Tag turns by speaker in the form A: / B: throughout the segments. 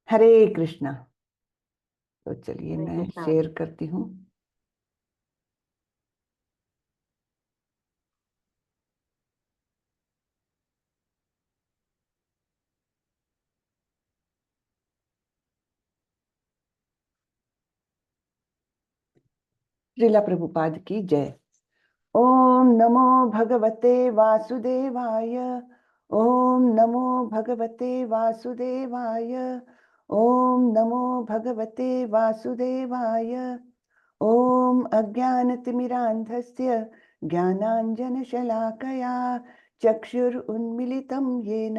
A: हरे कृष्णा। तो चलिए
B: हरे
A: मैं
B: कृष्णा।
A: शेयर करती हूँ। श्रीला प्रभुपाद की जय। ओम नमो भगवते वासुदेवाय। ओम नमो भगवते वासुदेवाय। ओम नमो भगवते वासुदेवाय। ओम अज्ञानतिमिरान्धस्य ज्ञानाञ्जनशलाकया चक्षुरुन्मिलितं येन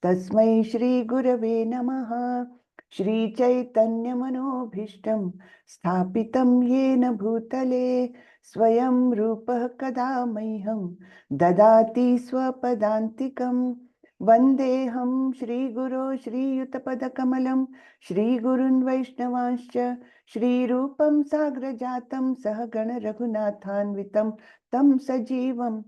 A: तस्मै श्रीगुरवे नमः। श्रीचैतन्यमनोभीष्टं स्थापितं येन भूतले स्वयं रूपः कदा मह्यं ददाति स्वपदान्तिकं। वन्देऽहं श्रीगुरो श्रीयुतपदकमलं श्रीगुरुन् वैष्णवांश्च श्रीरूपं साग्रजातं सहगण रघुनाथान्वितं तं सजीवं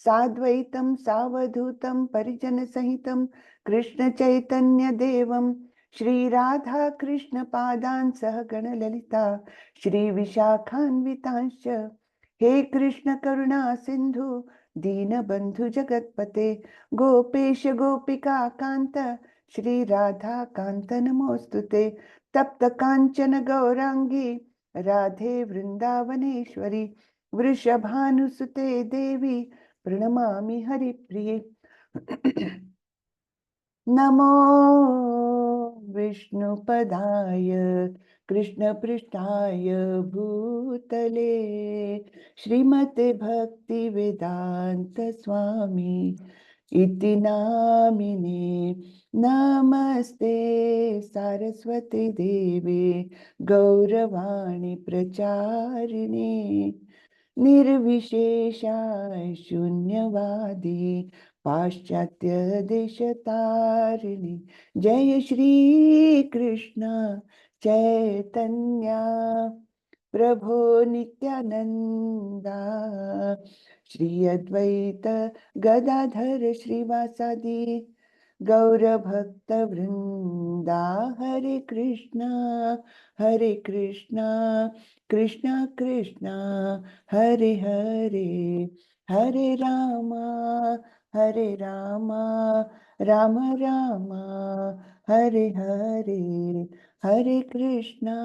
A: साद्वैतं सावधूतं परिजनसहितं कृष्णचैतन्यदेवं श्रीराधा कृष्णपादान् सहगण ललिता श्रीविशाखान्वितांश्च। हे कृष्ण करुणा सिंधु दीनबंधु जगतपते गोपेश गोपिका कांत श्री राधा कांत नमोस्तुते। तप्त कांचन गौरांगी राधे वृंदावनेश्वरी वृषभानुसुते देवी प्रणमामि हरिप्रिये। नमो विष्णुपदाय कृष्णपृष्ठाय भूतले श्रीमते भक्ति वेदांत स्वामी इति नामिने। नमस्ते सारस्वती देवे गौरवाणी प्रचारिणे निर्विशेषाय शून्यवादी पाश्चात्य देशतारिणी। जय श्री कृष्ण चैतन्य प्रभो नित्यानंदा श्री अद्वैत गदाधर श्रीवासादि गौरभक्त वृंदा। हरे कृष्णा कृष्णा कृष्णा हरे हरे, हरे रामा हरे रामा राम रामा हरे हरे, हरे कृष्णा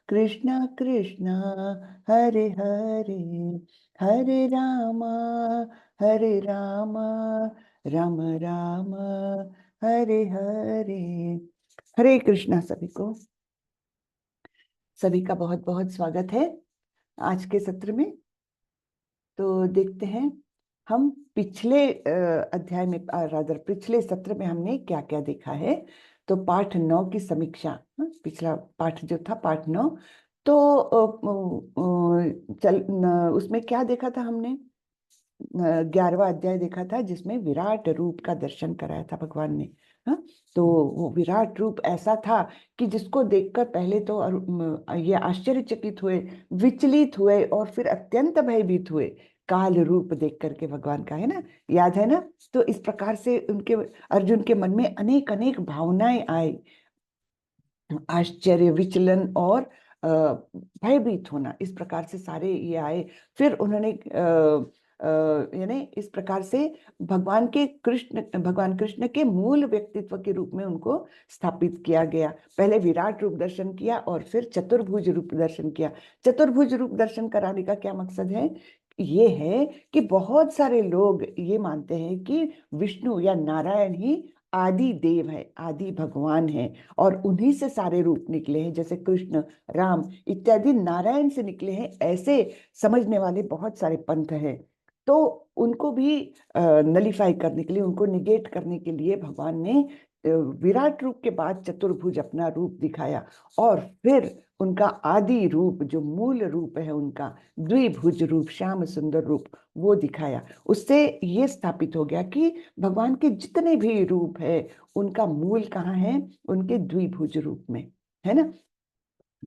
A: कृष्णा कृष्णा हरे हरे, हरे रामा राम राम हरे हरे। हरे कृष्णा सभी को। सभी का बहुत बहुत स्वागत है आज के सत्र में। तो देखते हैं हम पिछले अध्याय में रादर पिछले सत्र में हमने क्या क्या देखा है। तो पाठ 9 की समीक्षा, पिछला पाठ जो था पाठ 9। तो उसमें क्या देखा था हमने? 11वां अध्याय देखा था जिसमें विराट रूप का दर्शन कराया था भगवान ने। हाँ, तो वो विराट रूप ऐसा था कि जिसको देखकर पहले तो ये आश्चर्यचकित हुए, विचलित हुए और फिर अत्यंत भयभीत हुए। काल रूप देख करके भगवान का, है ना, याद है ना। तो इस प्रकार से उनके अर्जुन के मन में अनेक अनेक भावनाएं आई, आश्चर्य, विचलन और भयभीत होना, इस प्रकार से सारे ये आए। फिर उन्होंने यानी इस प्रकार से भगवान कृष्ण के मूल व्यक्तित्व के रूप में उनको स्थापित किया गया। पहले विराट रूप दर्शन किया और फिर चतुर्भुज रूप दर्शन किया। चतुर्भुज रूप दर्शन कराने का क्या मकसद है? ये है कि बहुत सारे लोग ये मानते हैं कि विष्णु या नारायण ही आदि देव है, आदि भगवान है और उन्हीं से सारे रूप निकले हैं, जैसे कृष्ण, राम इत्यादि नारायण से निकले हैं, ऐसे समझने वाले बहुत सारे पंथ हैं। तो उनको भी नलीफाई करने के लिए, उनको निगेट करने के लिए भगवान ने विराट रूप के बाद चतुर्भुज अपना रूप दिखाया और फिर उनका आदि रूप जो मूल रूप है उनका द्विभुज रूप, श्याम सुंदर रूप, वो दिखाया। उससे ये स्थापित हो गया कि भगवान के जितने भी रूप है उनका मूल कहाँ है? उनके द्विभुज रूप में, है ना।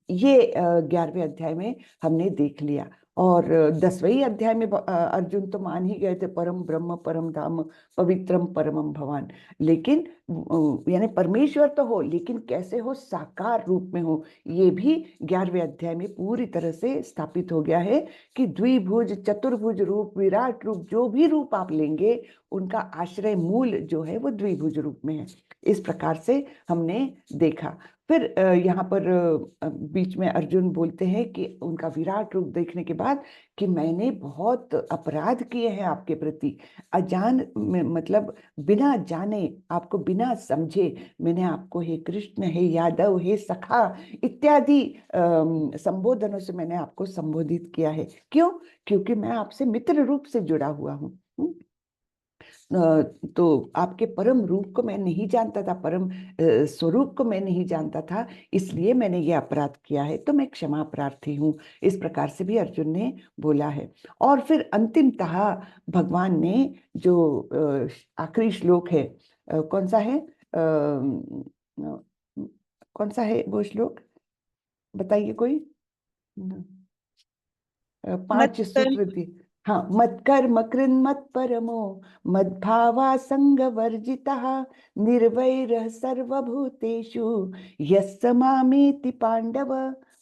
A: ये 11वें अध्याय में हमने देख लिया। और 10वें अध्याय में अर्जुन तो मान ही गए थे परम ब्रह्म परम धाम पवित्रम परमम भवान। लेकिन यानी परमेश्वर तो हो, लेकिन कैसे हो, साकार रूप में हो, ये भी 11वें अध्याय में पूरी तरह से स्थापित हो गया है कि द्विभुज चतुर्भुज रूप विराट रूप जो भी रूप आप लेंगे उनका आश्रय मूल जो है वो द्विभुज रूप में है। इस प्रकार से हमने देखा। फिर यहाँ पर बीच में अर्जुन बोलते हैं कि उनका विराट रूप देखने के बाद कि मैंने बहुत अपराध किए हैं आपके प्रति, अजान मतलब बिना जाने, आपको बिना समझे मैंने आपको हे कृष्ण हे यादव हे सखा इत्यादि संबोधनों से मैंने आपको संबोधित किया है। क्यों? क्योंकि मैं आपसे मित्र रूप से जुड़ा हुआ हूँ। तो आपके परम रूप को मैं नहीं जानता था, परम स्वरूप को मैं नहीं जानता था, इसलिए मैंने ये अपराध किया है, तो मैं क्षमा प्रार्थी हूँ। इस प्रकार से भी अर्जुन ने बोला है। और फिर अंतिमतः भगवान ने जो आखिरी श्लोक है, कौन सा है, कौन सा है वो श्लोक, बताइए कोई। 5
B: मत
A: सूत्र दिए। हाँ, मत कर्म कृन् मत परमो मद्भावा संग वर्जितः निर्वैरः सर्वभूतेषु यस्य मामेति पांडव।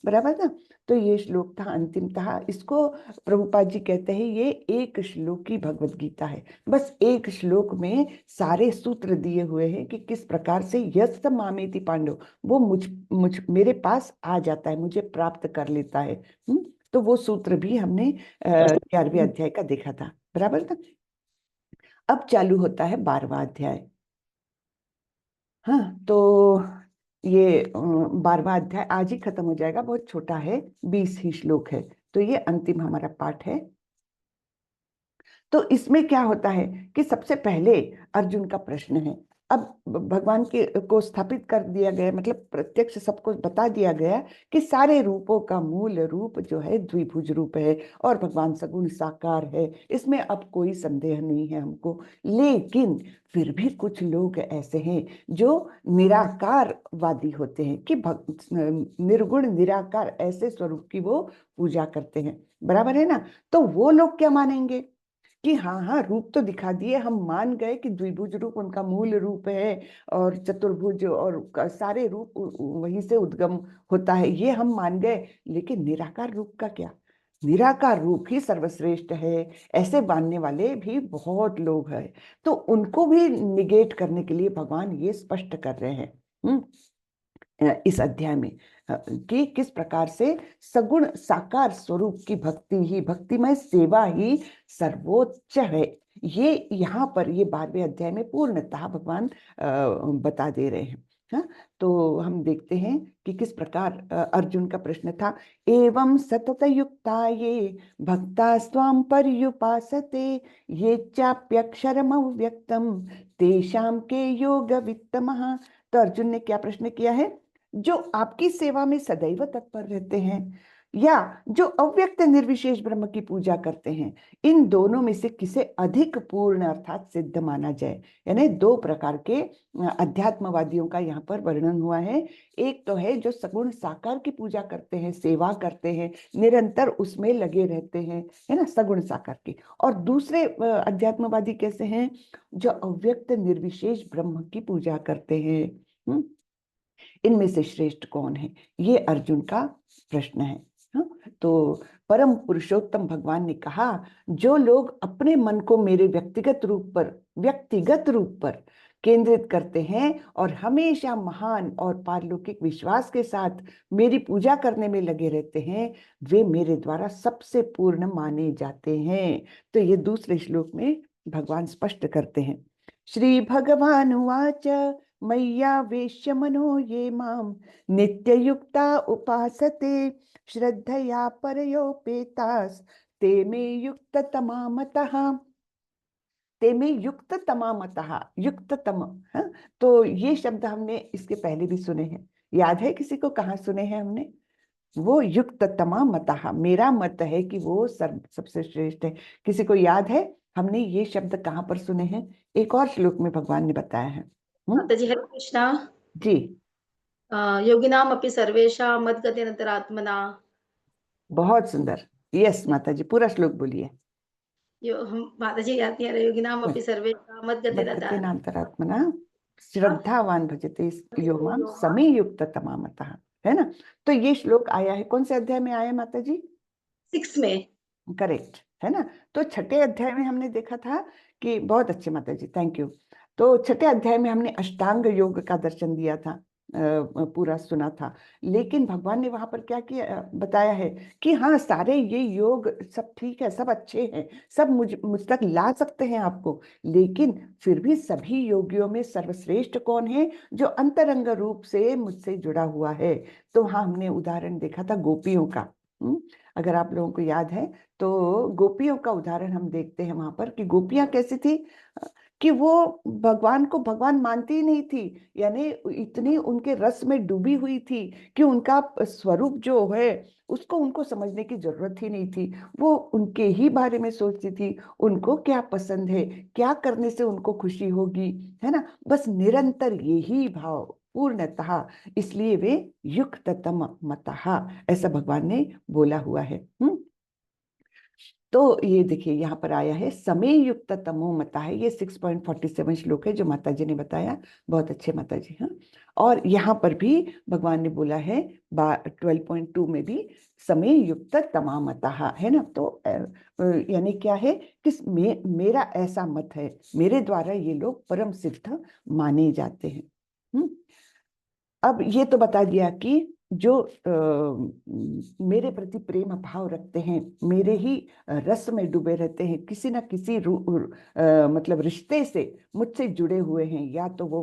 A: बराबर ना। तो ये श्लोक था अंतिमतः। इसको प्रभुपाद जी कहते हैं ये एक श्लोक की भगवत गीता है। बस एक श्लोक में सारे सूत्र दिए हुए हैं कि किस प्रकार से यस्य मामेति पांडव, वो मुझ मेरे पास आ जाता है, मुझे प्राप्त कर लेता है। तो वो सूत्र भी हमने 11वें अध्याय का देखा था। बराबर था। अब चालू होता है 12वां अध्याय। हाँ, तो ये 12वां अध्याय आज ही खत्म हो जाएगा, बहुत छोटा है, 20 ही श्लोक है। तो ये अंतिम हमारा पाठ है। तो इसमें क्या होता है कि सबसे पहले अर्जुन का प्रश्न है। अब भगवान के को स्थापित कर दिया गया, मतलब प्रत्यक्ष सबको बता दिया गया कि सारे रूपों का मूल रूप जो है द्विभुज रूप है और भगवान सगुण साकार है, इसमें अब कोई संदेह नहीं है हमको। लेकिन फिर भी कुछ लोग ऐसे हैं जो निराकारवादी होते हैं कि निर्गुण निराकार ऐसे स्वरूप की वो पूजा करते हैं। बराबर है ना। तो वो लोग क्या मानेंगे कि हाँ हाँ रूप तो दिखा दिए, हम मान गए कि द्विभुज रूप उनका मूल रूप है और चतुर्भुज और सारे रूप वहीं से उद्गम होता है, ये हम मान गए। लेकिन निराकार रूप का क्या? निराकार रूप ही सर्वश्रेष्ठ है, ऐसे मानने वाले भी बहुत लोग हैं। तो उनको भी निगेट करने के लिए भगवान ये स्पष्ट कर रहे हैं इस अध्याय में कि किस प्रकार से सगुण साकार स्वरूप की भक्ति ही, भक्तिमय सेवा ही सर्वोच्च है। ये यहाँ पर ये 12वें अध्याय में पूर्णतः भगवान बता दे रहे हैं। हाँ, तो हम देखते हैं कि किस प्रकार अर्जुन का प्रश्न था। एवं सतत युक्ता ये भक्ता स्वाम पर्युपासते ये चाप्यक्षरम व्यक्तम तेषाम के योग वित्तमः। तो अर्जुन ने क्या प्रश्न किया है? जो आपकी सेवा में सदैव तत्पर रहते हैं या जो अव्यक्त निर्विशेष ब्रह्म की पूजा करते हैं, इन दोनों में से किसे अधिक पूर्ण अर्थात सिद्ध माना जाए। यानी दो प्रकार के अध्यात्मवादियों का यहाँ पर वर्णन हुआ है। एक तो है जो सगुण साकार की पूजा करते हैं, सेवा करते हैं, निरंतर उसमें लगे रहते हैं, है ना, सगुण साकार की। और दूसरे अध्यात्मवादी कैसे हैं? जो अव्यक्त निर्विशेष ब्रह्म की पूजा करते हैं। इनमें से श्रेष्ठ कौन है? ये अर्जुन का प्रश्न है। हाँ? तो परम पुरुषोत्तम भगवान ने कहा जो लोग अपने मन को मेरे व्यक्तिगत रूप पर केंद्रित करते हैं और हमेशा महान और पारलौकिक विश्वास के साथ मेरी पूजा करने में लगे रहते हैं, वे मेरे द्वारा सबसे पूर्ण माने जाते हैं। तो ये दूसरे श्लोक में भगवान स्पष्ट करते हैं। श्री भगवान उवाच मय्यावेश्य मनो ये माम नित्ययुक्ता उपासते श्रद्धया परयोपेतास ते मे युक्ततमा मतः। ते मे युक्ततमा मतः, युक्ततम। हाँ? तो ये शब्द हमने इसके पहले भी सुने हैं, याद है किसी को? कहाँ सुने हैं हमने? वो युक्ततमा मतः, मेरा मत है कि वो सबसे श्रेष्ठ है। किसी को याद है हमने ये शब्द कहाँ पर सुने हैं? एक और श्लोक में भगवान ने बताया है।
B: माता जी हरे कृष्णा।
A: जी,
B: योगिनाम अपि सर्वेषां मद्गतेनंतरात्मना।
A: बहुत सुंदर। यस माता जी, पूरा श्लोक बोलिए।
B: यो हम माता जी गाती हैं, योगिनाम अपि सर्वे मत गति
A: मत्कृते
B: रता
A: नान्तरात्मना श्रद्धावान भजते यो माम समे युक्त तमामतः, है ना। तो ये श्लोक आया है, कौन से अध्याय में आया है माता जी?
B: 6 में।
A: करेक्ट, है ना। तो छठे अध्याय में हमने देखा था कि, बहुत अच्छे माता जी, थैंक यू। तो छठे अध्याय में हमने अष्टांग योग का दर्शन दिया था, पूरा सुना था। लेकिन भगवान ने वहां पर क्या किया, बताया है कि हाँ, सारे ये योग सब ठीक है, सब अच्छे हैं, सब मुझ तक ला सकते हैं आपको, लेकिन फिर भी सभी योगियों में सर्वश्रेष्ठ कौन है? जो अंतरंग रूप से मुझसे जुड़ा हुआ है। तो हाँ, हमने उदाहरण देखा था गोपियों का। अगर आप लोगों को याद है तो गोपियों का उदाहरण हम देखते हैं वहां पर, कि गोपियां कैसी थी, कि वो भगवान को भगवान मानती ही नहीं थी। यानी इतनी उनके रस में डूबी हुई थी कि उनका स्वरूप जो है उसको उनको समझने की जरूरत ही नहीं थी। वो उनके ही बारे में सोचती थी, उनको क्या पसंद है, क्या करने से उनको खुशी होगी, है ना। बस निरंतर यही भाव पूर्णतः, इसलिए वे युक्ततम मतः, ऐसा भगवान ने बोला हुआ है। तो ये देखिए यहाँ पर आया है समय युक्त तमो मता है, ये 6.47 श्लोक है जो माता जी ने बताया। बहुत अच्छे माता जी। हाँ, और यहाँ पर भी भगवान ने बोला है 12.2 में भी समय युक्त तमामता, है ना। तो यानी क्या है कि मेरा ऐसा मत है, मेरे द्वारा ये लोग परम सिद्ध माने जाते हैं। अब ये तो बता दिया कि जो मेरे प्रति प्रेम भाव रखते हैं, मेरे ही रस में डूबे रहते हैं, किसी ना किसी मतलब रिश्ते से मुझसे जुड़े हुए हैं, या तो वो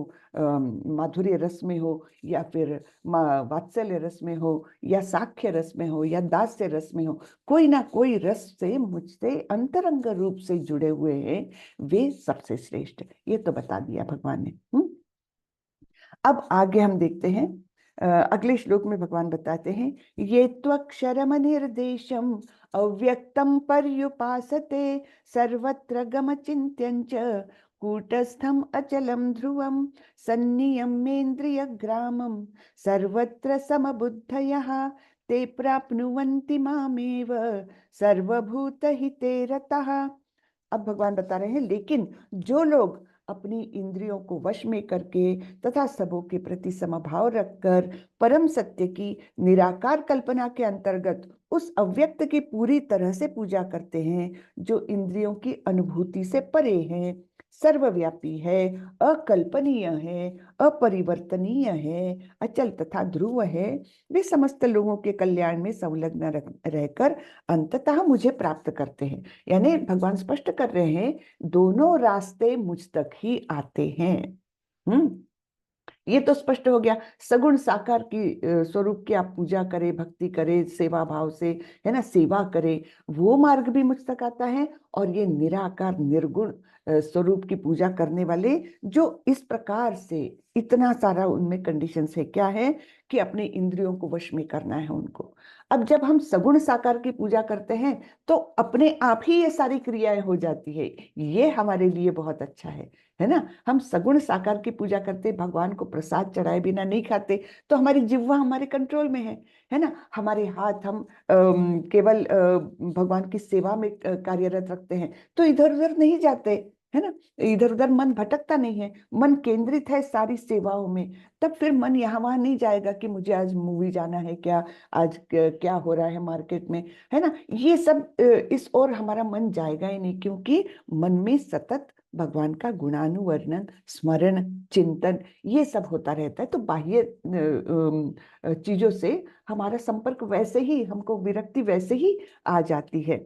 A: माधुर्य रस में हो, या फिर वात्सल्य रस में हो, या साख्य रस में हो, या दास्य रस में हो, कोई ना कोई रस से मुझसे अंतरंग रूप से जुड़े हुए हैं, वे सबसे श्रेष्ठ। ये तो बता दिया भगवान ने। अब आगे हम देखते हैं, अगले श्लोक में भगवान बताते हैं, ये त्वक्षरम निर्देशम अव्यक्तम पर्युपासते सर्वत्र गम चिंत्यं च कूटस्थम अचलम ध्रुवम सन्नियमेन्द्रिय ग्रामम सर्वत्र समबुद्धयः ते प्राप्नुवन्ति मामेव सर्वभूतहिते रतः। अब भगवान बता रहे हैं, लेकिन जो लोग अपनी इंद्रियों को वश में करके तथा सबों के प्रति समभाव रखकर परम सत्य की निराकार कल्पना के अंतर्गत उस अव्यक्त की पूरी तरह से पूजा करते हैं, जो इंद्रियों की अनुभूति से परे है, सर्वव्यापी है, अकल्पनीय है, अपरिवर्तनीय है, अचल तथा ध्रुव है, वे समस्त लोगों के कल्याण में संलग्न रहकर अंततः मुझे प्राप्त करते हैं। यानी भगवान स्पष्ट कर रहे हैं, दोनों रास्ते मुझ तक ही आते हैं। हम्म ये तो स्पष्ट हो गया। सगुण साकार की स्वरूप की आप पूजा करें, भक्ति करें, सेवा भाव से, है ना, सेवा करें, वो मार्ग भी मुझ तक आता है। और ये निराकार निर्गुण स्वरूप की पूजा करने वाले, जो इस प्रकार से इतना सारा उनमें कंडीशंस है, क्या है कि अपने इंद्रियों को वश में करना है उनको। अब जब हम सगुण साकार की पूजा करते हैं तो अपने आप ही ये सारी क्रियाएं हो जाती है। ये हमारे लिए बहुत अच्छा है ना। हम सगुण साकार की पूजा करते, भगवान को प्रसाद चढ़ाए बिना नहीं खाते, तो हमारी जिह्वा हमारे कंट्रोल में है ना। हमारे हाथ हम केवल भगवान की सेवा में कार्यरत रखते हैं, तो इधर उधर नहीं जाते, है ना। इधर उधर मन भटकता नहीं है, मन केंद्रित है सारी सेवाओं में। तब फिर मन यहाँ वहां नहीं जाएगा कि मुझे आज मूवी जाना है क्या, आज क्या हो रहा है मार्केट में, है ना। ये सब इस ओर हमारा मन जाएगा ही नहीं, क्योंकि मन में सतत भगवान का गुणानुवर्णन, स्मरण, चिंतन, ये सब होता रहता है। तो बाह्य चीजों से हमारा संपर्क वैसे ही, हमको विरक्ति वैसे ही आ जाती है।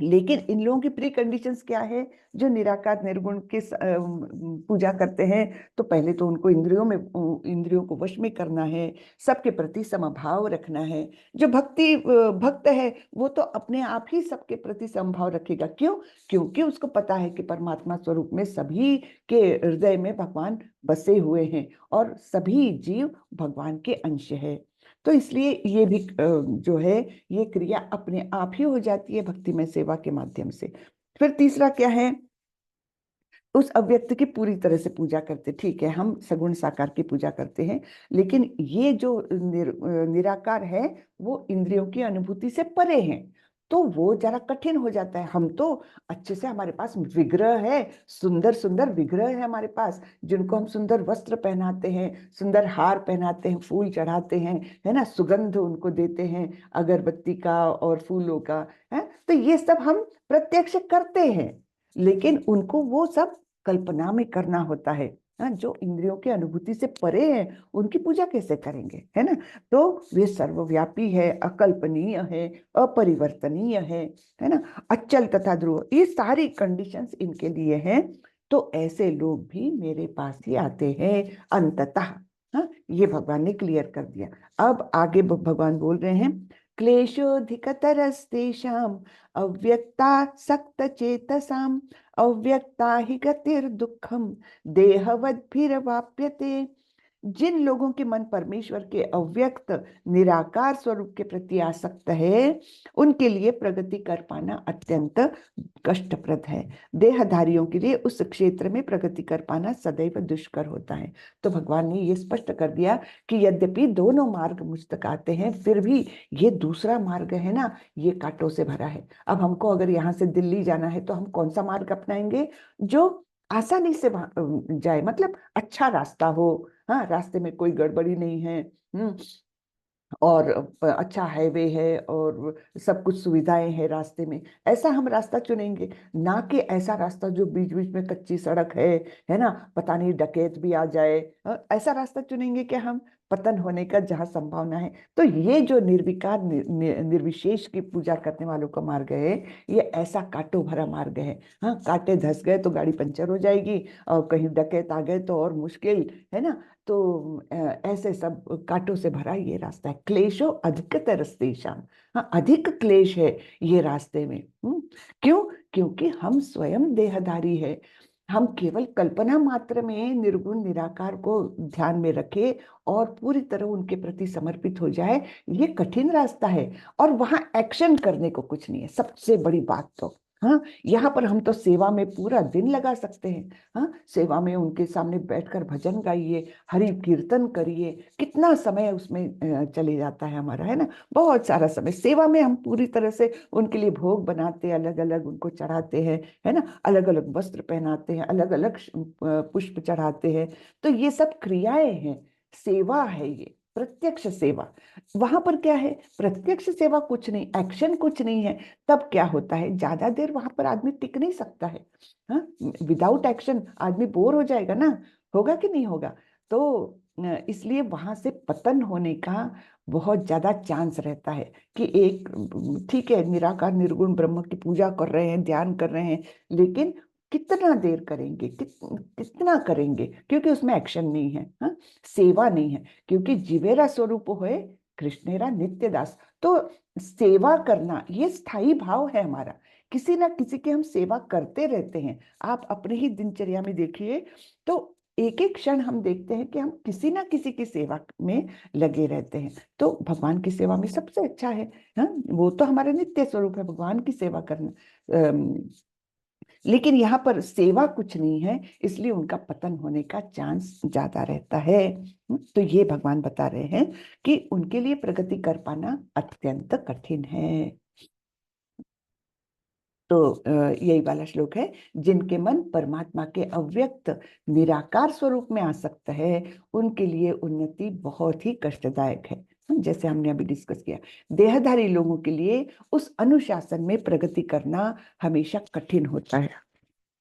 A: लेकिन इन लोगों की प्री कंडीशंस क्या है? जो निराकार निर्गुण के पूजा करते हैं, तो पहले तो उनको इंद्रियों को वश में करना है, सबके प्रति समभाव रखना है। जो भक्त है, वो तो अपने आप ही सबके प्रति समभाव रखेगा। क्यों? क्योंकि उसको पता है कि परमात्मा स्वरूप में सभी के हृदय में भगवान बसे हुए हैं, और सभी जीव भगवान के अंश है। तो इसलिए ये भी जो है, ये क्रिया अपने आप ही हो जाती है भक्तिमय सेवा के माध्यम से। फिर तीसरा क्या है? उस अव्यक्त की पूरी तरह से पूजा करते। ठीक है, हम सगुण साकार की पूजा करते हैं, लेकिन ये जो निराकार है वो इंद्रियों की अनुभूति से परे है, तो वो जरा कठिन हो जाता है। हम तो अच्छे से, हमारे पास विग्रह है, सुंदर सुंदर विग्रह है हमारे पास, जिनको हम सुंदर वस्त्र पहनाते हैं, सुंदर हार पहनाते हैं, फूल चढ़ाते हैं, है ना, सुगंध उनको देते हैं, अगरबत्ती का और फूलों का, है। तो ये सब हम प्रत्यक्ष करते हैं, लेकिन उनको वो सब कल्पना में करना होता है। हाँ, जो इंद्रियों की अनुभूति से परे हैं उनकी पूजा कैसे करेंगे, है ना। तो वे सर्वव्यापी है, अकल्पनीय है, अपरिवर्तनीय है ना, अचल तथा ध्रुव, ये सारी कंडीशंस इनके लिए हैं। तो ऐसे लोग भी मेरे पास ही आते हैं अंततः। हाँ, ये भगवान ने क्लियर कर दिया। अब आगे भगवान बोल रहे हैं, क्लेशोऽधिकतरस्तेषाम् अव्यक्ता चेतसाम अव्यक्ता ही गतिर्दुःखम देहवद्भिरवाप्यते। जिन लोगों के मन परमेश्वर के अव्यक्त निराकार स्वरूप के प्रति आसक्त है, उनके लिए प्रगति कर पाना अत्यंत कष्टप्रद है। देहधारियों के लिए उस क्षेत्र में प्रगति कर पाना सदैव दुष्कर होता है। तो भगवान ने ये स्पष्ट कर दिया कि यद्यपि दोनों मार्ग मुझ तक आते हैं, फिर भी ये दूसरा मार्ग है ना, ये कांटों से भरा है। अब हमको अगर यहाँ से दिल्ली जाना है तो हम कौन सा मार्ग अपनाएंगे? जो आसानी से जाए, मतलब अच्छा रास्ता हो, हाँ, रास्ते में कोई गड़बड़ी नहीं है, और अच्छा हाईवे है और सब कुछ सुविधाएं हैं रास्ते में, ऐसा हम रास्ता चुनेंगे। ना कि ऐसा रास्ता जो बीच बीच में कच्ची सड़क है ना, पता नहीं डकैत भी आ जाए, ऐसा रास्ता चुनेंगे कि हम पतन होने का जहाँ संभावना है। तो ये जो निर्विकार निर्विशेष की पूजा करने वालों का मार्ग है, ये ऐसा कांटों भरा मार्ग है। हाँ, कांटे धंस गए तो गाड़ी पंचर हो जाएगी, और कहीं डकैत आ गए तो और मुश्किल, है ना। तो ऐसे सब कांटों से भरा ये रास्ता है। क्लेशो अधिकतरस्तेषाम्, हाँ, अधिक क्लेश है ये रास्ते में। क्यों? क्योंकि हम स्वयं देहधारी है। हम केवल कल्पना मात्र में निर्गुण निराकार को ध्यान में रखे और पूरी तरह उनके प्रति समर्पित हो जाए, ये कठिन रास्ता है। और वहां एक्शन करने को कुछ नहीं है, सबसे बड़ी बात तो। हाँ, यहाँ पर हम तो सेवा में पूरा दिन लगा सकते हैं। हाँ, सेवा में उनके सामने बैठकर भजन गाइए, हरि कीर्तन करिए, कितना समय उसमें चले जाता है हमारा, है ना। बहुत सारा समय सेवा में हम पूरी तरह से उनके लिए भोग बनाते हैं, अलग अलग उनको चढ़ाते हैं, है ना, अलग अलग वस्त्र पहनाते हैं, अलग अलग पुष्प चढ़ाते हैं। तो ये सब क्रियाएं हैं, सेवा है ये, प्रत्यक्ष सेवा। वहां पर क्या है? प्रत्यक्ष सेवा कुछ नहीं, एक्शन कुछ नहीं है। तब क्या होता है, ज्यादा देर वहां पर आदमी टिक नहीं सकता है। हाँ, विदाउट एक्शन आदमी बोर हो जाएगा ना, होगा कि नहीं होगा। तो इसलिए वहां से पतन होने का बहुत ज्यादा चांस रहता है। कि एक, ठीक है, निराकार निर्गुण ब्रह्म की पूजा कर रहे हैं, ध्यान कर रहे हैं, लेकिन कितना देर करेंगे, कितना करेंगे, क्योंकि उसमें एक्शन नहीं है। हाँ, सेवा नहीं है, क्योंकि जीवेरा स्वरूप होए कृष्णेरा नित्य दास। तो सेवा करना ये स्थायी भाव है हमारा, किसी ना किसी की हम सेवा करते रहते हैं। आप अपने ही दिनचर्या में देखिए, तो एक एक क्षण हम देखते हैं कि हम किसी ना किसी की सेवा में लगे रहते हैं। तो भगवान की सेवा में सबसे अच्छा है। हाँ, वो तो हमारे नित्य स्वरूप है भगवान की सेवा करना। लेकिन यहाँ पर सेवा कुछ नहीं है, इसलिए उनका पतन होने का चांस ज्यादा रहता है। तो ये भगवान बता रहे हैं कि उनके लिए प्रगति कर पाना अत्यंत कठिन है। तो यही वाला श्लोक है, जिनके मन परमात्मा के अव्यक्त निराकार स्वरूप में आसक्त है, उनके लिए उन्नति बहुत ही कष्टदायक है। जैसे हमने अभी डिस्कस किया, देहधारी लोगों के लिए उस अनुशासन में प्रगति करना हमेशा कठिन होता है।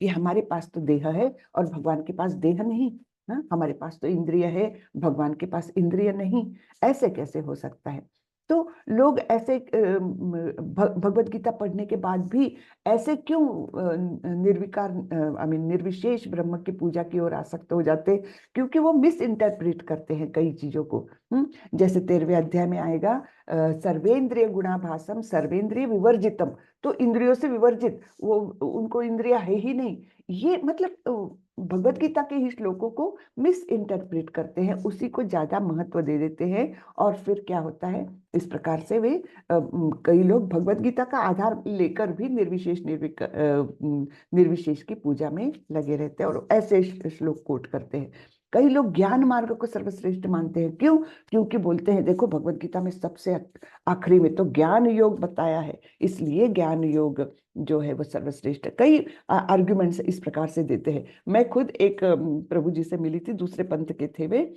A: कि हमारे पास तो देह है और भगवान के पास देह नहीं। हाँ, हमारे पास तो इंद्रिय है, भगवान के पास इंद्रिय नहीं, ऐसे कैसे हो सकता है? तो लोग ऐसे भगवत गीता पढ़ने के बाद भी ऐसे क्यों निर्विकार, आई मीन निर्विशेष ब्रह्म की पूजा की ओर आसक्त हो जाते? क्योंकि वो मिस इंटरप्रेट करते हैं कई चीजों को। जैसे 13वें अध्याय में आएगा, सर्वेंद्रिय गुणाभासम सर्वेंद्रिय विवर्जितम। तो इंद्रियों से विवर्जित, वो उनको इंद्रिया है ही नहीं। ये मतलब भगवत गीता के ही श्लोकों को मिस इंटरप्रेट करते हैं, उसी को ज्यादा महत्व दे देते हैं। और फिर क्या होता है, इस प्रकार से वे कई लोग भगवत गीता का आधार लेकर भी निर्विशेष की पूजा में लगे रहते हैं और ऐसे श्लोक कोट करते हैं। कई लोग ज्ञान मार्ग को सर्वश्रेष्ठ मानते हैं। क्यों? क्योंकि बोलते हैं देखो भगवत गीता में सबसे आखिरी में तो ज्ञान योग बताया है, इसलिए ज्ञान योग जो है वो सर्वश्रेष्ठ है। कई आर्ग्यूमेंट्स इस प्रकार से देते हैं। मैं खुद एक प्रभु जी से मिली थी, दूसरे पंथ के थे वे,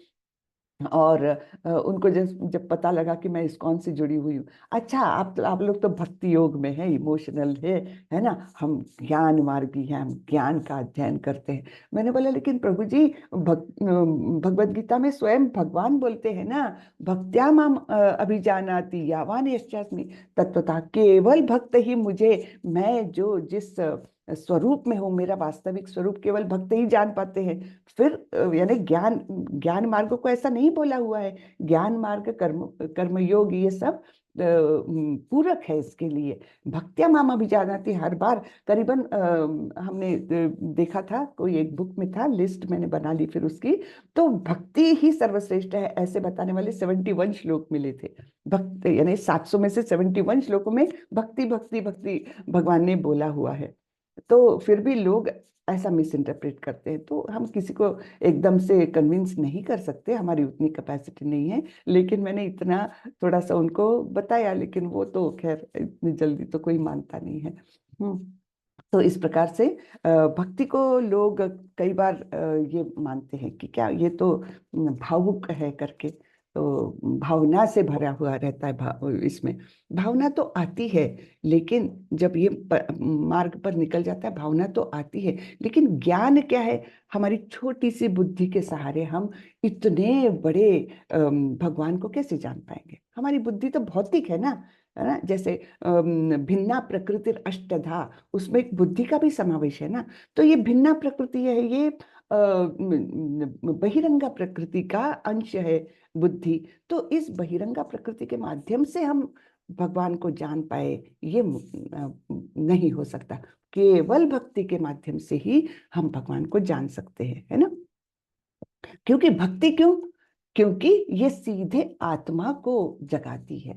A: और उनको जब जब पता लगा कि मैं इस्कॉन से जुड़ी हुई हूँ, अच्छा आप लोग तो भक्ति योग में है, इमोशनल है ना, हम ज्ञान मार्गी हैं, हम ज्ञान का अध्ययन करते हैं। मैंने बोला लेकिन प्रभु जी भगवत गीता में स्वयं भगवान बोलते हैं ना, भक्त्या माम अभिजानाति यावान यश्चास्मि तत्वतः, केवल भक्त ही मुझे, मैं जो जिस स्वरूप में हूँ, मेरा वास्तविक स्वरूप केवल भक्त ही जान पाते हैं। फिर यानी ज्ञान ज्ञान मार्ग को ऐसा नहीं बोला हुआ है, ज्ञान मार्ग कर्मयोग ये सब पूरक है इसके लिए। भक्त्या माम अभिजानाति हर बार करीबन हमने देखा था, कोई एक बुक में था, लिस्ट मैंने बना ली फिर उसकी, तो भक्ति ही सर्वश्रेष्ठ है ऐसे बताने वाले 71 श्लोक मिले थे। भक्त यानी 700 में से 71 श्लोकों में भक्ति भक्ति भक्ति भगवान ने बोला हुआ है। तो फिर भी लोग ऐसा मिस इंटरप्रेट करते हैं, तो हम किसी को एकदम से कन्विंस नहीं कर सकते, हमारी उतनी कैपेसिटी नहीं है। लेकिन मैंने इतना थोड़ा सा उनको बताया, लेकिन वो तो खैर इतनी जल्दी तो कोई मानता नहीं है। तो इस प्रकार से भक्ति को लोग कई बार ये मानते हैं कि क्या ये तो भावुक है करके, तो भावना से भरा हुआ रहता है। इसमें भावना तो आती है, लेकिन जब ये मार्ग पर निकल जाता है भावना तो आती है, लेकिन ज्ञान क्या है, हमारी छोटी सी बुद्धि के सहारे हम इतने बड़े भगवान को कैसे जान पाएंगे? हमारी बुद्धि तो भौतिक है ना, जैसे भिन्ना प्रकृति अष्टधा, उसमें एक बुद्धि का भी समावेश है ना। तो ये भिन्ना प्रकृति है, ये बहिरंगा प्रकृति का अंश है बुद्धि। तो इस बहिरंगा प्रकृति के माध्यम से हम भगवान को जान पाए, ये नहीं हो सकता। केवल भक्ति के माध्यम से ही हम भगवान को जान सकते हैं, है ना। क्योंकि भक्ति क्यों? क्योंकि ये सीधे आत्मा को जगाती है,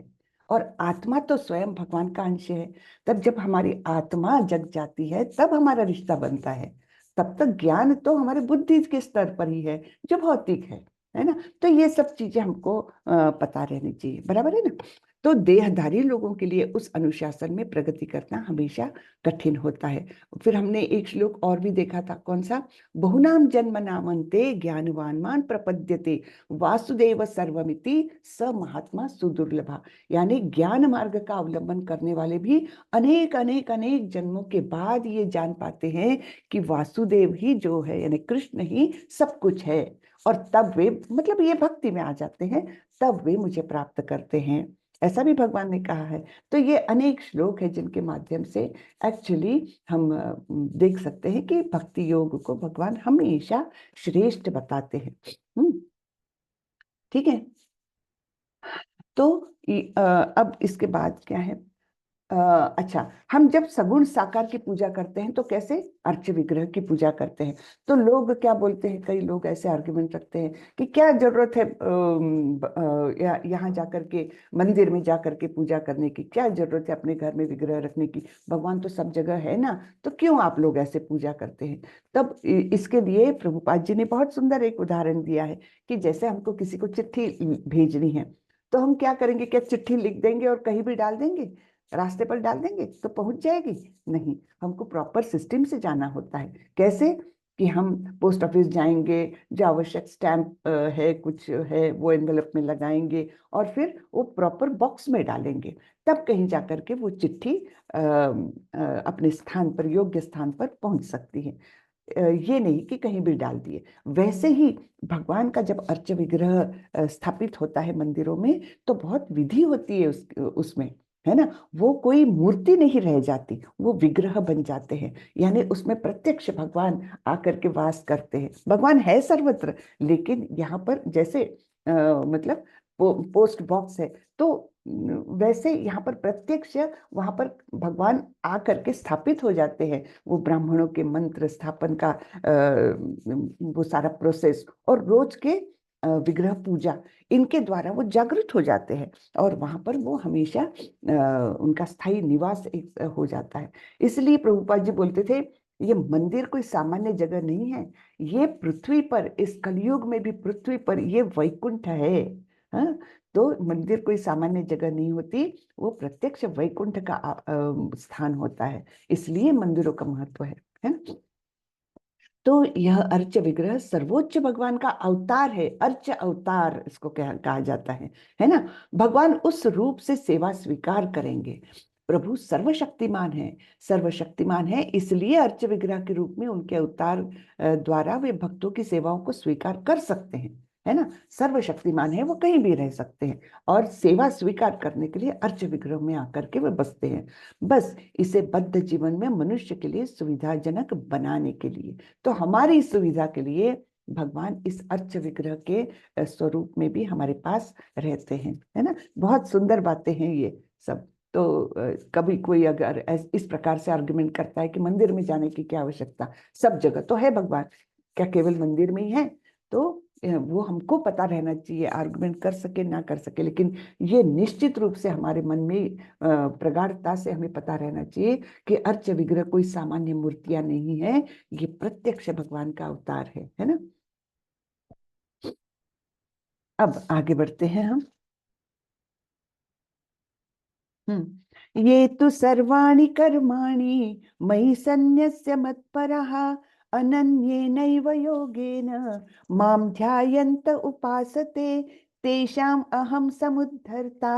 A: और आत्मा तो स्वयं भगवान का अंश है। तब जब हमारी आत्मा जग जाती है तब हमारा रिश्ता बनता है। तब तक ज्ञान तो हमारे बुद्धि के स्तर पर ही है, जो भौतिक है ना। तो ये सब चीजें हमको पता रहनी चाहिए, बराबर है ना। तो देहधारी लोगों के लिए उस अनुशासन में प्रगति करना हमेशा कठिन होता है। फिर हमने एक श्लोक और भी देखा था, कौन सा? बहुनाम जन्म नामन्ते ज्ञानवान मान प्रपद्यते वासुदेव सर्वमिति स महात्मा सुदुर्लभा। यानी ज्ञान मार्ग का अवलंबन करने वाले भी अनेक अनेक अनेक जन्मों के बाद ये जान पाते हैं कि वासुदेव ही जो है, यानी कृष्ण ही सब कुछ है। और तब वे, मतलब ये भक्ति में आ जाते हैं, तब वे मुझे प्राप्त करते हैं, ऐसा भी भगवान ने कहा है। तो ये अनेक श्लोक है जिनके माध्यम से एक्चुअली हम देख सकते हैं कि भक्ति योग को भगवान हमेशा श्रेष्ठ बताते हैं। ठीक है। तो अब इसके बाद क्या है? अच्छा, हम जब सगुण साकार की पूजा करते हैं तो कैसे? अर्च विग्रह की पूजा करते हैं। तो लोग क्या बोलते हैं, कई लोग ऐसे आर्गुमेंट रखते हैं कि क्या जरूरत है यहाँ जाकर के, मंदिर में जाकर के पूजा करने की, क्या जरूरत है अपने घर में विग्रह रखने की, भगवान तो सब जगह है ना, तो क्यों आप लोग ऐसे पूजा करते हैं? तब इसके लिए प्रभुपाद जी ने बहुत सुंदर एक उदाहरण दिया है कि जैसे हमको किसी को चिट्ठी भेजनी है, तो हम क्या करेंगे? क्या चिट्ठी लिख देंगे और कहीं भी डाल देंगे, रास्ते पर डाल देंगे तो पहुंच जाएगी? नहीं, हमको प्रॉपर सिस्टम से जाना होता है। कैसे? कि हम पोस्ट ऑफिस जाएंगे, जो आवश्यक स्टैंप है कुछ है वो एनवेलप में लगाएंगे, और फिर वो प्रॉपर बॉक्स में डालेंगे, तब कहीं जाकर के वो चिट्ठी अपने स्थान पर, योग्य स्थान पर पहुंच सकती है। ये नहीं कि कहीं भी डाल दिए। वैसे ही भगवान का जब अर्च विग्रह स्थापित होता है मंदिरों में, तो बहुत विधि होती है उसमें, है ना। वो कोई मूर्ति नहीं रह जाती, वो विग्रह बन जाते हैं। यानी उसमें प्रत्यक्ष भगवान आकर के वास करते हैं। भगवान है सर्वत्र, लेकिन यहाँ पर जैसे मतलब पोस्ट बॉक्स है, तो वैसे यहाँ पर प्रत्यक्ष वहां पर भगवान आकर के स्थापित हो जाते हैं। वो ब्राह्मणों के मंत्र स्थापन का वो सारा प्रोसेस, और रोज के विग्रह पूजा, इनके द्वारा वो जागृत हो जाते हैं, और वहां पर वो हमेशा उनका स्थायी निवास एक हो जाता है। इसलिए प्रभुपाद जी बोलते थे, ये मंदिर कोई सामान्य जगह नहीं है, ये पृथ्वी पर, इस कलयुग में भी पृथ्वी पर ये वैकुंठ है। हाँ, तो मंदिर कोई सामान्य जगह नहीं होती, वो प्रत्यक्ष वैकुंठ का स्थान होता है, इसलिए मंदिरों का महत्व है ना। तो यह अर्च विग्रह सर्वोच्च भगवान का अवतार है, अर्च अवतार इसको कहा जाता है ना। भगवान उस रूप से सेवा स्वीकार करेंगे। प्रभु सर्वशक्तिमान है, सर्वशक्तिमान है, इसलिए अर्च विग्रह के रूप में उनके अवतार द्वारा वे भक्तों की सेवाओं को स्वीकार कर सकते हैं, है ना। सर्वशक्तिमान है, वो कहीं भी रह सकते हैं, और सेवा स्वीकार करने के लिए अर्च विग्रह में आकर के वे बसते हैं, बस इसे बद्ध जीवन में मनुष्य के लिए सुविधाजनक बनाने के लिए। तो हमारी सुविधा के लिए भगवान इस अर्च विग्रह के स्वरूप में भी हमारे पास रहते हैं, है ना। बहुत सुंदर बातें हैं ये सब। तो कभी कोई अगर इस प्रकार से आर्गुमेंट करता है कि मंदिर में जाने की क्या आवश्यकता, सब जगह तो है भगवान, क्या केवल मंदिर में ही है? तो वो हमको पता रहना चाहिए, आर्गुमेंट कर सके ना कर सके, लेकिन ये निश्चित रूप से हमारे मन में प्रगाढ़ता से हमें पता रहना चाहिए कि अर्च विग्रह कोई सामान्य मूर्तियां नहीं है, ये प्रत्यक्ष भगवान का अवतार है ना। अब आगे बढ़ते हैं हम। ये तु सर्वाणि कर्माणि मयि सन्न्यस्य मत्परः अनन्येनैव योगेन मां ध्यायन्त उपासते तेषाम् अहं समुद्धर्ता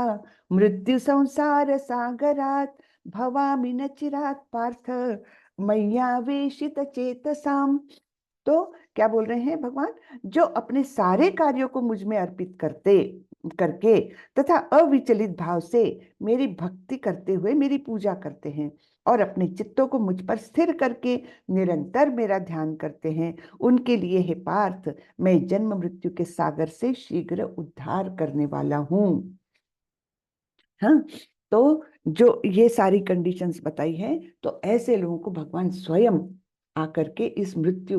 A: मृत्यु संसार सागरात् भवामि न चिरात् पार्थ मय्यावेशित चेतसाम्। तो क्या बोल रहे हैं भगवान? जो अपने सारे कार्यों को मुझ में अर्पित करते करके तथा अविचलित भाव से मेरी भक्ति करते हुए मेरी पूजा करते हैं, और अपने चित्तों को मुझ पर स्थिर करके निरंतर मेरा ध्यान करते हैं, उनके लिए हे पार्थ मैं जन्म मृत्यु के सागर से शीघ्र उद्धार करने वाला हूं। हाँ, तो जो ये सारी कंडीशंस बताई है, तो ऐसे लोगों को भगवान स्वयं आकर के इस मृत्यु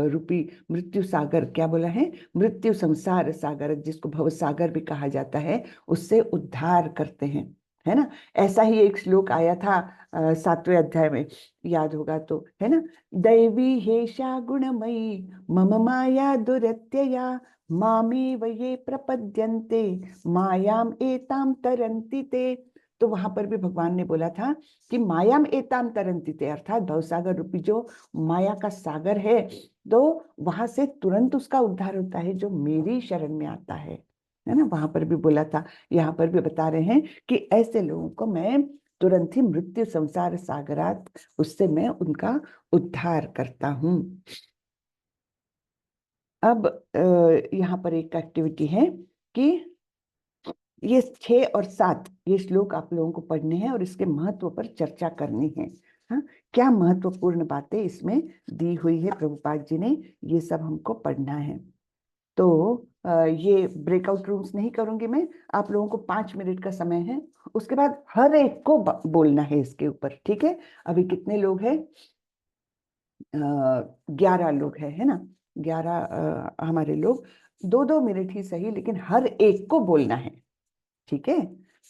A: रूपी मृत्यु सागर, क्या बोला है, मृत्यु संसार सागर, जिसको भव सागर भी कहा जाता है, उससे उद्धार करते हैं, है ना। ऐसा ही एक श्लोक आया था 7वें अध्याय में, याद होगा तो, है ना। दैवी हेषा गुणमयी मम माया दुरत्यया मामेव ये प्रपद्यन्ते मायाम एताम तरन्ति ते। तो वहां पर भी भगवान ने बोला था कि मायाम एताम तरन्ति ते, अर्थात भवसागर रूपी जो माया का सागर है, तो वहां से तुरंत उसका उद्धार होता है जो मेरी शरण में आता है ना। वहां पर भी बोला था, यहाँ पर भी बता रहे हैं कि ऐसे लोगों को मैं तुरंत ही मृत्यु संसार सागरात, उससे मैं उनका उद्धार करता हूँ। अब यहाँ पर एक एक्टिविटी है कि ये 6 और 7 ये श्लोक आप लोगों को पढ़ने हैं और इसके महत्व पर चर्चा करनी है। हाँ, क्या महत्वपूर्ण बातें इसमें दी हुई है प्रभुपाद जी ने, ये सब हमको पढ़ना है। तो ये ब्रेकआउट रूम्स नहीं करूंगी मैं, आप लोगों को 5 मिनट का समय है, उसके बाद हर एक को बोलना है इसके ऊपर, ठीक है। अभी कितने लोग हैं? 11 लोग हैं, है ना। 11 हमारे लोग, 2-2 मिनट ही सही, लेकिन हर एक को बोलना है, ठीक है।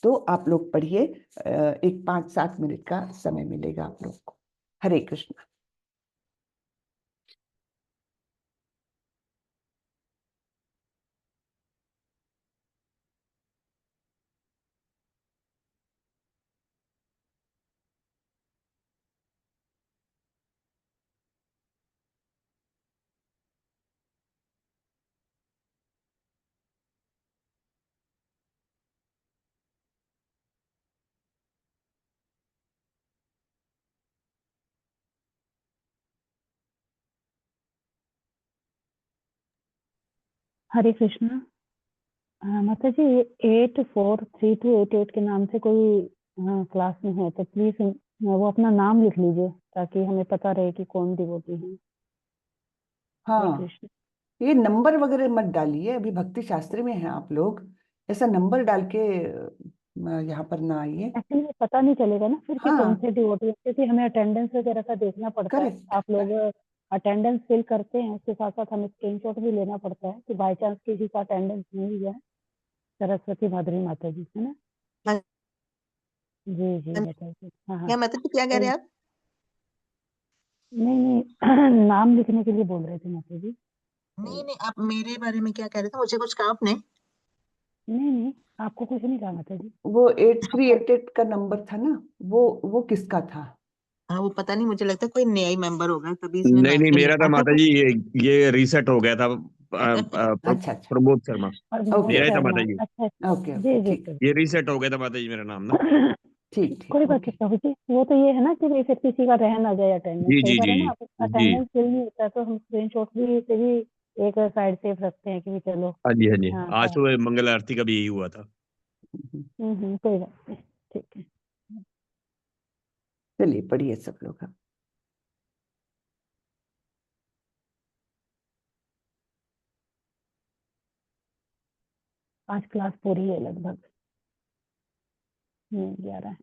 A: तो आप लोग पढ़िए, एक 5-7 मिनट का समय मिलेगा आप लोग को। हरे कृष्ण।
C: हरे कृष्णा। माता जी, 843288 के नाम से कोई क्लास में है तो प्लीज वो अपना नाम लिख लीजिए ताकि हमें पता रहे कि कौन डिवोटी है। हरे
A: हाँ,
C: कृष्ण।
A: ये नंबर वगैरह मत डालिए, अभी भक्ति शास्त्र में है आप लोग, ऐसा नंबर डाल के यहाँ पर ना आइए।
C: एक्चुअली पता नहीं चलेगा ना फिर कि कौन
A: हाँ,
C: से डिवोटी, क्योंकि हमें अटेंडेंस वगैरह का देखना पड़ता है।
A: करेक्ट।
C: आप लोग अटेंडेंस फिल करते हैं, उसके साथ साथ हमें स्क्रीनशॉट भी लेना पड़ता है कि बाई चांस किसी का अटेंडेंस नहीं गया है। सरस्वती माधुरी माता जी है ना।
D: हाँ
C: जी जी माता जी, हाँ हाँ।
D: क्या मतलब क्या कह
C: तो
D: रहे हैं आप?
C: नहीं नहीं नाम लिखने के लिए बोल रहे थे माता जी।
D: नहीं नहीं, आप मेरे बारे में क्या कह रहे थे? मुझे कुछ कहा आपने?
C: नहीं नहीं, आपको कुछ नहीं कहा माता जी।
A: वो 8388 का नंबर था ना, वो किसका था?
D: हाँ वो पता नहीं, मुझे लगता है कोई नया ही मेंबर होगा, तभी इसमें
E: नहीं नहीं,
D: मेंशन
E: मेरा था
D: लिखा
E: माता
D: है।
E: जी, ये रीसेट हो गया था।
A: अच्छा अच्छा,
E: प्रमोद शर्मा
C: और
A: ओके
E: मेरा ही था
C: शर्मा,
E: माता जी।
C: अच्छा अच्छा।
A: ओके
C: जी
A: ओके,
C: जी
A: ठीक
E: ये रीसेट हो गया था माता जी, मेरा नाम ना।
A: ठीक ठीक,
C: कोई बात
A: ओके।
C: नहीं प्रभु जी, वो तो ये है ना कि भाई फिर किसी का रह ना जाए अटेंडेंस।
E: जी
C: कई
E: जी
C: बार
E: जी
C: है ना,
E: जी।
C: अटेंडेंस फिल नहीं होता है तो हम स्क्रीनशॉट भी से भी एक साइड सेफ रखते हैं कि भी चलो।
E: हाँ जी हाँ जी,
C: हाँ
E: आज
C: हाँ।
E: सुबह मंगल आरती का भी यही हुआ था।
C: कोई बात नहीं, ठीक है।
A: चलिए पढ़िए सब लोग अब।
C: आज क्लास पूरी है लगभग। 11।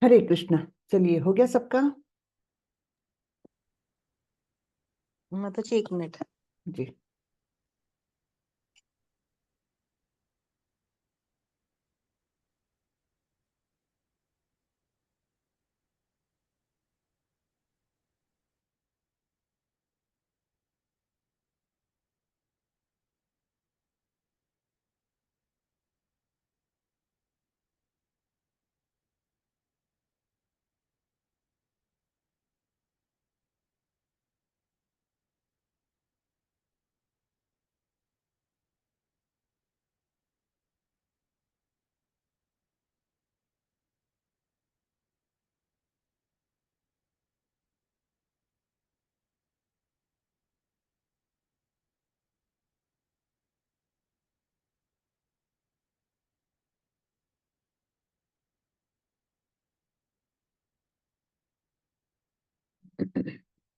A: हरे कृष्णा। चलिए, हो गया सबका?
D: माता जी 1 मिनट।
A: जी।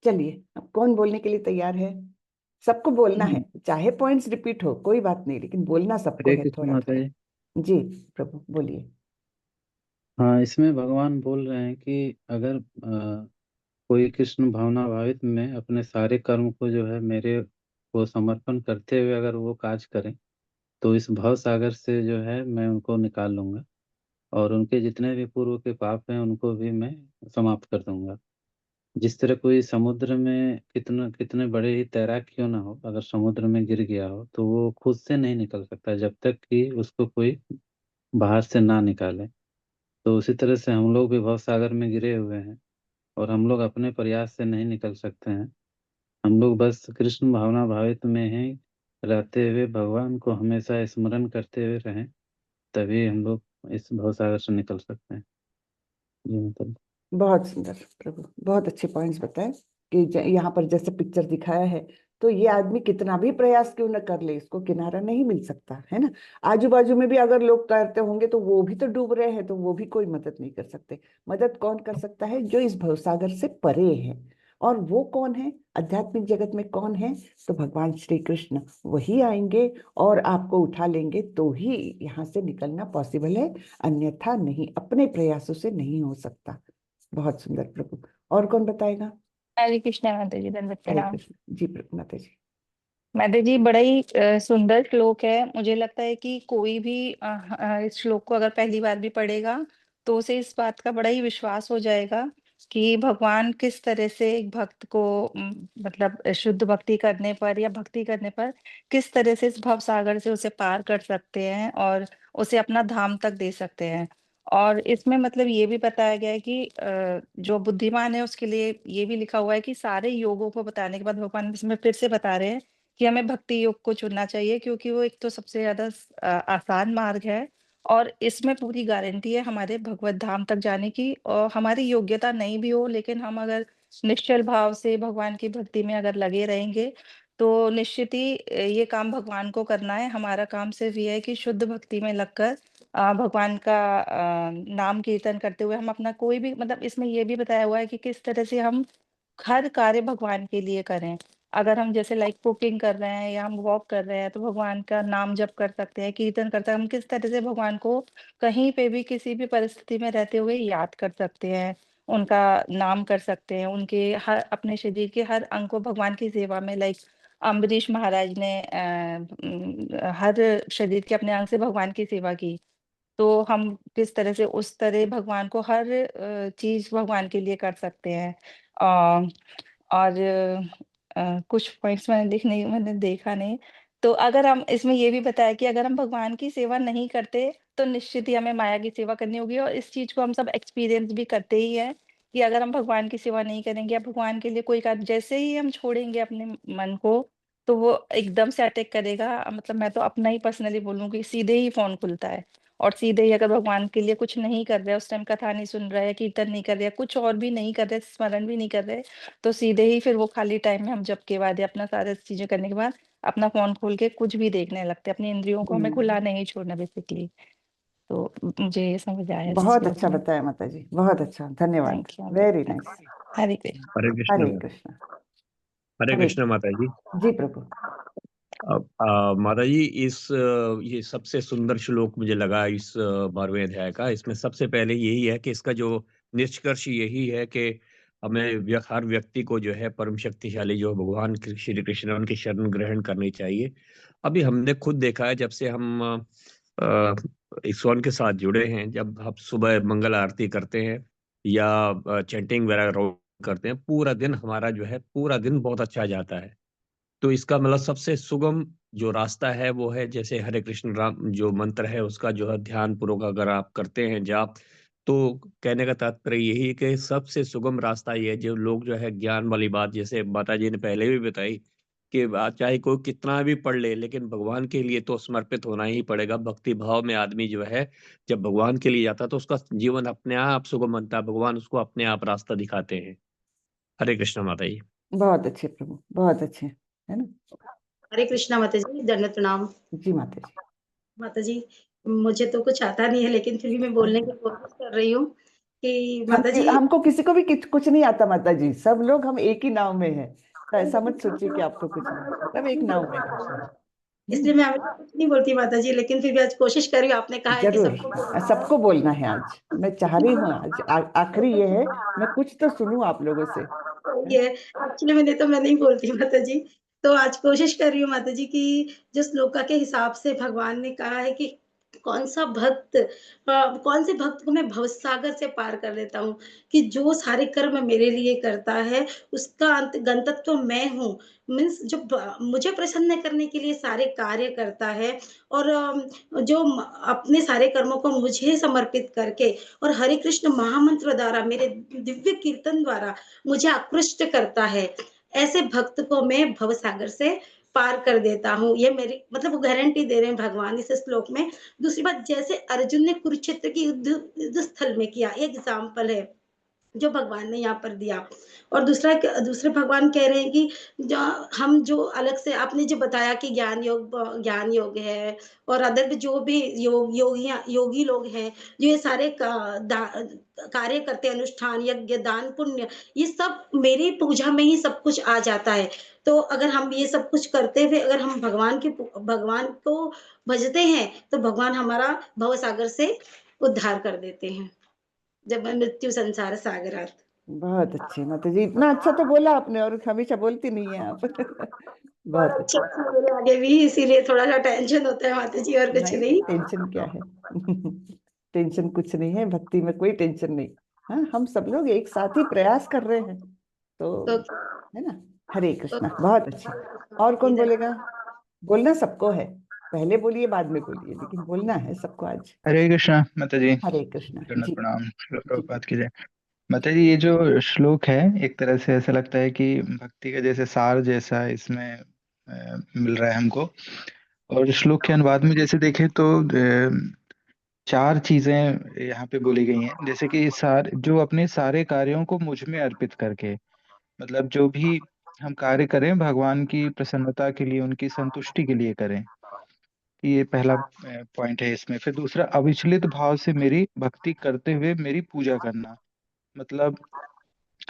A: चलिए, अब कौन बोलने के लिए तैयार है? सबको बोलना है, चाहे पॉइंट्स रिपीट हो कोई बात नहीं, लेकिन बोलना सबको
F: हरे
A: है
F: कृष्ण
A: थोड़ा
F: माता
A: थोड़ा।
F: जी।
A: जी प्रभु बोलिए।
F: हाँ, इसमें भगवान बोल रहे हैं कि अगर कोई कृष्ण भावना भावित में अपने सारे कर्म को जो है मेरे को समर्पण करते हुए अगर वो काज करें तो इस भव सागर से जो है मैं उनको निकाल लूंगा और उनके जितने भी पूर्व के पाप हैं उनको भी मैं समाप्त कर दूंगा। जिस तरह कोई समुद्र में कितना कितने बड़े ही तैराक क्यों ना हो, अगर समुद्र में गिर गया हो तो वो खुद से नहीं निकल सकता जब तक कि उसको कोई बाहर से ना निकाले। तो उसी तरह से हम लोग भी भव सागर में गिरे हुए हैं और हम लोग अपने प्रयास से नहीं निकल सकते हैं। हम लोग बस कृष्ण भावना भावित में ही रहते हुए भगवान को हमेशा स्मरण करते हुए रहें, तभी हम लोग इस भव सागर से निकल सकते हैं। जी मतलब।
A: बहुत सुंदर प्रभु, बहुत अच्छे पॉइंट्स बताए कि यहाँ पर जैसे पिक्चर दिखाया है, तो ये आदमी कितना भी प्रयास क्यों न कर ले, इसको किनारा नहीं मिल सकता है ना। आजू बाजू में भी अगर लोग तैरते होंगे तो वो भी तो डूब रहे हैं, तो वो भी कोई मदद नहीं कर सकते। मदद कौन कर सकता है? जो इस भवसागर से परे है। और वो कौन है? आध्यात्मिक जगत में कौन है? तो भगवान श्री कृष्ण वही आएंगे और आपको उठा लेंगे, तो ही यहाँ से निकलना पॉसिबल है, अन्यथा नहीं, अपने प्रयासों से नहीं हो सकता। बहुत सुंदर प्रभु। और कौन बताएगा?
G: हरे कृष्णा माता जी, दंडवत
A: हरे
G: प्रणाम।
A: कृष्ण। जी प्रभु, माता जी।
G: माता जी, बड़ा ही सुंदर श्लोक है। मुझे लगता है कि कोई भी इस श्लोक को अगर पहली बार भी पढ़ेगा तो उसे इस बात का बड़ा ही विश्वास हो जाएगा कि भगवान किस तरह से एक भक्त को मतलब शुद्ध भक्ति करने पर या भक्ति करने पर किस तरह से इस भव सागर से उसे पार कर सकते हैं और उसे अपना धाम तक दे सकते हैं। और इसमें मतलब ये भी बताया गया है कि जो बुद्धिमान है उसके लिए ये भी लिखा हुआ है कि सारे योगों को बताने के बाद भगवान इसमें फिर से बता रहे हैं कि हमें भक्ति योग को चुनना चाहिए, क्योंकि वो एक तो सबसे ज्यादा आसान मार्ग है और इसमें पूरी गारंटी है हमारे भगवत धाम तक जाने की। और हमारी योग्यता नहीं भी हो, लेकिन हम अगर निश्चल भाव से भगवान की भक्ति में अगर लगे रहेंगे तो निश्चित ही ये काम भगवान को करना है। हमारा काम सिर्फ ये है कि शुद्ध भक्ति में लगकर भगवान का नाम कीर्तन करते हुए हम अपना कोई भी मतलब इसमें ये भी बताया हुआ है कि किस तरह से हम हर कार्य भगवान के लिए करें। अगर हम जैसे लाइक कुकिंग कर रहे हैं या हम वॉक कर रहे हैं तो भगवान का नाम जप कर सकते हैं, कीर्तन करते हैं। हम किस तरह से भगवान को कहीं पे भी किसी भी परिस्थिति में रहते हुए याद कर सकते हैं, उनका नाम कर सकते हैं, उनके हर अपने शरीर के हर अंग को भगवान की सेवा में लाइक अम्बरीश महाराज ने हर शरीर के अपने अंग से भगवान की सेवा की। तो हम किस तरह से उस तरह भगवान को हर चीज भगवान के लिए कर सकते हैं। अ, और कुछ पॉइंट्स मैंने देखा नहीं। तो अगर हम इसमें ये भी बताया कि अगर हम भगवान की सेवा नहीं करते तो निश्चित ही हमें माया की सेवा करनी होगी, और इस चीज को हम सब एक्सपीरियंस भी करते ही हैं कि अगर हम भगवान की सेवा नहीं करेंगे या भगवान के लिए कोई कार्य जैसे ही हम छोड़ेंगे अपने मन को तो वो एकदम से अटैक करेगा। मतलब मैं तो अपना ही पर्सनली बोलूंगी, सीधे ही फोन खुलता है और सीधे ही अगर भगवान के लिए कुछ नहीं कर रहे, उस टाइम कथा नहीं सुन रहे, कीर्तन नहीं कर रहे, कुछ और भी नहीं कर रहे, स्मरण भी नहीं कर रहे, तो सीधे ही फिर वो खाली टाइम में हम जप के बाद या अपना सारे चीजें करने के बाद अपना फोन खोल के कुछ भी देखने लगते हैं। अपनी इंद्रियों को हमें खुला नहीं छोड़ना बेसिकली। तो मुझे ये समझ आया इस
A: बहुत
G: श्लोक
A: अच्छा
G: में।
A: बताया माता जी, बहुत अच्छा, धन्यवाद।
G: Thank you.
A: Very nice.
G: Hare Krishna.
E: Hare Krishna.
A: Hare Krishna.
E: Hare
A: Hare
E: Krishna माता जी।
A: जी प्रभु।
E: अब माता जी, ये सबसे सुंदर श्लोक मुझे लगा इस 12वें अध्याय का। इसमें सबसे पहले यही है कि इसका जो निष्कर्ष यही है कि हमें हर व्यक्ति को जो है परम शक्तिशाली जो भगवान श्री कृष्ण उनकी शरण ग्रहण करनी चाहिए। अभी हमने खुद देखा है, जब से हम इस्कॉन के साथ जुड़े हैं, जब हम सुबह मंगल आरती करते हैं या चैंटिंग वगैरह करते हैं, पूरा दिन हमारा जो है पूरा दिन बहुत अच्छा जाता है। तो इसका मतलब सबसे सुगम जो रास्ता है वो है, जैसे हरे कृष्ण राम जो मंत्र है उसका जो है ध्यान पूर्वक अगर आप करते हैं जाप, तो कहने का तात्पर्य यही है कि सबसे सुगम रास्ता ये है। जो लोग जो है ज्ञान वाली बात, जैसे माता जी ने पहले भी बताई कि चाहे कोई कितना भी पढ़ ले, लेकिन भगवान के लिए तो समर्पित होना ही पड़ेगा। भक्ति भाव में आदमी जो है जब भगवान के लिए जाता है तो उसका जीवन अपने आप सुगम बनता है, भगवान उसको अपने आप रास्ता दिखाते हैं। हरे कृष्ण माता जी।
A: बहुत अच्छे प्रभु, बहुत अच्छे, है ना।
B: हरे कृष्णा माता जी, दंडवत प्रणाम।
A: जी माता जी।
B: माता जी, मुझे तो कुछ आता नहीं है, लेकिन फिर भी मैं बोलने की कोशिश कर रही हूँ कि माता जी
A: हमको किसी को भी कुछ नहीं आता माता जी, सब लोग हम एक ही नाव में हैं, तो ऐसा मत सोचिए कि आपको कुछ नहीं, सब एक नाव में हैं।
B: इसलिए मैं हमेशा कुछ नहीं बोलती माता जी, लेकिन फिर भी आज कोशिश कर रही हूँ। आपने कहा है कि
A: जरूर
B: सबको
A: सबको बोलना है आज, मैं चाह रही हूँ आज आखिरी ये है, मैं कुछ तो सुनूं आप लोगों से।
B: ये एक्चुअली मैं नहीं बोलती माता जी। तो आज कोशिश कर रही हूँ माता जी कि जो श्लोका के हिसाब से भगवान ने कहा है कि कौन से भक्त को मैं भवसागर से पार कर लेता हूँ, कि जो सारे कर्म मेरे लिए करता है, उसका अंत गंतव्य मैं हूँ। मीन्स जो मुझे प्रसन्न करने के लिए सारे कार्य करता है, और जो अपने सारे कर्मों को मुझे समर्पित करके और हरे कृष्ण महामंत्र द्वारा, मेरे दिव्य कीर्तन द्वारा मुझे आकृष्ट करता है, ऐसे भक्त को मैं भवसागर से पार कर देता हूँ। ये मेरी मतलब वो गारंटी दे रहे हैं भगवान इस श्लोक में। दूसरी बात, जैसे अर्जुन ने कुरुक्षेत्र की युद्ध स्थल में किया, एग्जाम्पल है जो भगवान ने यहाँ पर दिया। और दूसरे भगवान कह रहे हैं कि जो हम जो अलग से आपने जो बताया कि ज्ञान योग है, और अदर भी जो भी योगी लोग हैं, जो ये सारे कार्य करते हैं, अनुष्ठान, यज्ञ, दान, पुण्य, ये सब मेरी पूजा में ही सब कुछ आ जाता है। तो अगर हम ये सब कुछ करते हुए अगर हम भगवान को भजते हैं, तो भगवान हमारा भव सागर से उद्धार कर देते हैं, जब मैं मृत्यु संसार सागरात।
A: बहुत अच्छे माता जी, इतना अच्छा तो बोला आपने, और हमेशा बोलती नहीं है आप। बहुत
B: अच्छा
A: अच्छा।
B: अच्छा, मेरे आगे भी इसीलिए थोड़ा सा टेंशन होता है माता जी, और कुछ
A: नहीं नहीं,
B: नहीं।
A: टेंशन क्या है। टेंशन कुछ नहीं है, भक्ति में कोई टेंशन नहीं। हाँ, हम सब लोग एक साथ ही प्रयास कर रहे हैं, तो
B: तो,
A: है ना। हरे
B: तो
A: कृष्णा, बहुत अच्छे। और कौन बोलेगा? बोलना सबको है, पहले बोलिए बाद में बोलिए, लेकिन बोलना है सबको आज।
H: हरे कृष्णा माता जी।
A: हरे कृष्णा
H: दंडवत
A: जी।
H: प्रणाम, श्रील
A: जी
H: प्रभुपाद की जय। माता जी, ये जो श्लोक है, एक तरह से ऐसा लगता है कि भक्ति का जैसे सार जैसा इसमें मिल रहा है हमको। और श्लोक के अनुवाद में जैसे देखें तो चार चीजें यहाँ पे बोली गई हैं, जैसे कि जो अपने सारे कार्यों को मुझ में अर्पित करके, मतलब जो भी हम कार्य करें भगवान की प्रसन्नता के लिए, उनकी संतुष्टि के लिए करें। ये पहला पॉइंट है इसमें। फिर दूसरा, अविचलित भाव से मेरी भक्ति करते हुए मेरी पूजा करना, मतलब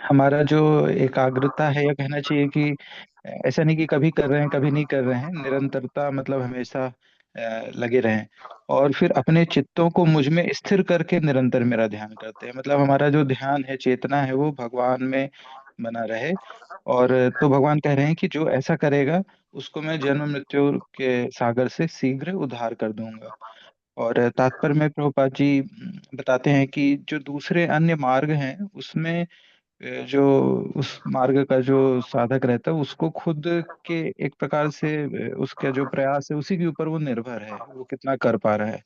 H: हमारा जो एकाग्रता है, या कहना चाहिए कि ऐसा नहीं कि कभी कर रहे हैं कभी नहीं कर रहे हैं, निरंतरता, मतलब हमेशा लगे रहें। और फिर अपने चित्तों को मुझ में स्थिर करके निरंतर मेरा ध्यान करते हैं, मतलब हमारा जो ध्यान है, चेतना है, वो भगवान में बना रहे। और तो भगवान कह रहे हैं कि जो ऐसा करेगा उसको मैं जन्म मृत्यु के सागर से शीघ्र उद्धार कर दूंगा। और तात्पर्य में प्रभुपाद जी बताते हैं कि जो दूसरे अन्य मार्ग हैं उसमें जो उस मार्ग का जो साधक रहता है उसको खुद के एक प्रकार से उसका जो प्रयास है उसी के ऊपर वो निर्भर है, वो कितना कर पा रहा है।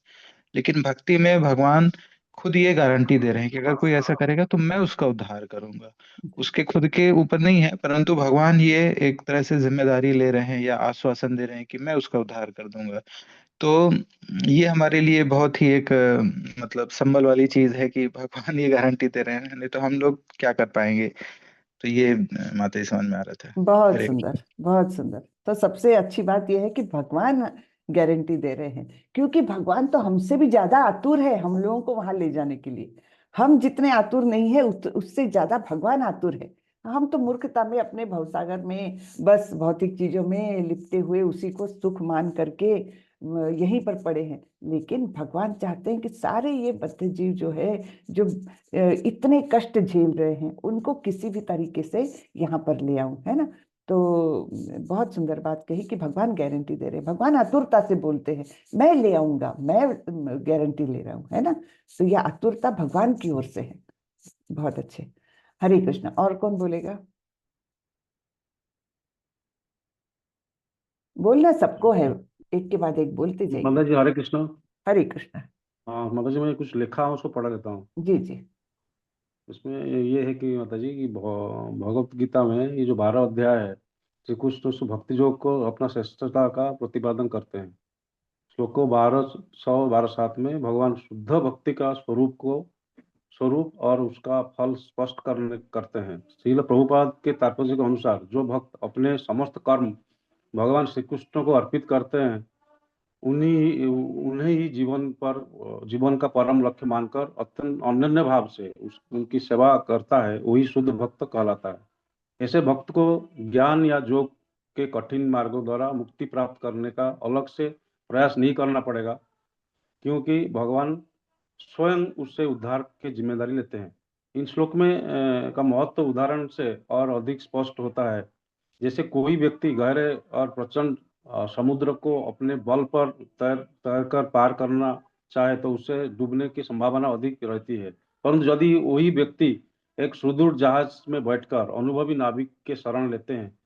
H: लेकिन भक्ति में भगवान खुद ये गारंटी दे रहे हैं कि अगर कोई ऐसा करेगा तो मैं उसका उद्धार करूंगा। उसके खुद के ऊपर नहीं है, परंतु भगवान ये एक तरह से जिम्मेदारी ले रहे हैं या आश्वासन दे रहे हैं कि मैं उसका उद्धार कर दूंगा। तो ये हमारे लिए बहुत ही एक मतलब संबल वाली चीज है कि भगवान ये गारंटी दे रहे हैं, नहीं तो हम लोग क्या कर पाएंगे। तो ये माता जी समझ में आ रहा था।
A: बहुत
H: हरे
A: सुंदर, बहुत सुंदर। तो सबसे अच्छी बात यह है कि भगवान गारंटी दे रहे हैं, क्योंकि भगवान तो हमसे भी ज्यादा आतुर है हम लोगों को वहां ले जाने के लिए। हम जितने आतुर नहीं है उससे ज्यादा भगवान आतुर है। हम तो मूर्खता में अपने भवसागर में बस भौतिक चीजों में लिपटे हुए उसी को सुख मान करके यहीं पर पड़े हैं। लेकिन भगवान चाहते हैं कि सारे ये बद्ध जीव जो है, जो इतने कष्ट झेल रहे हैं, उनको किसी भी तरीके से यहाँ पर ले आऊं, है ना। तो बहुत सुंदर बात कही कि भगवान गारंटी दे रहे हैं, भगवान आतुरता से बोलते हैं, मैं ले आऊंगा, मैं गारंटी ले रहा हूँ, है ना। तो यह आतुरता भगवान की ओर से है। बहुत अच्छे। हरे कृष्ण। और कौन बोलेगा? बोलना सबको है, एक के बाद एक बोलते जाइए।
I: माता जी हरे कृष्ण।
A: हरे कृष्ण।
I: हाँ माता जी, मैंने कुछ लिखा है उसको पढ़ा लेता हूँ।
A: जी जी।
I: इसमें ये है कि माता जी कि भगवत गीता में ये जो 12 अध्याय है, श्री कृष्ण उस भक्ति योग को अपना श्रेष्ठता का प्रतिपादन करते हैं। श्लोको 12:100-12:7 में भगवान शुद्ध भक्ति का स्वरूप और उसका फल स्पष्ट करते हैं। श्रील प्रभुपाद के तात्पर्य के अनुसार जो भक्त अपने समस्त कर्म भगवान श्री कृष्ण को अर्पित करते हैं, उन्हें ही जीवन का परम लक्ष्य मानकर अत्यंत अनन्य भाव से उनकी सेवा करता है, वही शुद्ध भक्त कहलाता है। ऐसे भक्त को ज्ञान या योग के कठिन मार्गों द्वारा मुक्ति प्राप्त करने का अलग से प्रयास नहीं करना पड़ेगा, क्योंकि भगवान स्वयं उससे उद्धार की जिम्मेदारी लेते हैं। इन श्लोक में का महत्व उदाहरण से और अधिक स्पष्ट होता है। जैसे कोई व्यक्ति गहरे और प्रचंड समुद्र को अपने बल पर तैरकर पार करना चाहे तो उसे डूबने की संभावना अधिक रहती है, परंतु यदि वही व्यक्ति एक सुदूर जहाज में बैठकर अनुभवी नाविक के शरण लेते हैं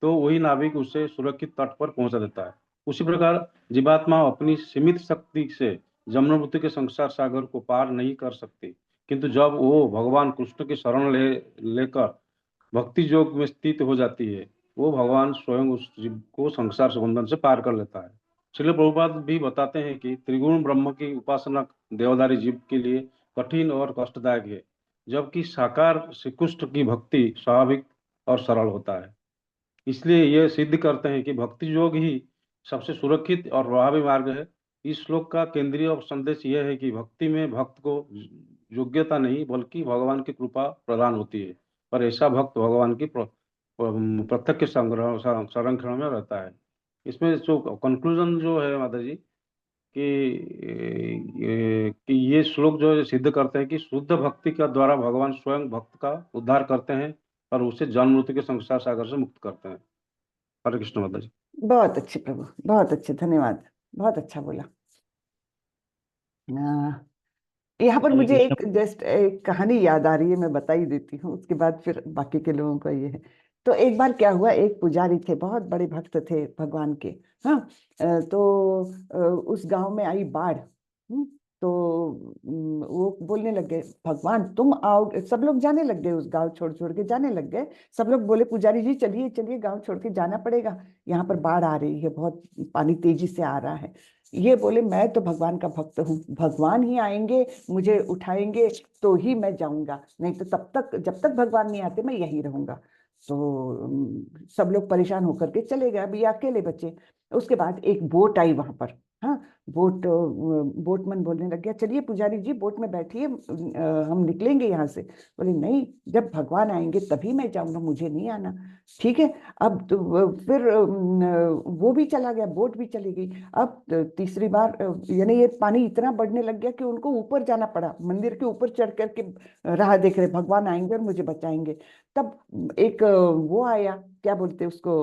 I: तो वही नाविक उसे सुरक्षित तट पर पहुंचा देता है। उसी प्रकार जीवात्मा अपनी सीमित शक्ति से जन्म मृत्यु के संसार सागर को पार नहीं कर सकती, किंतु जब वो भगवान कृष्ण की शरण लेकर भक्ति योग में स्थित हो जाती है, वो भगवान स्वयं उस जीव को संसार बंधन से पार कर लेता है। श्रील प्रभुपाद भी बताते हैं कि त्रिगुण ब्रह्म की उपासना देवदारी जीव के लिए कठिन और कष्टदायक है, जबकि साकार श्री कृष्ण की भक्ति स्वाभाविक और सरल होता है। इसलिए यह सिद्ध करते हैं कि भक्ति योग ही सबसे सुरक्षित और प्रभावी मार्ग है। इस श्लोक का केंद्रीय संदेश यह है कि भक्ति में भक्त को योग्यता नहीं बल्कि भगवान की कृपा प्रदान होती है, पर ऐसा भक्त भगवान की प्रत्यक्ष संरक्षण में रहता है। इसमें जो कंक्लूजन जो है माता जी कि ये श्लोक जो है सिद्ध करते हैं कि शुद्ध भक्ति का द्वारा भगवान स्वयं भक्त का उद्धार करते हैं और उसे जन्म मृत्यु के संसार सागर से मुक्त करते हैं। हरे कृष्ण माता जी।
A: बहुत अच्छे प्रभु, बहुत अच्छे, धन्यवाद, बहुत अच्छा बोला। यहाँ पर
J: हरे
A: मुझे
J: कृष्ण।
A: एक जस्ट एक कहानी याद आ रही है, मैं बता ही देती हूँ, उसके बाद फिर बाकी के लोगों का ये है। तो एक बार क्या हुआ, एक पुजारी थे, बहुत बड़े भक्त थे भगवान के। हाँ, तो उस गांव में आई बाढ़। तो वो बोलने लग गए, भगवान तुम आओ। सब लोग जाने लग गए, उस गांव छोड़ छोड़ के जाने लग गए। सब लोग बोले पुजारी जी चलिए चलिए, गांव छोड़ के जाना पड़ेगा, यहाँ पर बाढ़ आ रही है, बहुत पानी तेजी से आ रहा है। ये बोले मैं तो भगवान का भक्त हूँ, भगवान ही आएंगे मुझे उठाएंगे तो ही मैं जाऊंगा, नहीं तो तब तक जब तक भगवान नहीं आते मैं यहीं रहूंगा। तो सब लोग परेशान होकर के चले गए, अब ये अकेले बचे। उसके बाद एक बोट आई वहां पर। हाँ, बोटमैन बोलने लग गया, चलिए पुजारी जी बोट में बैठिए, हम निकलेंगे यहाँ से। बोले नहीं, जब भगवान आएंगे तभी मैं जाऊंगा, मुझे नहीं आना। ठीक है, अब तो फिर वो भी चला गया, बोट भी चली गई। अब तीसरी बार यानी ये पानी इतना बढ़ने लग गया कि उनको ऊपर जाना पड़ा, मंदिर के ऊपर चढ़ करके राह देख रहे, भगवान आएंगे और मुझे बचाएंगे। तब एक वो आया, क्या बोलते उसको,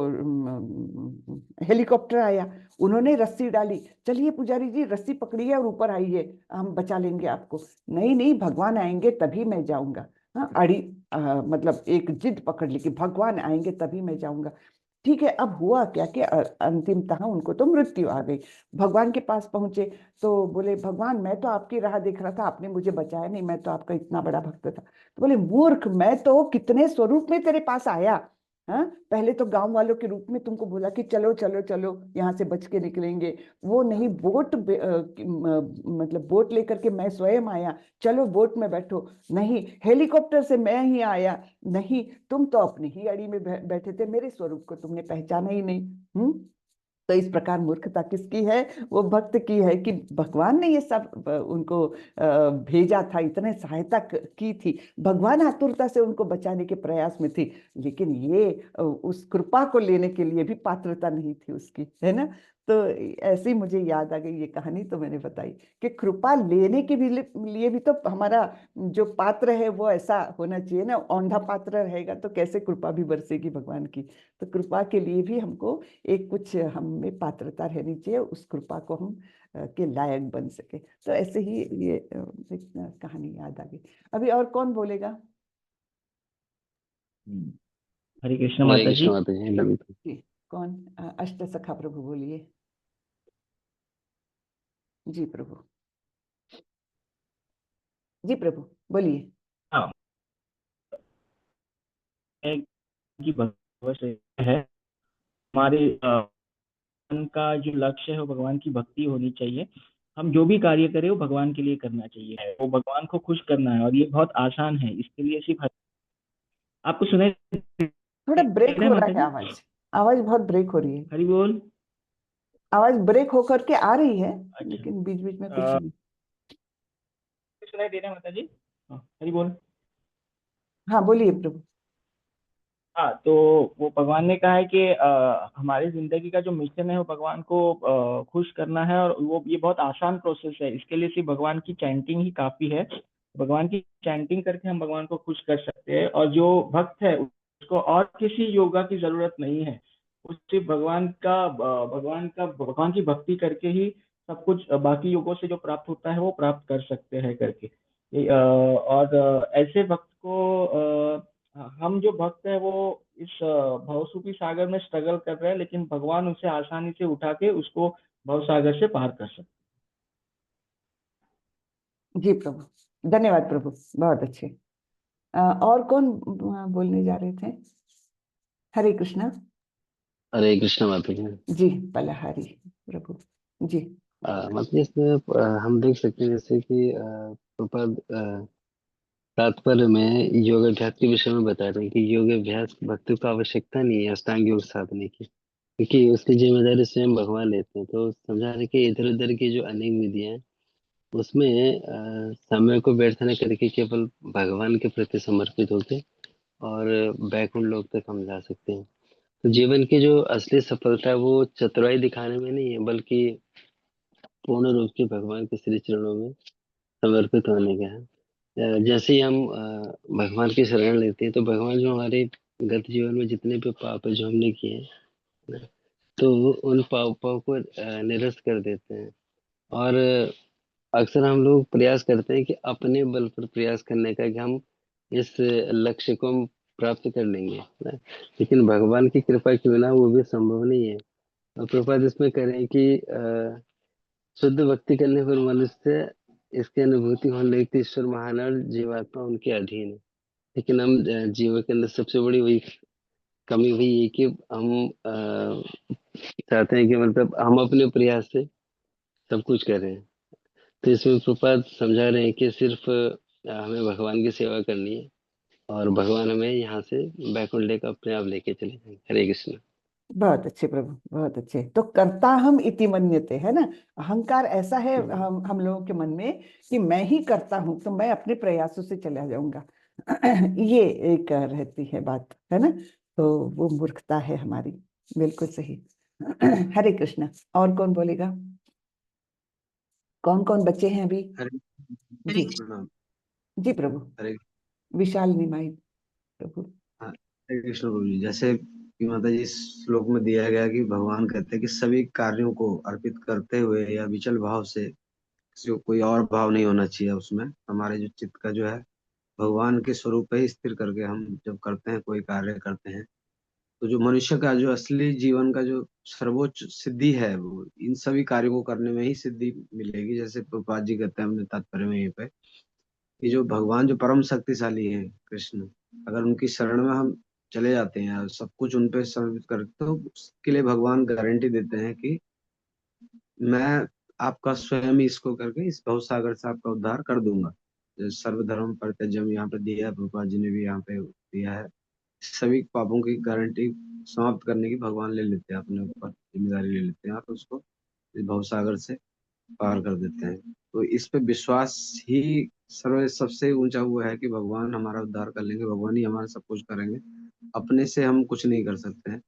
A: हेलीकॉप्टर आया, उन्होंने रस्सी डाली, चलिए पुजारी जी रस्सी पकड़िए और ऊपर आइए, हम बचा लेंगे आपको। नहीं नहीं, भगवान आएंगे तभी मैं जाऊंगा। हाँ, मतलब एक जिद पकड़ ली कि भगवान आएंगे तभी मैं जाऊंगा। ठीक है, अब हुआ क्या कि अंतिमतः उनको तो मृत्यु आ गई। भगवान के पास पहुंचे तो बोले, भगवान मैं तो आपकी राह देख रहा था, आपने मुझे बचाया नहीं, मैं तो आपका इतना बड़ा भक्त था। तो बोले, मूर्ख, मैं तो कितने स्वरूप में तेरे पास आया। हाँ, पहले तो गांव वालों के रूप में तुमको बोला कि चलो चलो चलो यहाँ से बच के निकलेंगे, वो नहीं, मतलब बोट लेकर के मैं स्वयं आया, चलो बोट में बैठो, नहीं हेलीकॉप्टर से मैं ही आया, नहीं तुम तो अपनी ही अड़ी में बैठे थे, मेरे स्वरूप को तुमने पहचाना ही नहीं। तो इस प्रकार मूर्खता किसकी है, वो भक्त की है कि भगवान ने ये सब उनको भेजा था, इतने सहायता की थी, भगवान आतुरता से उनको बचाने के प्रयास में थी, लेकिन ये उस कृपा को लेने के लिए भी पात्रता नहीं थी उसकी, है ना। तो ऐसे ही मुझे याद आ गई ये कहानी, तो मैंने बताई कि कृपा लेने के भी लिए भी तो हमारा जो पात्र है वो ऐसा होना चाहिए ना, औंधा पात्र रहेगा तो कैसे कृपा भी बरसेगी भगवान की। तो कृपा के लिए भी हमको एक कुछ हम में पात्रता रहनी चाहिए, उस कृपा को हम के लायक बन सके। तो ऐसे ही ये एक कहानी याद आ गई। अभी और कौन बोलेगा?
J: हरे कृष्ण
K: हरे
J: माता जी।
K: कृष्ण माता जी, ललिता।
A: जी, कौन? अष्ट सखा प्रभु बोलिए। जी प्रभु, जी प्रभु बोलिए।
J: हाँ, की भगवत है हमारे मन का जो लक्ष्य है वो भगवान की भक्ति होनी चाहिए। हम जो भी कार्य करें वो भगवान के लिए करना चाहिए, वो भगवान को खुश करना है, और ये बहुत आसान है। इसके लिए सिर्फ आपको सुनाई
A: थोड़ा
J: दे
A: ब्रेक
J: रहा
A: हो
J: है
A: रहा
J: माता
A: है,
J: जी?
A: आवाज आवाज बहुत ब्रेक हो रही है।
J: हरि बोल।
A: आवाज ब्रेक होकर के आ रही है,
J: अच्छा।
A: लेकिन बीच बीच में कुछ
J: अ,
A: नहीं।
J: सुनाई दे रहा है माता जी? हाँ, हरि बोल।
A: हाँ बोलिए प्रभु।
J: हाँ, तो वो भगवान ने कहा है कि हमारी जिंदगी का जो मिशन है वो भगवान को खुश करना है, और वो ये बहुत आसान प्रोसेस है। इसके लिए सिर्फ भगवान की चैंटिंग ही काफी है। भगवान की चैंटिंग करके हम भगवान को खुश कर सकते हैं, और जो भक्त है उसको और किसी योगा की जरूरत नहीं है। वो सिर्फ भगवान की भक्ति करके ही सब कुछ बाकी योगों से जो प्राप्त होता है वो प्राप्त कर सकते हैं करके। और ऐसे भक्त को हम जो भक्त है वो इस भवसूपी सागर में स्ट्रगल कर रहे हैं, लेकिन भगवान उसे आसानी से उठा के उसको भव सागर से पार कर सकते
A: जी प्रभु, धन्यवाद प्रभु, बहुत अच्छे। और कौन बोलने जा रहे थे? हरे कृष्णा।
F: हरे कृष्ण माता जी।
A: जी पलहारी प्रभु जी।
F: मतलब इसमें हम देख सकते हैं जैसे कि प्रभुपाद तात्पर्य में योग अभ्यास के विषय में बता रहे हैं कि योग अभ्यास भक्ति को आवश्यकता नहीं है अष्टांग योग साधने की, क्योंकि उसकी जिम्मेदारी स्वयं भगवान लेते हैं। तो समझा रहे कि इधर उधर की जो अनेक विधियां हैं उसमें समय को व्यर्थ न करके केवल भगवान के प्रति समर्पित होके और बैकुंठ लोक तक हम जा सकते हैं। तो जीवन की जो असली सफलता है वो चतुराई दिखाने में नहीं है, बल्कि पूर्ण रूप से भगवान के श्री चरणों में समर्पित होने का है। जैसे ही हम भगवान की शरण लेते हैं तो भगवान जो हमारे गत जीवन में जितने भी पाप है जो हमने किए हैं ना, तो उन पापों को निरस्त कर देते हैं। और अक्सर हम लोग प्रयास करते हैं कि अपने बल पर प्रयास करने का कि हम इस लक्ष्य को हम प्राप्त कर लेंगे ना, लेकिन भगवान की कृपा के बिना वो भी संभव नहीं है। और प्रभुपाद इसमें करें कि शुद्ध भक्ति करने पर मनुष्य इसकी अनुभूति होने लगती है ईश्वर महान है और जीवात्मा उनके अधीन है। लेकिन हम जीवन के अंदर सबसे बड़ी वही कमी वही है कि हम चाहते हैं कि मतलब हम अपने प्रयास से सब कुछ करें। तो इसमें प्रभुपाद समझा रहे हैं कि सिर्फ हमें भगवान की सेवा करनी है और भगवान हमें यहाँ से बैकुंठ लेकर अपने आप लेके चले जाएंगे। हरे कृष्ण।
A: बहुत अच्छे प्रभु, बहुत अच्छे। तो करता हम इति मन्यते, है ना, अहंकार ऐसा है हम लोगों के मन में कि मैं ही करता हूं तो मैं अपने प्रयासों से चला जाऊंगा। ये एक रहती है बात, है ना, तो वो मूर्खता है हमारी, बिल्कुल सही। हरे कृष्ण। और कौन बोलेगा? कौन कौन बच्चे हैं अभी?
K: हरे
A: जी
K: प्रणाम।
A: जी प्रभु।
K: हरे
A: विशाल निमाई प्रभु।
K: हाँ, हरे कृष्ण प्रभु जी। जैसे कि माता जी इस श्लोक में दिया गया कि भगवान कहते हैं कि सभी कार्यों को अर्पित करते हुए या विचल भाव से, किसी को कोई और भाव नहीं होना चाहिए उसमें, हमारे जो चित्त का जो है भगवान के स्वरूप पे ही स्थिर करके हम जब करते हैं कोई कार्य करते हैं, तो जो मनुष्य का जो असली जीवन का जो सर्वोच्च सिद्धि है वो इन सभी कार्यों को करने में ही सिद्धि मिलेगी। जैसे प्रभुपाद जी कहते हैं अपने तात्पर्य में यहीं पे कि जो भगवान जो परम शक्तिशाली है कृष्ण, अगर उनकी शरण में हम चले जाते हैं और सब कुछ उन पे समर्पित करते तो उसके लिए भगवान गारंटी देते हैं कि मैं आपका स्वयं ही इसको करके इस भवसागर से आपका उद्धार कर दूंगा। जो सर्वधर्म परित्यज्यम यहाँ पे दिया है, प्रभुपाद जी ने भी यहाँ पे दिया है। सभी पापों की गारंटी समाप्त करने की भगवान ले लेते हैं, अपने ऊपर जिम्मेदारी ले लेते हैं और उसको इस भवसागर से पार कर देते हैं। तो इस पे विश्वास ही सर्व सबसे ऊंचा हुआ है कि भगवान हमारा उद्धार कर लेंगे, भगवान ही हमारा सब कुछ करेंगे, अपने से हम कुछ नहीं कर सकते हैं।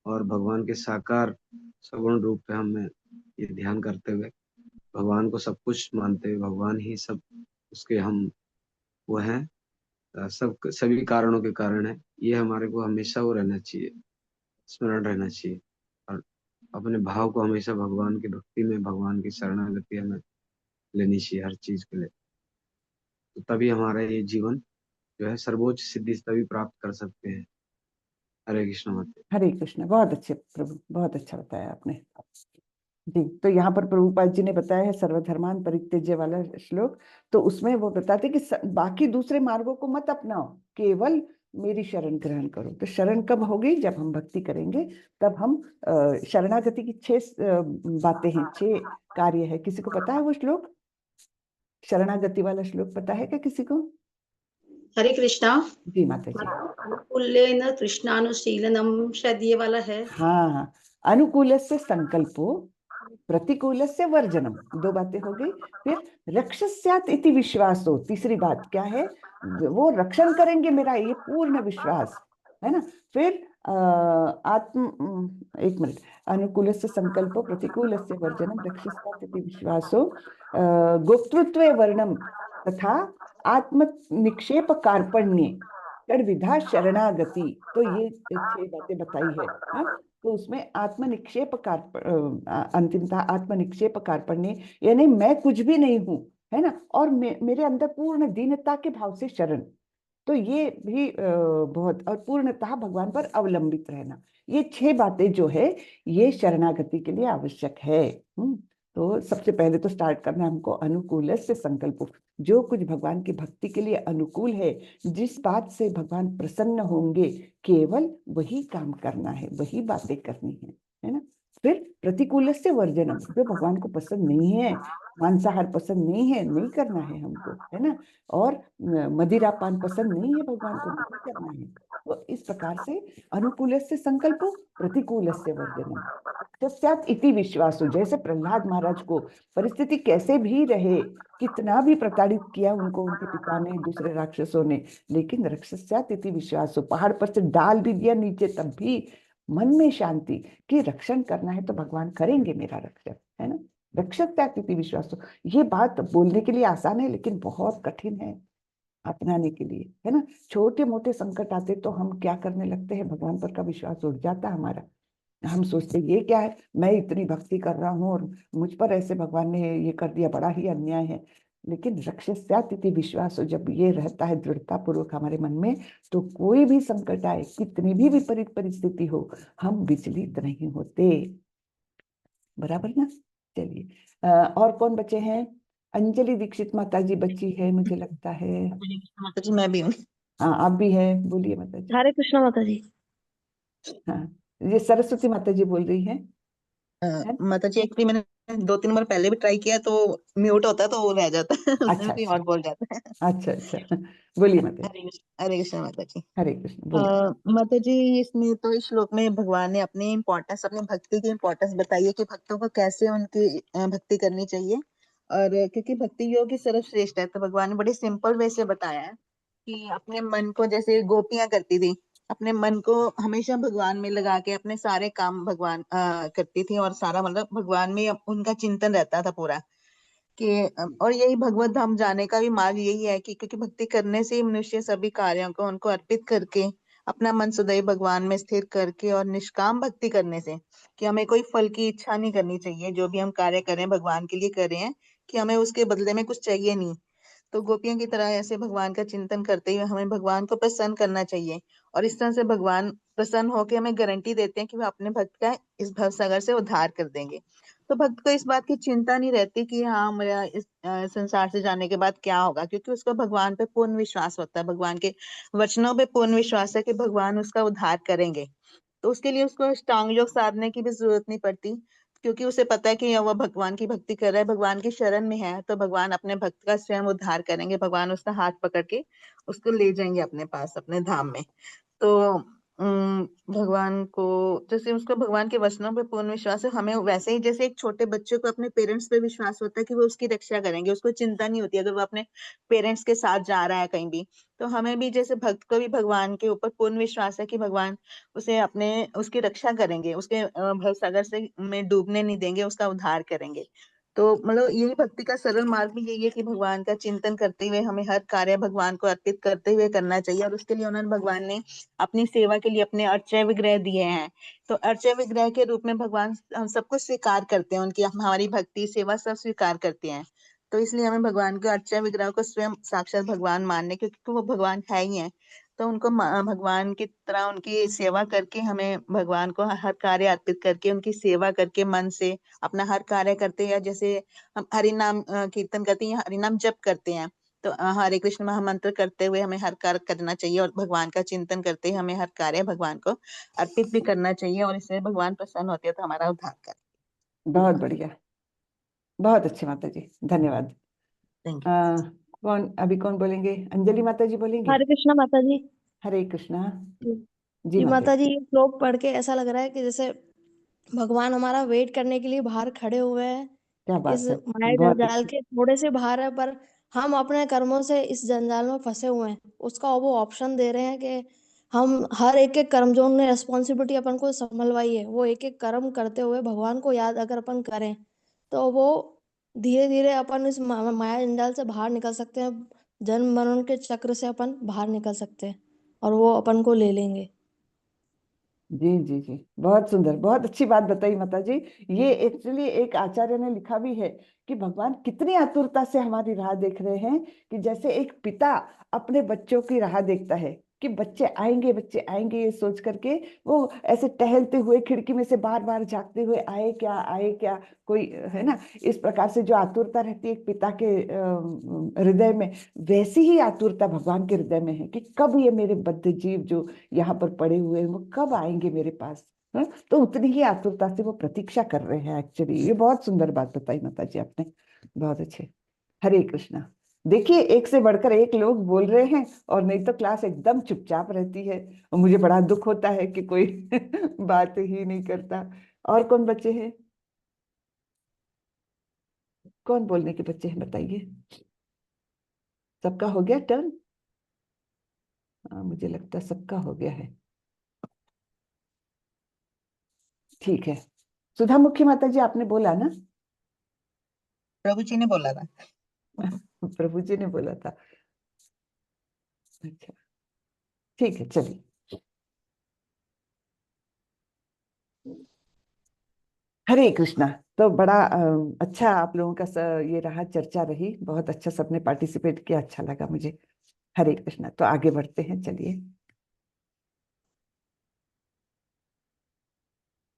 K: और भगवान के साकार सगुण रूप पे हमें ये ध्यान करते हुए, भगवान को सब कुछ मानते हुए, भगवान ही सब उसके हम वो हैं, सब सभी कारणों के कारण है, ये हमारे को हमेशा वो रहना चाहिए, स्मरण रहना चाहिए। और अपने भाव को हमेशा भगवान की भक्ति में, भगवान की शरणागति हमें लेनी चाहिए हर चीज के लिए। तो तभी हमारा ये जीवन जो है सर्वोच्च सिद्धि तभी प्राप्त कर सकते हैं। हरे कृष्ण माता।
A: हरे कृष्ण। बहुत अच्छे प्रभु, बहुत अच्छा बताया आपने जी। तो यहाँ पर प्रभुपाद जी ने बताया है सर्वधर्मान परित्यज्य वाला श्लोक। तो उसमें वो बताते कि बाकी दूसरे मार्गों को मत अपनाओ, केवल मेरी शरण ग्रहण करो। तो शरण कब होगी? जब हम भक्ति करेंगे, तब हम शरणागति की 6 बातें हैं, 6 कार्य है। किसी को पता है वो श्लोक? शरणागति वाला श्लोक पता है क्या किसी को?
B: हरे कृष्णा।
A: जी माता जी।
B: अनुकूल्येन कृष्णानुशीलनम, शायद ये वाला है।
A: हाँ हाँ, अनुकूलस्य संकल्पो प्रतिकूलस्य वर्जनम, 2 बातें हो गई। फिर रक्षस्यात् इति विश्वासो, तीसरी बात क्या है, वो रक्षण करेंगे मेरा, ये पूर्ण विश्वास है ना। फिर एक मिनट, अनुकूलस्य संकल्पो प्रतिकूलस्य वर्जनम रक्षस्यात् इति विश्वासो गोप्तृत्वे वर्णम तथा आत्म निक्षेप कार्पण्ये षड्विधा शरणागति। तो ये 6 बातें बताई है, हाँ? तो उसमें आत्मनिक्षेप अंतिमतः आत्मनिक्षेप कार्पण्य, यानी मैं कुछ भी नहीं हूं, है ना, और मेरे अंदर पूर्ण दीनता के भाव से शरण। तो ये भी बहुत, और पूर्णतः भगवान पर अवलंबित रहना, ये 6 बातें जो है ये शरणागति के लिए आवश्यक है। तो सबसे पहले तो स्टार्ट करना हमको अनुकूल से संकल्प, जो कुछ भगवान की भक्ति के लिए अनुकूल है, जिस बात से भगवान प्रसन्न होंगे, केवल वही काम करना है, वही बातें करनी है ना। फिर प्रतिकूल से वर्जनम, जो भगवान को पसंद नहीं है, मांसाहार पसंद नहीं है, नहीं करना है हमको, है ना, और मदिरापान पसंद नहीं है भगवान को, नहीं करना है। तो इस प्रकार से अनुकूल से संकल्प, प्रतिकूल से वर्जनम तस्यात् इति विश्वासो। जैसे प्रहलाद महाराज को परिस्थिति कैसे भी रहे, कितना भी प्रताड़ित किया उनको उनके पिता ने, दूसरे राक्षसों ने, लेकिन रक्षस्यात् इति विश्वासो, पहाड़ पर से डाल भी दिया नीचे, तब भी मन में शांति कि रक्षण करना है तो भगवान करेंगे मेरा रक्षण, है ना। रक्षस्यात् इति विश्वासो, ये बात बोलने के लिए आसान है लेकिन बहुत कठिन है अपनाने के लिए, है ना। छोटे मोटे संकट आते तो हम क्या करने लगते हैं, भगवान पर का विश्वास उठ जाता है हमारा। हम सोचते ये क्या है, मैं इतनी भक्ति कर रहा हूँ और मुझ पर ऐसे भगवान ने ये कर दिया, बड़ा ही अन्याय है। लेकिन रक्षस्यात् इति विश्वास, जब ये रहता है दृढ़ता पूर्वक हमारे मन में, तो कोई भी संकट आए, कितनी भी विपरीत परिस्थिति हो, हम विचलित नहीं होते। बराबर ना। चलिए और कौन बचे हैं? अंजलि दीक्षित माता जी बची है मुझे लगता है।
D: माता जी मैं भी हूँ।
A: हाँ आप भी है, बोलिए माता जी।
L: हरे कृष्णा माता जी।
A: हाँ ये सरस्वती माता जी बोल रही है।
D: माता जी एक्चुअली मैंने 2-3 बार पहले भी ट्राई किया तो म्यूट होता है तो वो रह जाता है, उसमें कोई और बोल जाता है।
A: अच्छा अच्छा, बोलिए माता जी।
D: हरे कृष्ण माता जी।
A: हरे कृष्ण, बोलिए।
D: माता जी इसमें तो इस श्लोक में भगवान ने अपनी इम्पोर्टेंस, अपनी भक्ति की इम्पोर्टेंस बताई है कि भक्तों को कैसे उनकी भक्ति करनी चाहिए। और क्योंकि भक्ति योग ही सर्वश्रेष्ठ है, तो भगवान ने बड़े सिंपल वे से बताया है कि अपने मन को, जैसे गोपियां करती थी, अपने मन को हमेशा भगवान में लगा के अपने सारे काम भगवान करती थी, और सारा मतलब भगवान में उनका चिंतन रहता था पूरा कि और यही भगवत धाम जाने का भी मार्ग यही है कि क्योंकि भक्ति करने से ही मनुष्य सभी कार्यों को उनको अर्पित करके अपना मन सदैव भगवान में स्थिर करके, और निष्काम भक्ति करने से कि हमें कोई फल की इच्छा नहीं करनी चाहिए, जो भी हम कार्य करें भगवान के लिए कर रहे हैं, कि हमें उसके बदले में कुछ चाहिए नहीं। तो गोपियों की तरह ऐसे भगवान का चिंतन करते हुए हमें भगवान को प्रसन्न करना चाहिए, और इस तरह से भगवान प्रसन्न होकर हमें गारंटी देते हैं कि वह अपने भक्त का इस भवसागर से उद्धार कर देंगे। तो भक्त को इस बात की चिंता नहीं रहती कि हाँ मेरा इस संसार से जाने के बाद क्या होगा, क्योंकि उसको भगवान पे पूर्ण विश्वास होता है, भगवान के वचनों पे पूर्ण विश्वास है कि भगवान उसका उद्धार करेंगे। तो उसके लिए उसको अष्टांग योग साधने की भी जरूरत नहीं पड़ती, क्योंकि उसे पता है कि वह भगवान की भक्ति कर रहा है, भगवान की शरण में है, तो भगवान अपने भक्त का स्वयं उद्धार करेंगे, भगवान उसका हाथ पकड़ के उसको ले जाएंगे अपने पास, अपने धाम में। तो भगवान को, जैसे उसको भगवान के वचनों पे पूर्ण विश्वास है, हमें वैसे ही जैसे एक छोटे बच्चे को अपने पेरेंट्स पे विश्वास होता है कि वो उसकी रक्षा करेंगे, उसको चिंता नहीं होती अगर वो अपने पेरेंट्स के साथ जा रहा है कहीं भी। तो हमें भी जैसे भक्त को भी भगवान के ऊपर पूर्ण विश्वास है कि भगवान उसे अपने उसकी रक्षा करेंगे, उसके भवसागर से में डूबने नहीं देंगे, उसका उद्धार करेंगे। तो मतलब यही भक्ति का सरल मार्ग भी यही है कि भगवान का चिंतन करते हुए हमें हर कार्य भगवान को अर्पित करते हुए करना चाहिए, और उसके लिए उन्होंने भगवान ने अपनी सेवा के लिए अपने अर्चय विग्रह दिए हैं। तो अर्चय विग्रह के रूप में भगवान हम सबको स्वीकार करते हैं, उनकी हमारी भक्ति सेवा सब स्वीकार करते हैं। तो इसलिए हमें भगवान के अर्चय विग्रह को स्वयं साक्षात भगवान मानने, क्योंकि वो भगवान है ही है। तो उनको भगवान की तरह उनकी सेवा करके, हमें भगवान को हर कार्य अर्पित करके उनकी सेवा करके मन से अपना हर कार्य करते हैं। जैसे हम हरि नाम कीर्तन करते हैं, हरि नाम जप करते हैं, तो हरे कृष्ण महामंत्र करते हुए हमें हर कार्य करना चाहिए, और भगवान का चिंतन करते हुए हमें हर कार्य भगवान को अर्पित भी करना चाहिए, और इससे भगवान प्रसन्न होते हैं तो हमारा उद्धार करें।
A: बहुत बढ़िया, बहुत अच्छे माता जी, धन्यवाद। अभी कौन बोलेंगे? अंजलि माता जी बोलेंगे।
L: हरे कृष्णा माता जी।
A: हरे कृष्णा। जी
L: जी
A: माता
L: माता जी, ये श्लोक पढ़ के ऐसा लग रहा है कि जैसे भगवान हमारा वेट करने के लिए बाहर खड़े हुए हैं।
A: क्या बात
L: इस
A: है,
L: माया
A: बहुत
L: जंजाल
A: अच्छी।
L: के थोड़े से बाहर है, पर हम अपने कर्मों से इस जंजाल में फंसे हुए हैं। उसका वो ऑप्शन दे रहे हैं कि हम हर एक कर्म, जो उन्होंने रिस्पॉन्सिबिलिटी अपन को संभलवाई है, वो एक कर्म करते हुए भगवान को याद अगर अपन करें, तो वो धीरे धीरे अपन इस माया जंजाल से बाहर निकल सकते हैं। जन्म मरण के चक्र से अपन बाहर निकल सकते हैं और वो अपन को ले लेंगे।
A: जी जी जी, बहुत सुंदर, बहुत अच्छी बात बताई माता जी। ये एक्चुअली एक आचार्य ने लिखा भी है कि भगवान कितनी आतुरता से हमारी राह देख रहे हैं, कि जैसे एक पिता अपने बच्चों की राह देखता है कि बच्चे आएंगे, ये सोच करके वो ऐसे टहलते हुए खिड़की में से बार बार झांकते हुए आए क्या कोई, है ना। इस प्रकार से जो आतुरता रहती है एक पिता के हृदय में, वैसी ही आतुरता भगवान के हृदय में है कि कब ये मेरे बद्ध जीव जो यहाँ पर पड़े हुए हैं वो कब आएंगे मेरे पास। हाँ? तो उतनी ही आतुरता से वो प्रतीक्षा कर रहे हैं एक्चुअली। ये बहुत सुंदर बात बताई माता जी आपने, बहुत अच्छे। हरे कृष्णा। देखिए, एक से बढ़कर एक लोग बोल रहे हैं, और नहीं तो क्लास एकदम चुपचाप रहती है, और मुझे बड़ा दुख होता है कि कोई बात ही नहीं करता। और कौन बच्चे हैं, कौन बोलने के बच्चे हैं, बताइए। सबका हो गया टर्न? हाँ, मुझे लगता है सबका हो गया है। ठीक है, सुधा मुखी माता जी आपने बोला ना?
D: प्रभु जी ने बोला था।
A: प्रभु जी ने बोला था, अच्छा ठीक है, चलिए। हरे कृष्णा। तो बड़ा अच्छा आप लोगों का ये रहा, चर्चा रही, बहुत अच्छा, सबने पार्टिसिपेट किया, अच्छा लगा मुझे। हरे कृष्णा। तो आगे बढ़ते हैं, चलिए।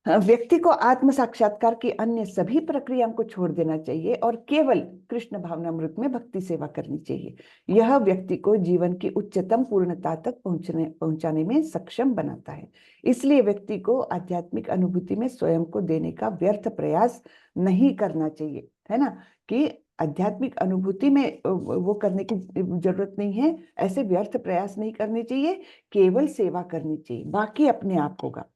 A: व्यक्ति को आत्म साक्षात्कार की अन्य सभी प्रक्रियाओं को छोड़ देना चाहिए और केवल कृष्ण भावनामृत में भक्ति सेवा करनी चाहिए। यह व्यक्ति को जीवन की उच्चतम पूर्णता तक पहुंचाने में सक्षम बनाता है। इसलिए व्यक्ति को आध्यात्मिक अनुभूति में स्वयं को देने का व्यर्थ प्रयास नहीं करना चाहिए, है ना। कि आध्यात्मिक अनुभूति में वो करने की जरूरत नहीं है, ऐसे व्यर्थ प्रयास नहीं करने चाहिए, केवल सेवा करनी चाहिए, बाकी अपने आप होगा।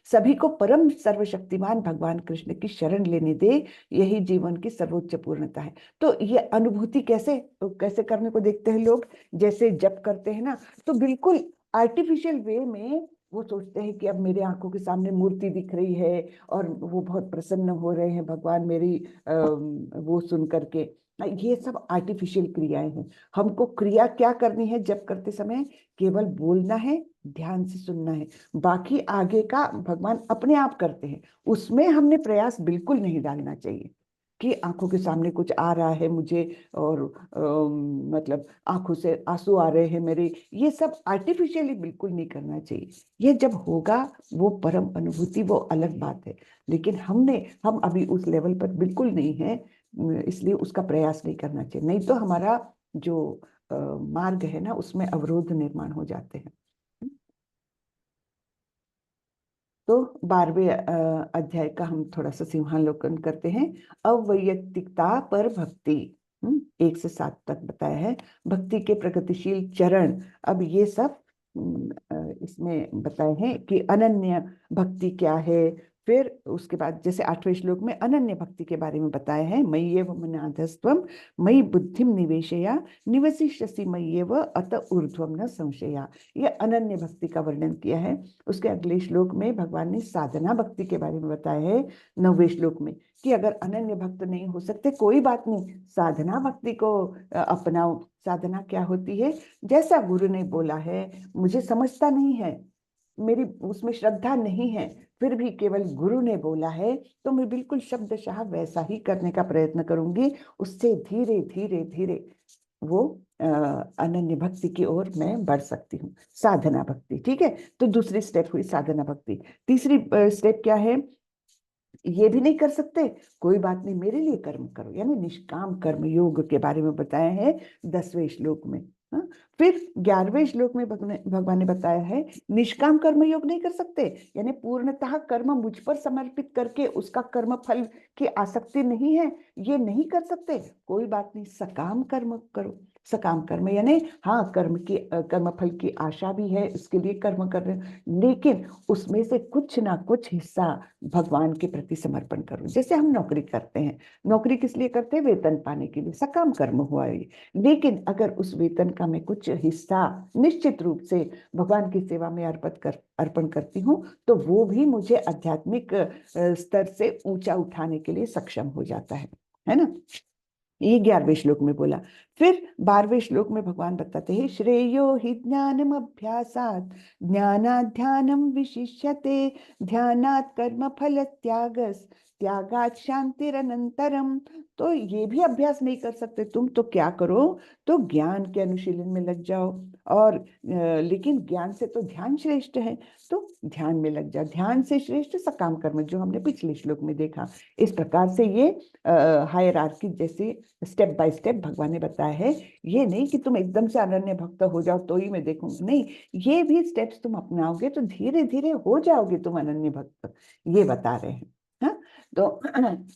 A: सभी को परम सर्वशक्तिमान भगवान कृष्ण की शरण लेने दे, यही जीवन की सर्वोच्च पूर्णता है। तो ये अनुभूति कैसे कैसे करने को देखते हैं लोग, जैसे जप करते हैं ना, तो बिल्कुल आर्टिफिशियल वे में वो सोचते हैं कि अब मेरे आंखों के सामने मूर्ति दिख रही है और वो बहुत प्रसन्न हो रहे हैं भगवान मेरी वो सुन करके। ये सब आर्टिफिशियल क्रियाएं हैं। हमको क्रिया क्या करनी है जप करते समय? केवल बोलना है, ध्यान से सुनना है, बाकी आगे का भगवान अपने आप करते हैं। उसमें हमने प्रयास बिल्कुल नहीं डालना चाहिए कि आंखों के सामने कुछ आ रहा है मुझे, और मतलब आंखों से आंसू आ रहे हैं मेरे, ये सब आर्टिफिशियली बिल्कुल नहीं करना चाहिए। ये जब होगा वो परम अनुभूति, वो अलग बात है। लेकिन हम अभी उस लेवल पर बिल्कुल नहीं है, इसलिए उसका प्रयास नहीं करना चाहिए, नहीं तो हमारा जो मार्ग है ना उसमें अवरोध निर्माण हो जाते हैं। तो 12वें अध्याय का हम थोड़ा सा सिंहावलोकन करते हैं। अवैयक्तिकता पर भक्ति, 1 से 7 तक बताया है। भक्ति के प्रगतिशील चरण, अब ये सब इसमें बताए हैं कि अनन्य भक्ति क्या है। फिर उसके बाद जैसे 8वें श्लोक में अनन्य भक्ति के बारे में बताया है। मय्येव मनाधस्त्वं मयि बुद्धिम निवेशया निवसिष्यसि मय्येव अत ऊर्ध्वं न संशया। ये अनन्य भक्ति का वर्णन किया है। उसके अगले श्लोक में भगवान ने साधना भक्ति के बारे में बताया है 9वें श्लोक में, कि अगर अनन्य भक्त नहीं हो सकते कोई बात नहीं, साधना भक्ति को अपनाओ। साधना क्या होती है? जैसा गुरु ने बोला है, मुझे समझता नहीं है, मेरी उसमें श्रद्धा नहीं है, फिर भी केवल गुरु ने बोला है तो मैं बिल्कुल शब्दशः वैसा ही करने का प्रयत्न करूंगी। उससे धीरे धीरे धीरे वो अनन्य भक्ति की ओर मैं बढ़ सकती हूँ। साधना भक्ति, ठीक है। तो दूसरी स्टेप हुई साधना भक्ति। तीसरी स्टेप क्या है? ये भी नहीं कर सकते, कोई बात नहीं, मेरे लिए कर्म करो, यानी निष्काम कर्म योग के बारे में बताया है 10वें श्लोक में। हाँ? फिर 11वें श्लोक में भगवान ने बताया है निष्काम कर्म योग नहीं कर सकते, यानी पूर्णतः कर्म मुझ पर समर्पित करके उसका कर्म फल की आसक्ति नहीं है, ये नहीं कर सकते, कोई बात नहीं, सकाम कर्म करो। सकाम कर्म यानी हाँ कर्म फल की आशा भी है, इसके लिए कर्म कर रहे हैं, लेकिन उसमें से कुछ ना कुछ हिस्सा भगवान के प्रति समर्पण करो। जैसे हम नौकरी करते हैं, नौकरी किस लिए करते हैं? वेतन पाने के लिए, सकाम कर्म हुआ ये। लेकिन अगर उस वेतन का मैं कुछ हिस्सा निश्चित रूप से भगवान की सेवा में अर्पण करती हूँ, तो वो भी मुझे आध्यात्मिक स्तर से ऊंचा उठाने के लिए सक्षम हो जाता है ना। ये 11वें श्लोक में बोला। फिर 12वें श्लोक में भगवान बताते हैं, श्रेयो हि ज्ञानम अभ्यासात् ज्ञानात् ध्यानम विशिष्यते ध्यानात् कर्म फल त्यागस त्यागात् शांतिरनंतरम। तो ये भी अभ्यास नहीं कर सकते तुम, तो क्या करो? तो ज्ञान के अनुशीलन में लग जाओ, और लेकिन ज्ञान से तो ध्यान श्रेष्ठ है, तो ध्यान में लग जाओ। ध्यान से श्रेष्ठ सकाम कर्म, जो हमने पिछले श्लोक में देखा। इस प्रकार से ये हायरार्की जैसे स्टेप बाय स्टेप भगवान ने बताया है। ये नहीं कि तुम एकदम से अनन्य भक्त हो जाओ तो ही मैं देखूंगी, नहीं, ये भी स्टेप्स तुम अपनाओगे तो धीरे धीरे हो जाओगे तुम अनन्य भक्त, ये बता रहे हैं। हाँ, तो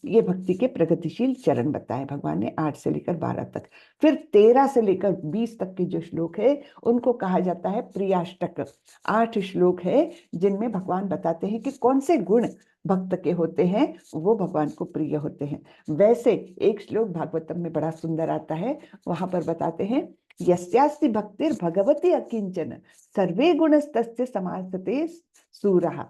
A: ये भक्ति के प्रगतिशील चरण बताए भगवान ने 8 से लेकर 12 तक। फिर 13 से लेकर 20 तक के जो श्लोक है उनको कहा जाता है प्रियाष्टक। 8 श्लोक है जिनमें भगवान बताते हैं कि कौन से गुण भक्त के होते हैं वो भगवान को प्रिय होते हैं। वैसे एक श्लोक भागवतम में बड़ा सुंदर आता है, वहां पर बताते हैं, यस्यास्ति भक्तिर् भगवती अकिंचन सर्वे गुणस्तस्य समासते सूरः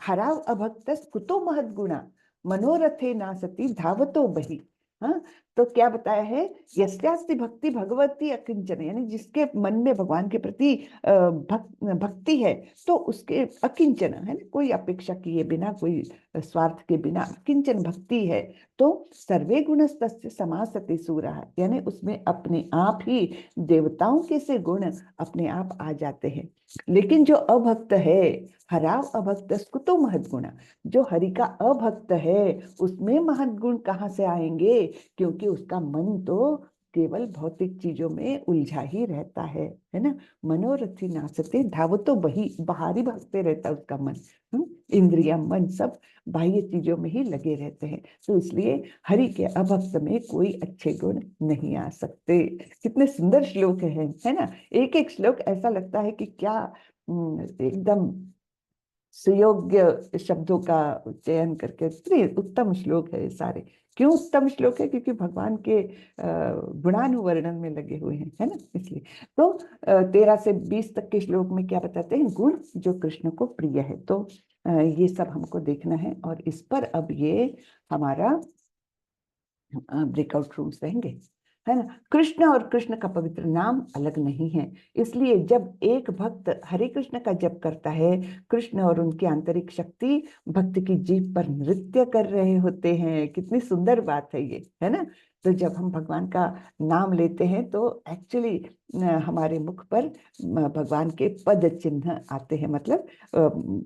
A: हराव अभक्तस् कुतो महद्गुणा मनोरथे नासति धावतो बहि। हाँ, तो क्या बताया है? यस्यास्ति भक्ति भगवती अकिंचन, यानी जिसके मन में भगवान के प्रति भक्ति है तो उसके अकिंचन है ना, कोई अपेक्षा किए बिना, कोई स्वार्थ के बिना अकिंचन भक्ति है, तो सर्वे गुणस्तस्य समासते सूरः, यानी उसमें अपने आप ही देवताओं के से गुण अपने आप आ जाते हैं। लेकिन जो अभक्त है, हराव अभक्त कुतो महद्गुणा, जो हरि का अभक्त है उसमें महद्गुण कहाँ से आएंगे? क्योंकि उसका मन तो केवल भौतिक चीजों में उलझा ही रहता है ना। मनोरथी नासते धावतो बही, बाहरी भागते रहता है उसका मन, इंद्रिया मन सब बाह्य चीजों में ही लगे रहते हैं। तो इसलिए हरि के अभक्त में कोई अच्छे गुण नहीं आ सकते। कितने सुंदर श्लोक है ना। एक एक श्लोक ऐसा लगता है कि क्या एकदम सुयोग्य शब्दों का चयन करके इतने उत्तम श्लोक है ये सारे। क्यों उत्तम श्लोक है? क्योंकि भगवान के गुणानुवर्णन में लगे हुए हैं, है ना, इसलिए। तो 13 से 20 तक के श्लोक में क्या बताते हैं? गुण जो कृष्ण को प्रिय है। तो ये सब हमको देखना है, और इस पर अब ये हमारा ब्रेकआउट रूम्स रहेंगे, है ना। कृष्ण और कृष्ण का पवित्र नाम अलग नहीं है, इसलिए जब एक भक्त हरे कृष्ण का जप करता है, कृष्ण और उनकी आंतरिक शक्ति भक्त की जीभ पर नृत्य कर रहे होते हैं। कितनी सुंदर बात है ये, है ना। तो जब हम भगवान का नाम लेते हैं तो एक्चुअली हमारे मुख पर भगवान के पद चिन्ह आते हैं, मतलब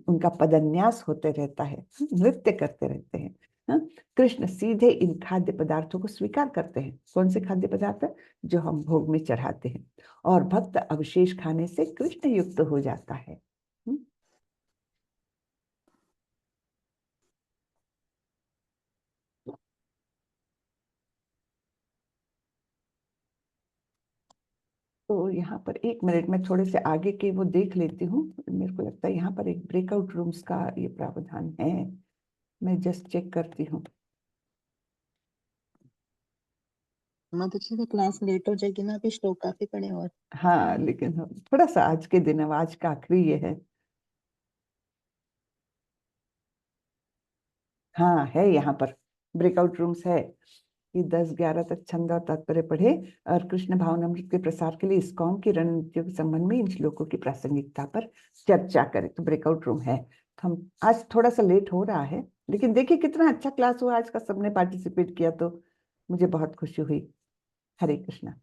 A: उनका पदन्यास होते रहता है, नृत्य करते रहते हैं। कृष्ण सीधे इन खाद्य पदार्थों को स्वीकार करते हैं। कौन से खाद्य पदार्थ? जो हम भोग में चढ़ाते हैं, और भक्त अवशेष खाने से कृष्ण युक्त हो जाता है। तो यहाँ पर 1 मिनट में थोड़े से आगे के वो देख लेती हूँ। मेरे को लगता है यहाँ पर एक ब्रेकआउट रूम्स का ये प्रावधान है, मैं जस्ट चेक करती हूँ।
D: तो क्लास लेट हो जाएगी ना, अभी श्लोक काफी पड़े और।
A: हाँ, लेकिन थोड़ा सा आज के दिन, अब आज का आखिरी ये है। हाँ, है यहाँ पर ब्रेकआउट रूम्स है कि 10-11 तक छंद और तात्पर्य पढ़े और कृष्ण भावनामृत के प्रसार के लिए इस्कॉन की रणनीतियों के संबंध में इन श्लोकों की प्रासंगिकता पर चर्चा करें। तो ब्रेकआउट रूम है। तो हम आज थोड़ा सा लेट हो रहा है, लेकिन देखिए कितना अच्छा क्लास हुआ आज का, सबने पार्टिसिपेट किया तो मुझे बहुत खुशी हुई। हरे कृष्णा।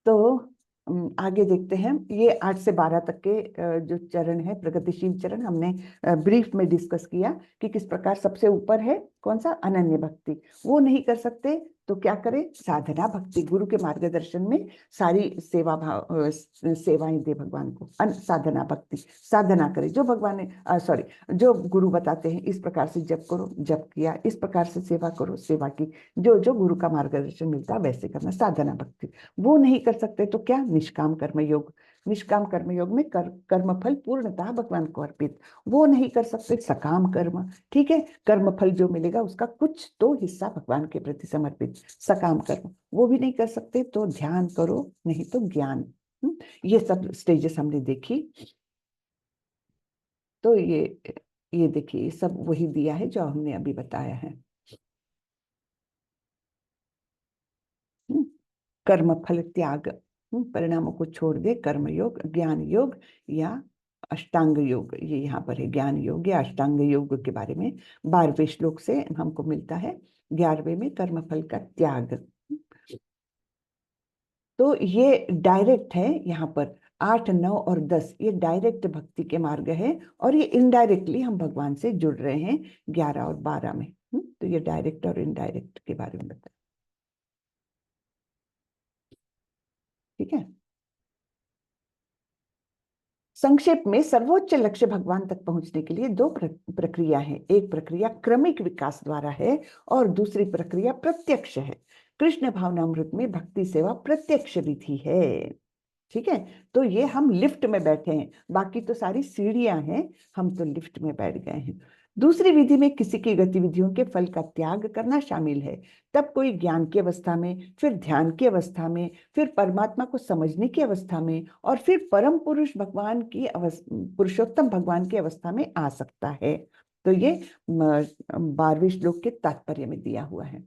A: तो आगे देखते हैं। ये 8 से 12 तक के जो चरण है, प्रगतिशील चरण, हमने ब्रीफ में डिस्कस किया कि किस प्रकार सबसे ऊपर है कौन सा? अनन्य भक्ति। वो नहीं कर सकते तो क्या करें, साधना भक्ति गुरु के मार्गदर्शन में सारी सेवाएं दे भगवान को। साधना भक्ति, साधना करें जो भगवान ने जो गुरु बताते हैं, इस प्रकार से जप करो, जप किया, इस प्रकार से सेवा करो, सेवा की, जो जो गुरु का मार्गदर्शन मिलता है वैसे करना, साधना भक्ति। वो नहीं कर सकते तो क्या, निष्काम कर्म योग। निष्काम कर्म योग में कर्म फल पूर्णतः भगवान को अर्पित। वो नहीं कर सकते, सकाम कर्म, ठीक है, कर्म फल जो मिलेगा उसका कुछ तो हिस्सा भगवान के प्रति समर्पित, सकाम कर्म। वो भी नहीं कर सकते तो ध्यान करो, नहीं तो ज्ञान। ये सब स्टेजेस हमने देखी। तो ये देखिए, ये सब वही दिया है जो हमने अभी बताया है। कर्म फल त्याग, परिणामों को छोड़ दे, कर्म योग, ज्ञान योग या अष्टांग योग। ये यहाँ पर है, ज्ञान योग या अष्टांग योग के बारे में 12वें श्लोक से हमको मिलता है। 11वें में कर्म फल का त्याग। तो ये डायरेक्ट है, यहाँ पर 8, 9 और 10 ये डायरेक्ट भक्ति के मार्ग है, और ये इनडायरेक्टली हम भगवान से जुड़ रहे हैं 11 और 12 में। तो ये डायरेक्ट और इनडायरेक्ट के बारे में बताया, ठीक है। संक्षेप में सर्वोच्च लक्ष्य भगवान तक पहुंचने के लिए 2 प्रक्रिया है। एक प्रक्रिया क्रमिक विकास द्वारा है और दूसरी प्रक्रिया प्रत्यक्ष है। कृष्ण भावनामृत में भक्ति सेवा प्रत्यक्ष विधि है, ठीक है। तो ये हम लिफ्ट में बैठे हैं, बाकी तो सारी सीढ़ियां हैं, हम तो लिफ्ट में बैठ गए हैं। दूसरी विधि में किसी की गतिविधियों के फल का त्याग करना शामिल है। तब कोई ज्ञान की अवस्था में, फिर ध्यान की अवस्था में, फिर परमात्मा को समझने की अवस्था में, और फिर परम पुरुष भगवान की पुरुषोत्तम भगवान की अवस्था में आ सकता है। तो ये 12वें श्लोक के तात्पर्य में दिया हुआ है।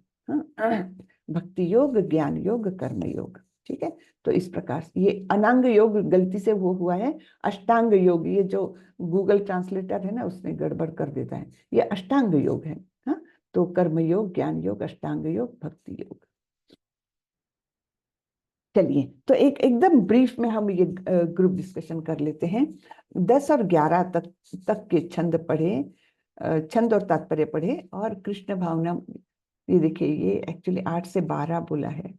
A: भक्ति योग, ज्ञान योग, कर्म योग, ठीक है। तो इस प्रकार से ये अनांग योग गलती से वो हुआ है, अष्टांग योग, ये जो गूगल ट्रांसलेटर है ना उसने गड़बड़ कर देता है, ये अष्टांग योग है। हाँ, तो कर्म योग, ज्ञान योग, अष्टांग योग, भक्ति योग। चलिए, तो एकदम ब्रीफ में हम ये ग्रुप डिस्कशन कर लेते हैं। 10 और 11 तक के छंद पढ़े, छंद और तात्पर्य पढ़े, और कृष्ण भावना, ये देखिए ये एक्चुअली 8 से 12 बोला है,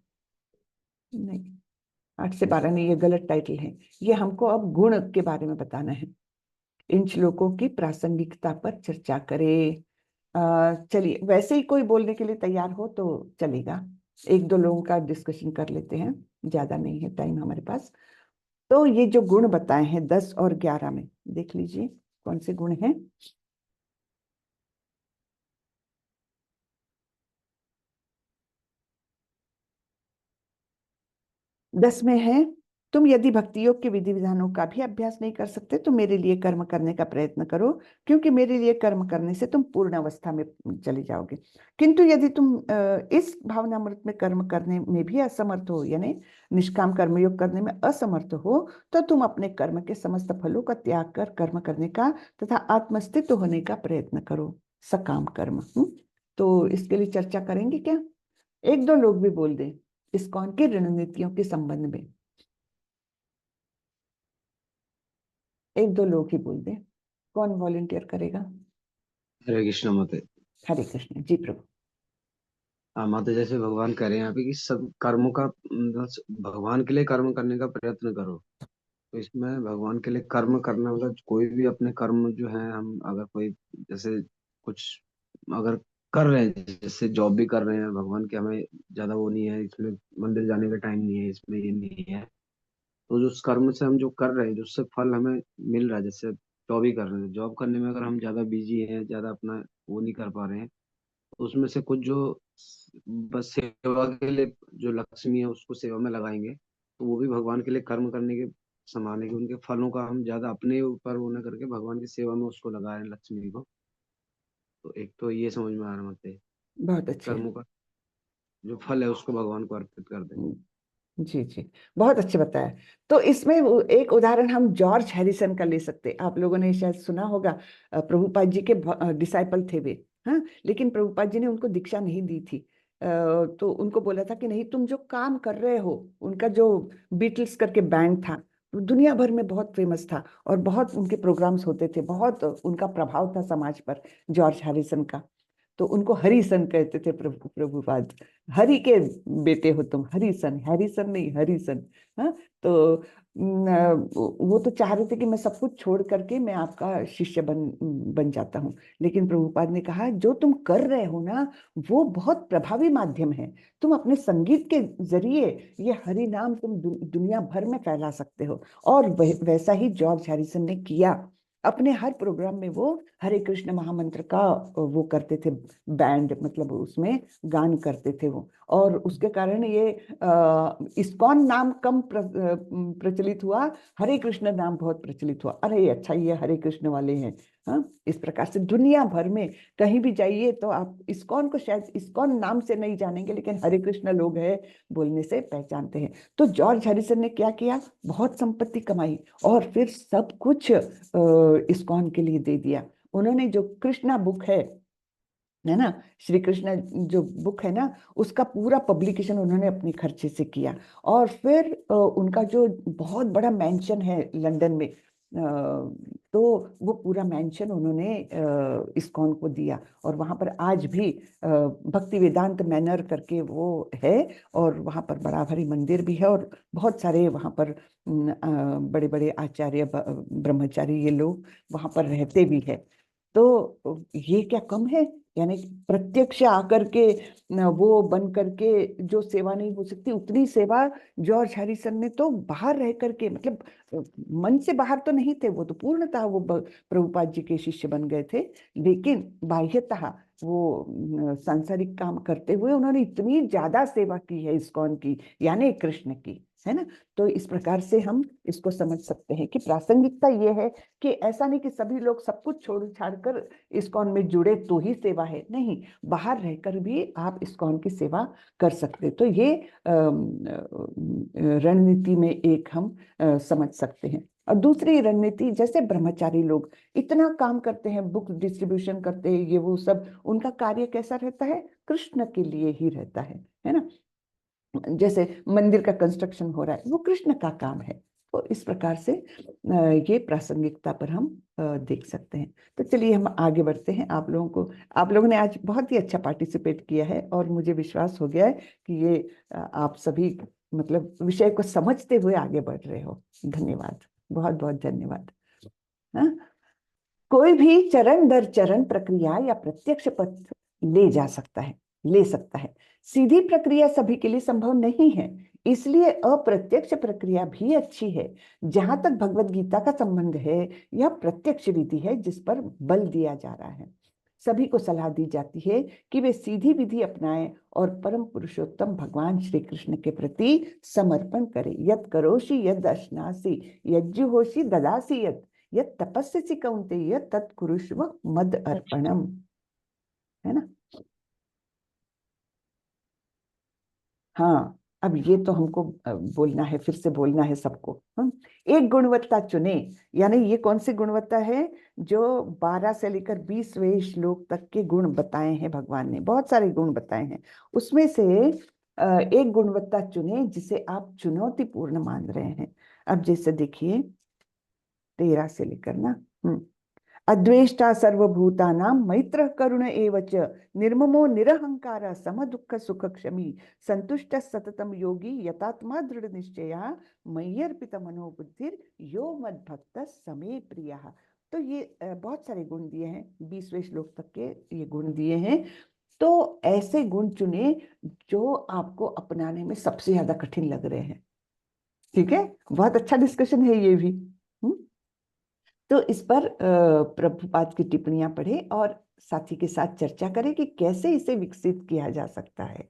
A: नहीं 8 से 12 नहीं, ये गलत टाइटल है। ये हमको अब गुण के बारे में बताना है। इन श्लोकों की प्रासंगिकता पर चर्चा करें। चलिए, वैसे ही कोई बोलने के लिए तैयार हो तो चलेगा, 1-2 लोगों का डिस्कशन कर लेते हैं, ज्यादा नहीं है टाइम हमारे पास। तो ये जो गुण बताए हैं 10 और 11 में, देख लीजिए कौन से गुण हैं। 10 में है, तुम यदि भक्ति योग के विधि विधानों का भी अभ्यास नहीं कर सकते तो मेरे लिए कर्म करने का प्रयत्न करो, क्योंकि मेरे लिए कर्म करने से तुम पूर्ण अवस्था में चले जाओगे। किंतु यदि तुम इस भावनामृत में कर्म करने में भी असमर्थ हो, यानी निष्काम कर्मयोग करने में असमर्थ हो, तो तुम अपने कर्म के समस्त फलों का त्याग कर कर्म करने का तथा आत्मस्थित होने का प्रयत्न करो, सकाम कर्म। तो इसके लिए चर्चा करेंगे क्या? 1-2 लोग भी बोल दें इस्कॉन की रणनीतियों के संबंध में, 1-2 लोग ही बोल दें। कौन वॉलंटियर करेगा?
K: हरे कृष्ण माते।
A: हरे कृष्ण जी प्रभु।
K: हाँ माता, जैसे भगवान कह रहे हैं यहाँ पे कि सब कर्मों का मतलब भगवान के लिए कर्म करने का प्रयत्न करो। तो इसमें भगवान के लिए कर्म करना मतलब कोई भी अपने कर्म जो है, हम अगर कोई जैसे कुछ अगर कर रहे हैं, जैसे जॉब भी कर रहे हैं भगवान के, हमें ज्यादा वो नहीं है इसमें, मंदिर जाने का टाइम नहीं है इसमें, ये नहीं है। तो जो उस कर्म से हम जो कर रहे हैं, जो उससे फल हमें मिल रहा है, जैसे जॉब ही कर रहे हैं, जॉब करने में अगर हम ज्यादा बिजी हैं, ज्यादा अपना वो नहीं कर पा रहे हैं, तो उसमें से कुछ जो बस सेवा के लिए जो लक्ष्मी है उसको सेवा में लगाएंगे, तो वो भी भगवान के लिए कर्म करने के समान है कि उनके फलों का हम ज्यादा अपने ऊपर वो न करके भगवान की सेवा में उसको लगा रहे हैं, लक्ष्मी को। तो एक तो ये समझ में आ रहा मत है,
A: बहुत अच्छे।
K: कर्मों का जो फल है उसको भगवान को अर्पित कर दें।
A: जी जी, बहुत अच्छे बताया। तो इसमें एक उदाहरण हम जॉर्ज हैरिसन का ले सकते। आप लोगों ने शायद सुना होगा, प्रभुपाद जी के डिसाइपल थे वे। हाँ, लेकिन प्रभुपाद जी ने उनको दीक्षा नहीं दी थी। तो उनको बोला था कि नहीं, तुम जो काम कर रहे हो, उनका जो बीटल्स करके बैंड था, दुनिया भर में बहुत फेमस था और बहुत उनके प्रोग्राम्स होते थे, बहुत उनका प्रभाव था समाज पर, जॉर्ज हैरिसन का। तो उनको हरिसन कहते थे प्रभुपाद। हरि के बेटे हो तुम, हरिसन, हैरिसन नहीं, हरिसन। हाँ, तो वो तो चाह रहे थे कि मैं सब कुछ छोड़ करके मैं आपका शिष्य बन जाता हूँ, लेकिन प्रभुपाद ने कहा जो तुम कर रहे हो ना वो बहुत प्रभावी माध्यम है। तुम अपने संगीत के जरिए ये हरि नाम तुम दुनिया भर में फैला सकते हो। और वैसा ही जॉर्ज हैरिसन ने किया। अपने हर प्रोग्राम में वो हरे कृष्ण महामंत्र का वो करते थे, बैंड, मतलब उसमें गान करते थे वो। और उसके कारण ये इस्कॉन नाम कम प्रचलित हुआ, हरे कृष्ण नाम बहुत प्रचलित हुआ। अरे अच्छा, ये हरे कृष्ण वाले हैं। हाँ, इस प्रकार से दुनिया भर में कहीं भी जाइए तो आप इस्कॉन को शायद इस्कॉन नाम से नहीं जानेंगे, लेकिन हरे कृष्ण लोग हैं बोलने से पहचानते हैं। तो जॉर्ज हैरिसन ने क्या किया, बहुत संपत्ति कमाई और फिर सब कुछ इस्कॉन के लिए दे दिया। उन्होंने जो कृष्णा बुक है ना, श्री कृष्ण जो बुक है ना, उसका पूरा पब्लिकेशन उन्होंने अपने खर्चे से किया। और फिर उनका जो बहुत बड़ा मैंशन है लंदन में, तो वो पूरा मैंशन उन्होंने इस्कॉन को दिया। और वहाँ पर आज भी भक्ति वेदांत मैनर करके वो है, और वहाँ पर बड़ा भारी मंदिर भी है, और बहुत सारे वहाँ पर बड़े बड़े आचार्य ब्रह्मचारी ये लोग वहाँ पर रहते भी है। तो ये क्या कम है, यानी प्रत्यक्ष आकर के वो बन करके जो सेवा नहीं हो सकती, उतनी सेवा जॉर्ज हैरिसन ने तो बाहर रह करके, मतलब मन से बाहर तो नहीं थे वो, तो पूर्णतः वो प्रभुपाद जी के शिष्य बन गए थे, लेकिन बाह्यतः वो सांसारिक काम करते हुए उन्होंने इतनी ज्यादा सेवा की है इस्कॉन की, यानी कृष्ण की, है ना। तो इस प्रकार से हम इसको समझ सकते हैं कि प्रासंगिकता ये है कि ऐसा नहीं कि सभी लोग सब कुछ छोड़ छाड़ कर इस्कॉन में जुड़े तो ही सेवा है, नहीं, बाहर रहकर भी आप इस्कॉन की सेवा कर सकते। तो ये रणनीति में एक हम समझ सकते हैं। और दूसरी रणनीति, जैसे ब्रह्मचारी लोग इतना काम करते हैं, बुक डिस्ट्रीब्यूशन करते हैं, ये वो सब, उनका कार्य कैसा रहता है, कृष्ण के लिए ही रहता है ना। जैसे मंदिर का कंस्ट्रक्शन हो रहा है, वो कृष्ण का काम है। तो इस प्रकार से ये प्रासंगिकता पर हम देख सकते हैं। तो चलिए हम आगे बढ़ते हैं। आप लोगों ने आज बहुत ही अच्छा पार्टिसिपेट किया है, और मुझे विश्वास हो गया है कि ये आप सभी मतलब विषय को समझते हुए आगे बढ़ रहे हो। धन्यवाद, बहुत बहुत धन्यवाद। हाँ? कोई भी चरण दर चरण प्रक्रिया या प्रत्यक्ष पथ ले सकता है। सीधी प्रक्रिया सभी के लिए संभव नहीं है, इसलिए अप्रत्यक्ष प्रक्रिया भी अच्छी है। जहां तक भगवत गीता का संबंध है, यह प्रत्यक्ष विधि है जिस पर बल दिया जा रहा है। सभी को सलाह दी जाती है कि वे सीधी विधि अपनाएं और परम पुरुषोत्तम भगवान श्री कृष्ण के प्रति समर्पण करें। यत् करोषि यद् अश्नासि यज्जुहोषि ददासि यत् तपस्यसि कौन्तेय तत् कुरुष्व मद अर्पणम, है ना। हाँ, अब ये तो हमको बोलना है, फिर से बोलना है सबको। एक गुणवत्ता चुने, यानी ये कौन सी गुणवत्ता है, जो 12 से लेकर 20वें श्लोक तक के गुण बताए हैं भगवान ने, बहुत सारे गुण बताए हैं, उसमें से एक गुणवत्ता चुने जिसे आप चुनौतीपूर्ण मान रहे हैं। अब जैसे देखिए 13 से लेकर ना, अद्वेष्टा सर्वभूतानां मैत्रः करुण एव च निर्ममो निरहंकार समदुःख सुख क्षमी संतुष्ट सततम योगी यतात्मा दृढ़ निश्चया मय्यर्पित मनोबुद्धिर यो मद्भक्त समे प्रियः। तो ये बहुत सारे गुण दिए हैं, 20वें श्लोक तक के ये गुण दिए हैं। तो ऐसे गुण चुने जो आपको अपनाने में सबसे ज्यादा कठिन लग रहे हैं। ठीक है, बहुत अच्छा डिस्कशन है ये भी। तो इस पर प्रभुपाद की टिप्पणियां पढ़े और साथी के साथ चर्चा करें कि कैसे इसे विकसित किया जा सकता है।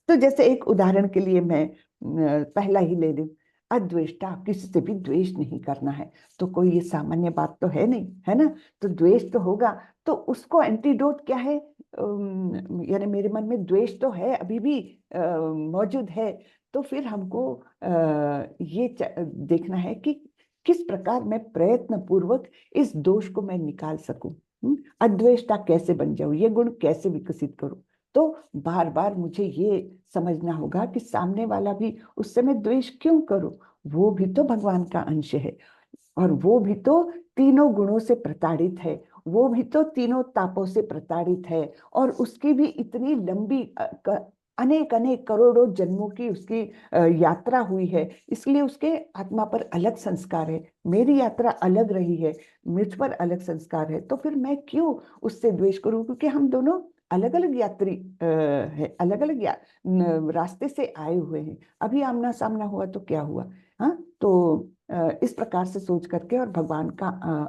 A: तो जैसे एक उदाहरण के लिए मैं पहला ही ले लूं, अद्वेष्टा, किसी से भी द्वेष नहीं करना है। तो कोई ये सामान्य बात तो है नहीं, है ना। तो द्वेष तो होगा, तो उसको एंटीडोट क्या है, यानी मेरे मन में द्वेष तो है, अभी भी मौजूद है। तो फिर हमको ये देखना है कि किस प्रकार मैं प्रयत्न पूर्वक इस दोष को मैं निकाल सकूं, अद्वेष्टा कैसे बन जाऊं, ये गुण कैसे विकसित करूं। तो बार बार मुझे ये समझना होगा कि सामने वाला भी, उससे मैं द्वेष क्यों करूं, वो भी तो भगवान का अंश है, और वो भी तो तीनों गुणों से प्रताड़ित है। वो भी तो तीनों तापों से प्रताड़ित है, और उसकी भी इतनी लंबी अनेक अनेक करोड़ों जन्मों की उसकी यात्रा हुई है, इसलिए उसके आत्मा पर अलग संस्कार है। मेरी यात्रा अलग रही है, मुझ पर अलग संस्कार है, तो फिर मैं क्यों उससे द्वेष करूं? क्योंकि हम दोनों अलग अलग यात्री है, अलग अलग रास्ते से आए हुए हैं। अभी आमना सामना हुआ तो क्या हुआ? हाँ, तो इस प्रकार से सोच करके, और भगवान का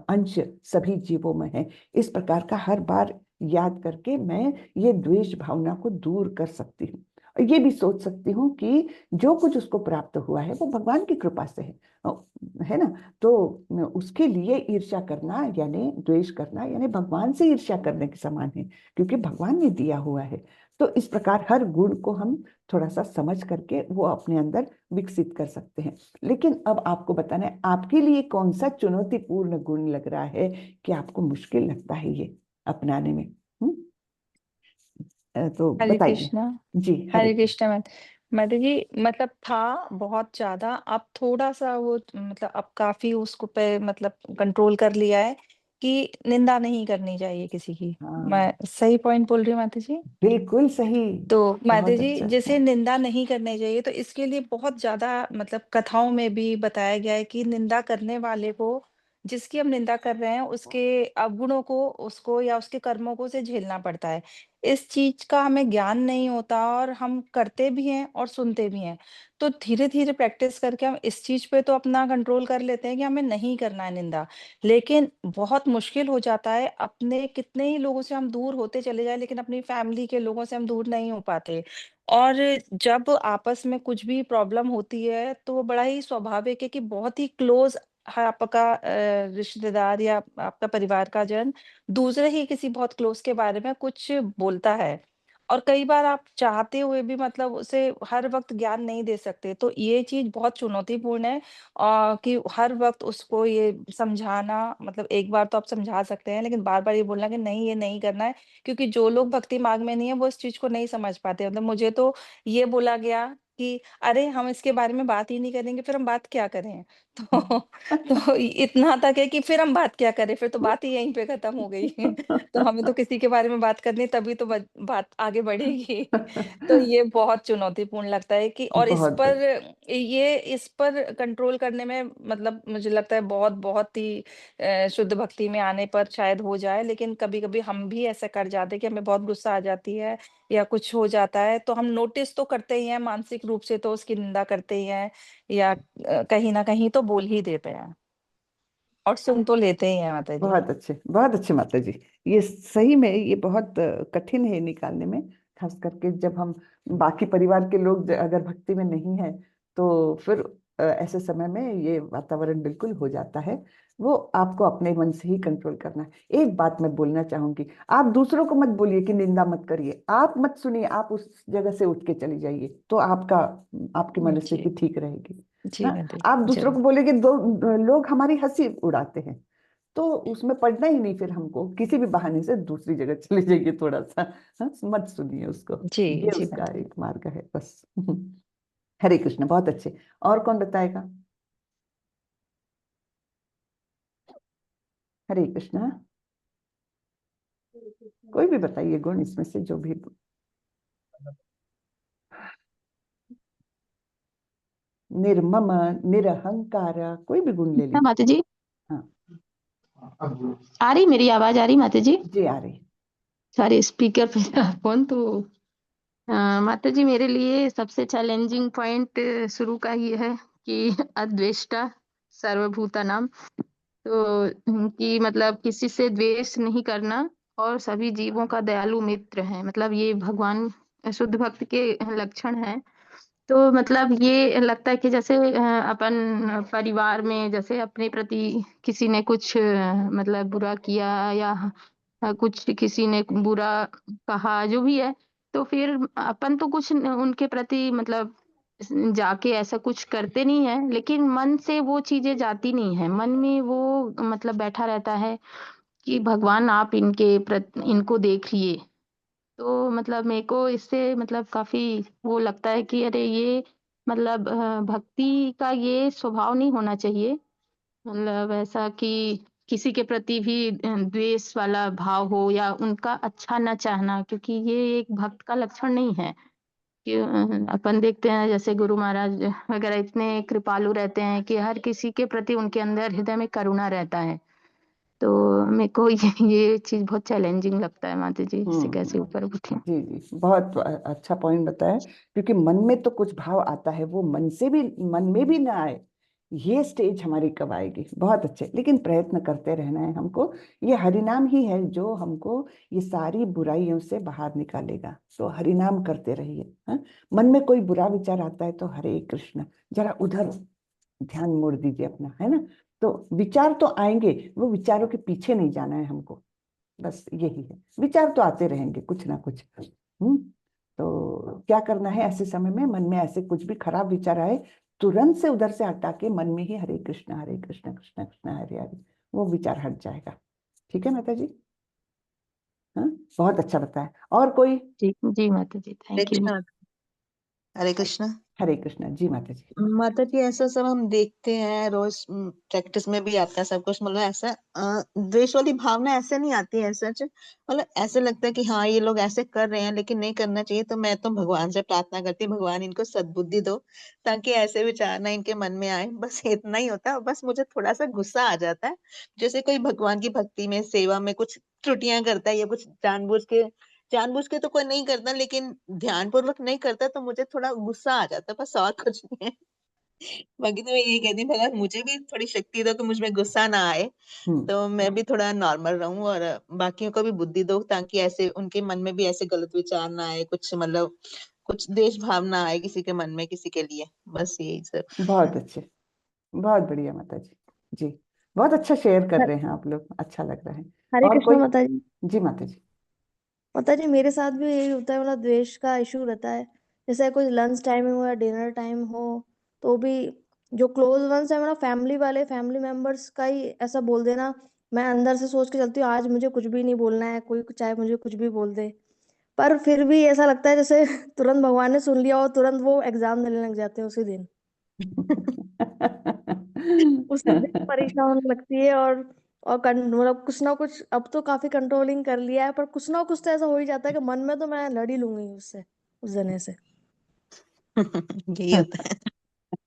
A: अंश सभी जीवों में है, इस प्रकार का हर बार याद करके मैं ये द्वेष भावना को दूर कर सकती हूँ। और ये भी सोच सकती हूँ कि जो कुछ उसको प्राप्त हुआ है वो भगवान की कृपा से है ना। तो उसके लिए ईर्ष्या करना यानी द्वेष करना यानी भगवान से ईर्ष्या करने के समान है, क्योंकि भगवान ने दिया हुआ है। तो इस प्रकार हर गुण को हम थोड़ा सा समझ करके वो अपने अंदर विकसित कर सकते हैं। लेकिन अब आपको बताना है आपके लिए कौन सा चुनौतीपूर्ण गुण लग रहा है कि आपको मुश्किल लगता है ये अपनाने में। तो
G: हरे
A: बताइए।
G: कृष्णा।
A: जी, हरे
G: हरे
A: कृष्ण।
G: कृष्णा माता जी, मतलब था बहुत ज्यादा, अब थोड़ा सा वो मतलब अब काफी उसको पे मतलब कंट्रोल कर लिया है कि निंदा नहीं करनी चाहिए किसी की।
A: हाँ,
G: मैं सही पॉइंट बोल रही हूँ माता जी?
A: बिल्कुल सही।
G: तो माता
A: बहुत
G: जी
A: अच्छा।
G: जैसे
A: हाँ,
G: निंदा नहीं करनी चाहिए, तो इसके लिए बहुत ज्यादा मतलब कथाओं में भी बताया गया है कि निंदा करने वाले को, जिसकी हम निंदा कर रहे हैं, उसके अवगुणों को, उसको या उसके कर्मों को उसे झेलना पड़ता है। इस चीज का हमें ज्ञान नहीं होता और हम करते भी हैं और सुनते भी हैं। तो धीरे धीरे प्रैक्टिस करके हम इस चीज पे तो अपना कंट्रोल कर लेते हैं कि हमें नहीं करना है निंदा। लेकिन बहुत मुश्किल हो जाता है, अपने कितने ही लोगों से हम दूर होते चले जाए लेकिन अपनी फैमिली के लोगों से हम दूर नहीं हो पाते। और जब आपस में कुछ भी प्रॉब्लम होती है तो वो बड़ा ही स्वाभाविक है कि बहुत ही क्लोज आपका रिश्तेदार या आपका परिवार का जन दूसरे ही किसी बहुत क्लोज के बारे में कुछ बोलता है। और कई बार आप चाहते हुए भी मतलब उसे हर वक्त ज्ञान नहीं दे सकते, तो ये चीज बहुत चुनौतीपूर्ण है। कि हर वक्त उसको ये समझाना, मतलब एक बार तो आप समझा सकते हैं लेकिन बार बार ये बोलना कि नहीं ये नहीं करना है, क्योंकि जो लोग भक्ति मार्ग में नहीं है वो इस चीज को नहीं समझ पाते। मतलब मुझे तो ये बोला गया कि अरे हम इसके बारे में बात ही नहीं करेंगे, फिर हम बात क्या करें? तो इतना तक है कि फिर हम बात क्या करें, फिर तो बात ही यहीं पे खत्म हो गई। तो हमें तो किसी के बारे में बात करनी है, तभी तो बात आगे बढ़ेगी। तो ये बहुत चुनौतीपूर्ण लगता है कि, और
A: बहुत।
G: इस पर कंट्रोल करने में मतलब मुझे लगता है बहुत बहुत ही शुद्ध भक्ति में आने पर शायद हो जाए। लेकिन कभी कभी हम भी ऐसा कर जाते हैं कि हमें बहुत गुस्सा आ जाती है या कुछ हो जाता है, तो हम नोटिस तो करते ही हैं, मानसिक रूप से तो उसकी निंदा करते ही हैं, या कहीं ना कहीं तो बोल ही देते हैं और सुन तो लेते ही हैं माता जी।
A: बहुत अच्छे माता जी। ये सही में ये बहुत कठिन है निकालने में, खास करके जब हम बाकी परिवार के लोग अगर भक्ति में नहीं है, तो फिर ऐसे समय में ये वातावरण बिल्कुल हो जाता है। वो आपको अपने मन से ही कंट्रोल करना है। एक बात मैं बोलना चाहूंगी, आप दूसरों को मत बोलिए कि निंदा मत करिए, आप मत सुनिए, आप उस जगह से उठ के चली जाइए, तो आपकी
G: जी।
A: मनस्थिति ठीक रहेगी।
G: जी
A: हाँ,
G: माता
A: आप
G: जी,
A: दूसरों
G: जरूर।
A: को बोलेंगे, दो लोग हमारी हंसी उड़ाते हैं, तो उसमें पढ़ना ही नहीं, फिर हमको किसी भी बहाने से दूसरी जगह चले जाइए थोड़ा सा। हाँ, मत सुनिए उसको।
G: जी
A: ये
G: जी
A: उसका
G: माता जी।
A: एक मार्ग है बस। हरे कृष्ण, बहुत अच्छे। और कौन बताएगा? हरे कृष्ण। कोई भी बताइए गुण इसमें से जो भी। निर्मम, निरहंकार, कोई भी गुण ले
M: हाँ
A: लीजिए।
M: माता जी,
A: हाँ,
M: आ रही मेरी आवाज आ रही माता जी?
A: जी आ रही।
M: सारे स्पीकर पे था फोन तो। माता जी मेरे लिए सबसे चैलेंजिंग पॉइंट शुरू का ये है कि अद्वेष्टा सर्वभूतानाम, तो कि मतलब किसी से द्वेष नहीं करना और सभी जीवों का दयालु मित्र है, मतलब ये भगवान शुद्ध भक्त के लक्षण है। तो मतलब ये लगता है कि जैसे अपन परिवार में जैसे अपने प्रति किसी ने कुछ मतलब बुरा किया या कुछ किसी ने बुरा कहा जो भी है, तो फिर अपन तो कुछ उनके प्रति मतलब जाके ऐसा कुछ करते नहीं है, लेकिन मन से वो चीजें जाती नहीं है, मन में वो मतलब बैठा रहता है कि भगवान आप इनको देख लिए। तो मतलब मेरे को इससे मतलब काफी वो लगता है कि अरे ये मतलब भक्ति का ये स्वभाव नहीं होना चाहिए, मतलब ऐसा कि किसी के प्रति भी द्वेष वाला भाव हो या उनका अच्छा न चाहना, क्योंकि ये एक भक्त का लक्षण नहीं है। कि अपन देखते हैं जैसे गुरु महाराज वगैरह इतने कृपालु रहते हैं कि हर किसी के प्रति उनके अंदर हृदय में करुणा रहता है। तो मेरे को ये चीज बहुत चैलेंजिंग लगता है माता जी, इससे कैसे ऊपर उठे।
A: जी जी, बहुत अच्छा पॉइंट बताया, क्योंकि मन में तो कुछ भाव आता है, वो मन में भी ना आए, ये स्टेज हमारी कब आएगी। बहुत अच्छे, लेकिन प्रयत्न करते रहना है हमको। ये हरिनाम ही है जो हमको ये सारी बुराइयों से बाहर निकालेगा। तो हरिनाम करते रहिए। हाँ, मन में कोई बुरा विचार आता है तो हरे कृष्ण, जरा उधर ध्यान मोड़ दीजिए अपना, है ना। तो विचार तो आएंगे, वो विचारों के पीछे नहीं जाना है हमको, बस यही है। विचार तो आते रहेंगे कुछ ना कुछ। तो क्या करना है ऐसे समय में, मन में ऐसे कुछ भी खराब विचार आए, तुरंत से उधर से हटा के मन में ही हरे कृष्ण कृष्ण कृष्ण हरे हरे, वो विचार हट जाएगा। ठीक है माता जी? हाँ, बहुत अच्छा बताया। और कोई?
M: जी माता जी, थैंक यू।
D: हरे कृष्णा।
A: हरे कृष्णा जी माता जी।
D: माता जी, ऐसा सब हम देखते हैं रोज, प्रैक्टिस में भी आता है सब कुछ। मतलब ऐसा द्वेष वाली भावना ऐसे नहीं आती है सच। मतलब ऐसे लगता है कि हाँ ये लोग ऐसे कर रहे हैं लेकिन नहीं करना चाहिए। तो मैं तो भगवान से प्रार्थना करती हूँ, भगवान इनको सद्बुद्धि दो ताकि ऐसे विचार ना इनके मन में आए। बस इतना ही होता है। बस मुझे थोड़ा सा गुस्सा आ जाता है, जैसे कोई भगवान की भक्ति में सेवा में कुछ त्रुटियां करता है या कुछ जानबूझ के तो कोई नहीं करता, लेकिन ध्यान पूर्वक नहीं करता तो मुझे थोड़ा गुस्सा आ जाता है, बस और कुछ नहीं है। बाकी तो मैं यही कहती हूँ, भगवान मुझे भी थोड़ी शक्ति दो कि मुझ में गुस्सा ना आए, तो मैं भी थोड़ा नॉर्मल रहूं और बाकियों को भी बुद्धि दो, ताकि ऐसे उनके मन में भी ऐसे गलत विचार ना आए, कुछ मतलब कुछ द्वेष भाव ना आए किसी के मन में किसी के लिए। बस यही सब।
A: बहुत अच्छे, बहुत बढ़िया माता जी। जी, बहुत अच्छा शेयर कर रहे हैं आप लोग, अच्छा लग रहा है।
L: हरे
A: और
L: कृष्ण
A: कोई?
L: माता जी।
A: जी माता जी।
L: माता जी, मेरे साथ भी यही होता है, मतलब द्वेष का इशू रहता है। जैसे कुछ लंच टाइम हो या डिनर टाइम हो, तो भी जो क्लोज वंस है, मतलब फैमिली वाले, फैमिली मेंबर्स का ही ऐसा बोल देना, मैं अंदर से सोच के चलती हूँ आज मुझे कुछ भी नहीं बोलना है, कोई चाहे मुझे कुछ भी बोल दे। पर फिर भी ऐसा लगता है जैसे तुरंत भगवान ने सुन लिया और तुरंत वो एग्जाम देने लग जाते हैं उसी दिन। उसी दिन परेशान होने लगती है। और मतलब कुछ ना कुछ, अब तो काफी कंट्रोलिंग कर लिया है, पर कुछ ना कुछ तो ऐसा हो ही जाता है कि मन में तो मैं लड़ ही लूंगी उससे, उस जने से।
D: यही होता है।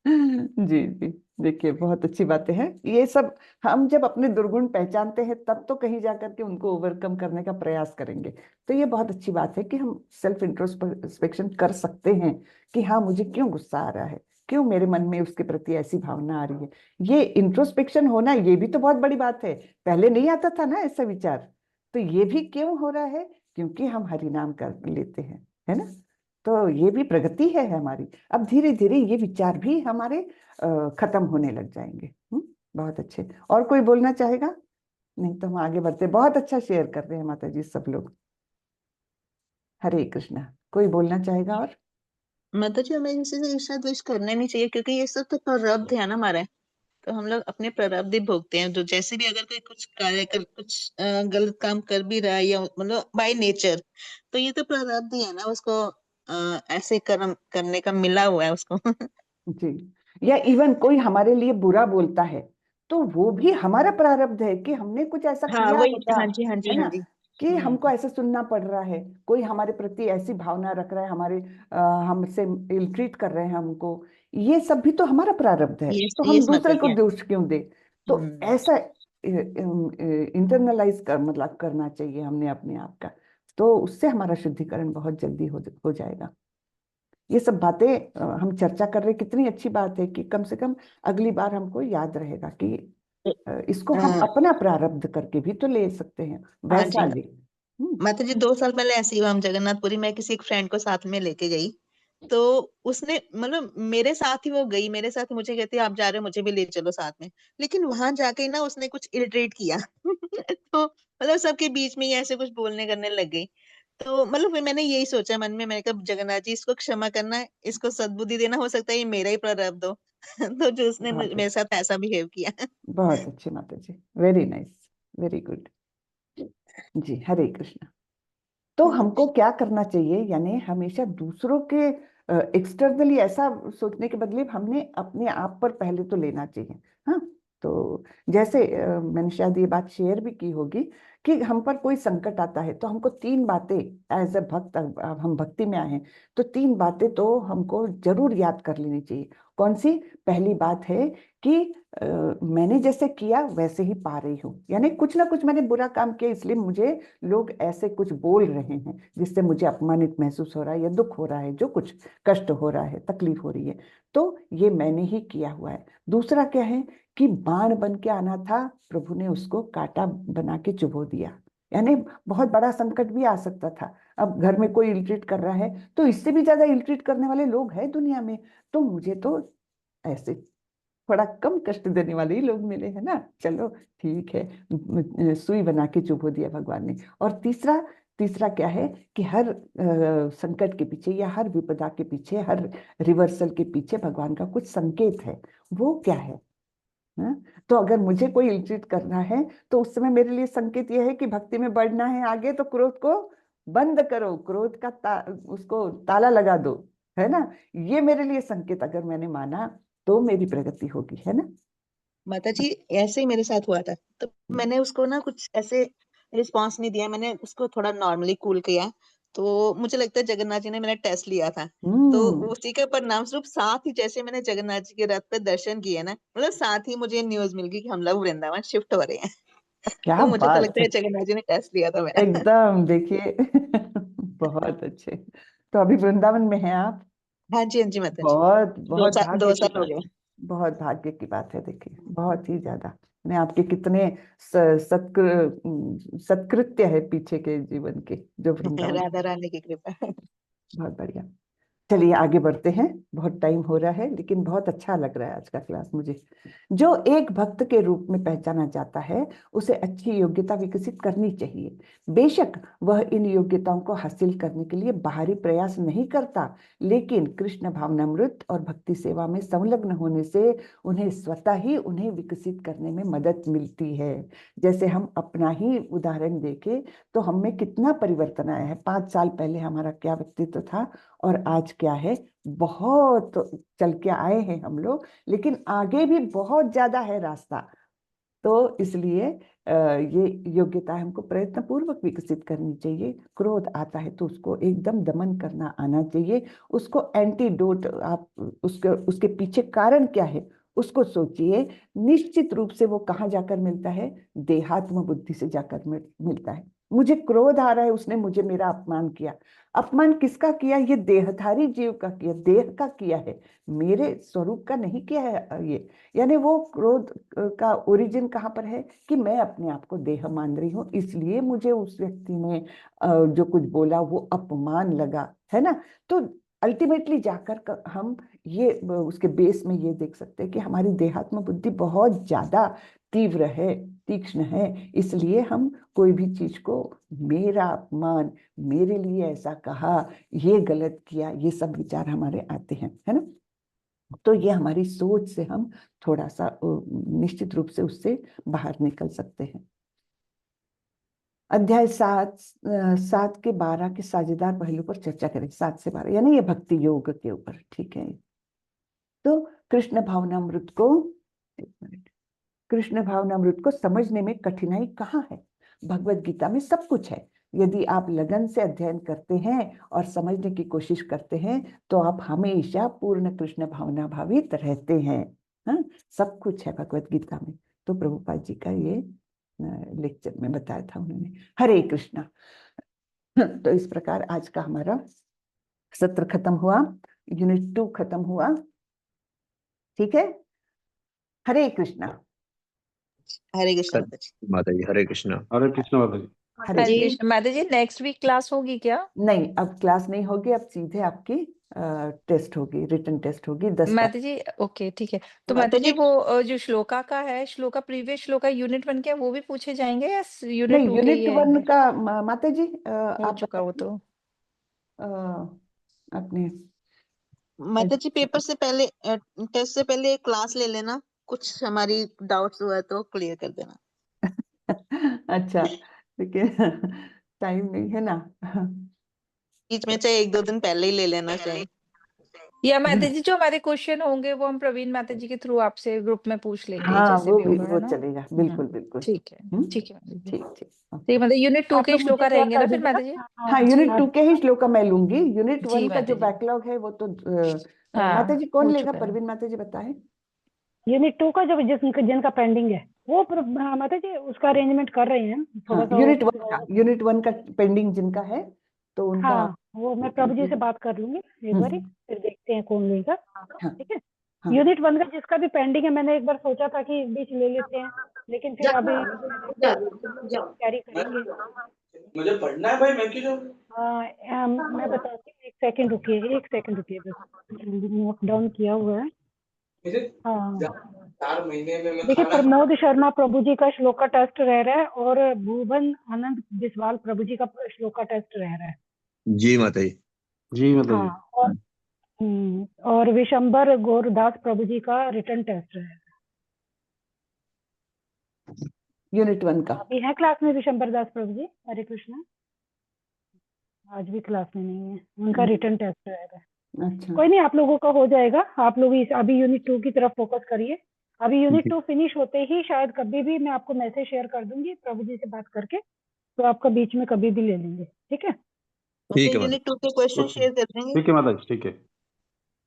A: जी जी, देखिए बहुत अच्छी बातें हैं ये सब। हम जब अपने दुर्गुण पहचानते हैं तब तो कहीं जाकर के उनको ओवरकम करने का प्रयास करेंगे। तो ये बहुत अच्छी बात है कि हम सेल्फ इंट्रोस्पेक्शन कर सकते हैं कि हाँ मुझे क्यों गुस्सा आ रहा है, क्यों मेरे मन में उसके प्रति ऐसी भावना आ रही है। ये इंट्रोस्पेक्शन होना, ये भी तो बहुत बड़ी बात है। पहले नहीं आता था ना ऐसा विचार, तो ये भी क्यों हो रहा है? क्योंकि हम हरिनाम कर लेते हैं, है ना। तो ये भी प्रगति है हमारी। अब धीरे धीरे ये विचार भी हमारे खत्म होने लग जाएंगे। बहुत अच्छे। और कोई बोलना चाहेगा? नहीं तो हम आगे बढ़ते। बहुत अच्छा शेयर कर रहे हैं माता जी सब लोग। हरे कृष्णा। कोई बोलना चाहेगा? और
D: माता जी, हमें किसी से ईर्ष्या द्वेष करना नहीं चाहिए, क्योंकि ये सब तो प्रारब्ध है ना हमारे। तो हम लोग अपने प्रारब्ध ही भोगते हैं। जो जैसे भी अगर कोई कुछ कार्य कर, कुछ गलत काम कर भी रहा है, या मतलब बाय नेचर, तो ये तो प्रारब्ध ही है ना, उसको ऐसे कर्म करने का मिला हुआ है उसको।
A: जी, या इवन कोई हमारे लिए बुरा बोलता है तो वो भी हमारा प्रारब्ध है कि हमने कुछ ऐसा
D: हाँ
A: किया
D: वही,
A: होगा,
D: हाँ जी हाँ जी
A: है
D: हाँ
A: ना,
D: जी।
A: कि हमको ऐसा सुनना पड़ रहा है। कोई हमारे प्रति ऐसी भावना रख रहा है, हमसे इल ट्रीट कर रहे हैं हमको, ये सब भी तो हमारा प्रारब्ध है।
D: यस
A: तो हम
D: यस माता
A: दूसरे को
D: जी।
A: दोष क्यों दे? तो ऐसा इंटरनलाइज मतलब करना चाहिए हमने अपने आप का। तो उससे हमारा शुद्धिकरण बहुत जल्दी हो जाएगा। ये सब बातें हम चर्चा कर रहे, कितनी अच्छी बात है कि कम से कम अगली बार हमको याद रहेगा कि इसको हम
D: हाँ
A: अपना प्रारब्ध करके भी तो ले सकते हैं,
D: हाँ
A: वैसा
D: जी
A: ले।
D: माता जी, 2 साल पहले ऐसे ही हुआ। हम जगन्नाथपुरी में किसी एक फ्रेंड को साथ में लेके गई, तो उसने मतलब मेरे साथ ही वो गई, मेरे साथ ही मुझे कहती है आप जा रहे हो मुझे भी ले चलो साथ में। लेकिन वहां जाके ना उसने कुछ इरिटेट किया। तो मतलब सबके बीच में ही ऐसे कुछ बोलने करने लग गई। तो मतलब फिर मैंने यही सोचा मन में, मैंने कहा जगन्नाथ जी इसको क्षमा करना है, इसको सद्बुद्धि देना, हो सकता है ये मेरा ही प्रारब्ध हो। तो जो उसने
A: बहुत
D: मेरे साथ ऐसा बिहेव किया।
A: बहुत अच्छे माता जी, वेरी नाइस, वेरी गुड। जी, हरे कृष्णा। तो हमको क्या करना चाहिए, यानी हमेशा दूसरों के एक्सटर्नली ऐसा सोचने के बदले हमने अपने आप पर पहले तो लेना चाहिए। हाँ, तो जैसे मैंने शायद ये बात शेयर भी की होगी कि हम पर कोई संकट आता है तो हमको 3 बातें, एज ए भक्त, अब हम भक्ति में आए हैं तो 3 बातें तो हमको जरूर याद कर लेनी चाहिए। कौन सी? पहली बात है कि मैंने जैसे किया वैसे ही पा रही हूँ, यानी कुछ ना कुछ मैंने बुरा काम किया इसलिए मुझे लोग ऐसे कुछ बोल रहे हैं जिससे मुझे अपमानित महसूस हो रहा है या दुख हो रहा है, जो कुछ कष्ट हो रहा है, तकलीफ हो रही है, तो ये मैंने ही किया हुआ है। दूसरा क्या है कि बाण बन के आना था, प्रभु ने उसको कांटा बना के चुभो दिया, यानी बहुत बड़ा संकट भी आ सकता था। अब घर में कोई इल्ट्रीट कर रहा है तो इससे भी ज्यादा इल्ट्रीट करने वाले लोग हैं दुनिया में, तो मुझे तो ऐसे थोड़ा कम कष्ट देने वाले ही लोग मिले हैं ना, चलो ठीक है, सुई बना के चुभो दिया भगवान ने। और तीसरा क्या है कि हर संकट के पीछे या हर विपदा के पीछे, हर रिवर्सल के पीछे भगवान का कुछ संकेत है। वो क्या है? हाँ? तो अगर मुझे कोई इल्ट्रीट करना है तो उस समय मेरे लिए संकेत यह है कि भक्ति में बढ़ना है आगे, तो क्रोध को बंद करो, क्रोध का उसको ताला लगा दो, है ना। ये मेरे लिए संकेत अगर मैंने माना तो मेरी प्रगति होगी, है ना।
D: माता जी ऐसे ही मेरे साथ हुआ था, तो मैंने उसको ना कुछ ऐसे रिस्पॉन्स नहीं दिया, मैंने उसको थोड़ा नॉर्मली कूल किया। तो मुझे लगता है जगन्नाथ जी ने मेरा टेस्ट लिया था, तो उसी का परिणाम स्वरूप साथ ही जैसे मैंने जगन्नाथ जी के रथ पे दर्शन किए ना, मतलब साथ ही मुझे न्यूज मिल गई कि हम लोग वृंदावन शिफ्ट हो रहे हैं।
A: क्या
D: तो मुझे तो
A: बात
D: लगता
A: है,
D: है जगन्नाथ जी ने टेस्ट लिया था मेरा।
A: एकदम देखिए बहुत अच्छे। तो अभी वृंदावन में हैं आप?
D: हाँ जी, हाँ जी माता जी,
A: बहुत बहुत भाग्य
D: दो
A: की
D: साल हो
A: बात
D: गए।
A: है, बहुत भाग्य की बात है। देखिए बहुत ही ज्यादा, मैं आपके कितने सत्कृत्य है पीछे के जीवन के जो वृंदावन।
D: राधा रानी की कृपा।
A: बहुत बढ़िया। चलिए आगे बढ़ते हैं, बहुत टाइम हो रहा है, लेकिन बहुत अच्छा लग रहा है आज का क्लास मुझे। जो एक भक्त के रूप में पहचाना जाता है उसे अच्छी योग्यता विकसित करनी चाहिए। बेशक वह इन योग्यताओं को हासिल करने के लिए बाहरी प्रयास नहीं करता, लेकिन कृष्ण भावनामृत और भक्ति सेवा में संलग्न होने से उन्हें स्वतः ही उन्हें विकसित करने में मदद मिलती है। जैसे हम अपना ही उदाहरण देखें तो हम में कितना परिवर्तन आया है। 5 साल पहले हमारा क्या व्यक्तित्व था और आज क्या है, बहुत चल के आए हैं हम लोग, लेकिन आगे भी बहुत ज्यादा है रास्ता। तो इसलिए ये योग्यता हमको प्रयत्न पूर्वक विकसित करनी चाहिए। क्रोध आता है तो उसको एकदम दमन करना आना चाहिए, उसको एंटीडोट, आप उसके पीछे कारण क्या है उसको सोचिए। निश्चित रूप से वो कहाँ जाकर मिलता है? देहात्म बुद्धि से जाकर मिलता है। मुझे क्रोध आ रहा है, उसने मुझे मेरा अपमान किया। अपमान किसका किया? ये देहधारी जीव का किया, देह का किया है, मेरे स्वरूप का नहीं किया है ये। यानी वो क्रोध का ओरिजिन कहाँ पर है कि मैं अपने आप को देह मान रही हूँ, इसलिए मुझे उस व्यक्ति ने जो कुछ बोला वो अपमान लगा, है ना। तो अल्टीमेटली जाकर हम ये उसके बेस में ये देख सकते हैं कि हमारी देहात्म बुद्धि बहुत ज्यादा तीव्र है, तीक्ष्ण है, इसलिए हम कोई भी चीज को मेरा अपमान, मेरे लिए ऐसा कहा, ये गलत किया, ये सब विचार हमारे आते हैं, है ना। तो ये हमारी सोच से हम थोड़ा सा निश्चित रूप से उससे बाहर निकल सकते हैं। अध्याय 7 के 12 के साझेदार पहलू पर चर्चा करें। 7 से 12 यानी ये भक्ति योग के ऊपर, ठीक है। तो कृष्ण भावनामृत को, एक मिनट, कृष्ण भावनामृत को समझने में कठिनाई कहाँ है? भगवत गीता में सब कुछ है। यदि आप लगन से अध्ययन करते हैं और समझने की कोशिश करते हैं तो आप हमेशा पूर्ण कृष्ण भावना भावित रहते हैं। हाँ, सब कुछ है भगवत गीता में। तो प्रभुपाद जी का ये लेक्चर में बताया था उन्होंने। हरे कृष्णा। तो इस प्रकार आज का हमारा सत्र खत्म हुआ, यूनिट 2 खत्म हुआ, ठीक है। हरे कृष्णा।
D: हरे कृष्ण माता जी।
E: माता जी हरे कृष्णा।
I: हरे कृष्ण माता जी।
A: हरे
G: हरे
A: कृष्ण।
G: कृष्ण। माता जी नेक्स्ट वीक क्लास होगी क्या?
A: नहीं, अब क्लास नहीं होगी, अब सीधे आपकी टेस्ट होगी, रिटन टेस्ट होगी 10
G: माता जी ओके ठीक है। तो
D: माता
G: माता जी
D: जी
G: वो जो श्लोका का है, श्लोका प्रीवियस श्लोका यूनिट 1 के है, वो भी पूछे जाएंगे या यूनिट
A: नहीं,
G: 2 के ही
A: यूनिट
G: है?
A: 1 का माता जी
G: हो
A: आप
G: चुका वो
A: बताइए,
G: तो।
A: अपने
D: माता जी पेपर से पहले, टेस्ट से पहले एक क्लास ले लेना, कुछ हमारी डाउट्स हुआ तो क्लियर कर देना।
A: अच्छा, लेकिन टाइम नहीं है ना।
D: बीच में चाहे 1-2 दिन पहले ही ले लेना चाहे।
G: या माता जी जो हमारे क्वेश्चन होंगे वो हम प्रवीण माता जी के थ्रू आपसे ग्रुप में पूछ लेंगे,
A: हाँ
G: जैसे
A: वो
G: भी
A: भी
G: होगा,
A: वो
G: है ना?
A: चलेगा, बिल्कुल बिल्कुल।
G: ठीक है
A: हम्म,
G: ठीक है माता जी।
A: ठीक ठीक
G: ठीक मतलब यूनिट 2
C: आप
G: के
C: लोग मुझे
G: श्लोका
C: शेयर
G: रहेंगे
C: कर
G: ना फिर माता
C: दीजिएगा।
G: जी?
A: हाँ,
C: जी
A: यूनिट
C: हाँ
A: 2 के ही श्लोक मैं लूंगी। यूनिट
G: जी
A: 1 का
G: माता
A: जो
G: जी।
A: बैकलॉग है वो तो माता
G: हाँ
A: जी कौन
G: हो
A: लेगा?
G: चुका है।
A: परवीन माता जी बताएं।
C: यूनिट 2 का जो जिनका पेंडिंग है वो माता जी उसका अरेंजमेंट कर रहे हैं थोड़ा
A: हाँ,
C: सा।
A: यूनिट 1 का पेंडिंग जिनका है तो उनका
C: हाँ वो मैं प्रभु जी से बात कर लूंगी एक बारी, फिर देखते हैं कौन लेगा।
A: हाँ,
C: ठीक है।
A: हाँ।
C: यूनिट 1 का जिसका भी पेंडिंग है, मैंने एक बार सोचा था कि इस बीच ले लेते हैं, लेकिन फिर अभी तैयारी करेंगे।
N: मुझे पढ़ना है भाई, मैं क्यों जाऊँ?
C: मैं बताती हूँ, एक सेकंड रुकिए बस, नोट डाउन किया हुआ है। हाँ
N: 4 महीने में मैं
C: देखिए,
N: खाना
C: प्रमोद शर्मा प्रभु जी का श्लोक का टेस्ट रह रहा है, और भुवन आनंद बिस्वाल प्रभु जी का श्लोक का टेस्ट रह रहा है।
E: जी माता जी।
I: जी माता जी।
C: हाँ और विशंबर गौरदास प्रभु जी का रिटर्न टेस्ट रह रहा है।
A: यूनिट 1 का
C: अभी है क्लास में विशंबर दास प्रभु जी? हरे कृष्णा। आज भी क्लास में नहीं है, उनका रिटर्न टेस्ट रहेगा।
A: अच्छा,
C: कोई नहीं, आप लोगों का हो जाएगा। आप लोग अभी यूनिट 2 की तरफ फोकस करिए। अभी यूनिट 2 फिनिश होते ही शायद कभी भी मैं आपको मैसेज शेयर कर दूंगी प्रभु जी से बात करके, तो आपका बीच में कभी भी ले लेंगे। ठीक है।
E: ठीक है माता
D: यूनिट 2 के क्वेश्चन शेयर कर देंगे।
I: ठीक है माता जी, ठीक है।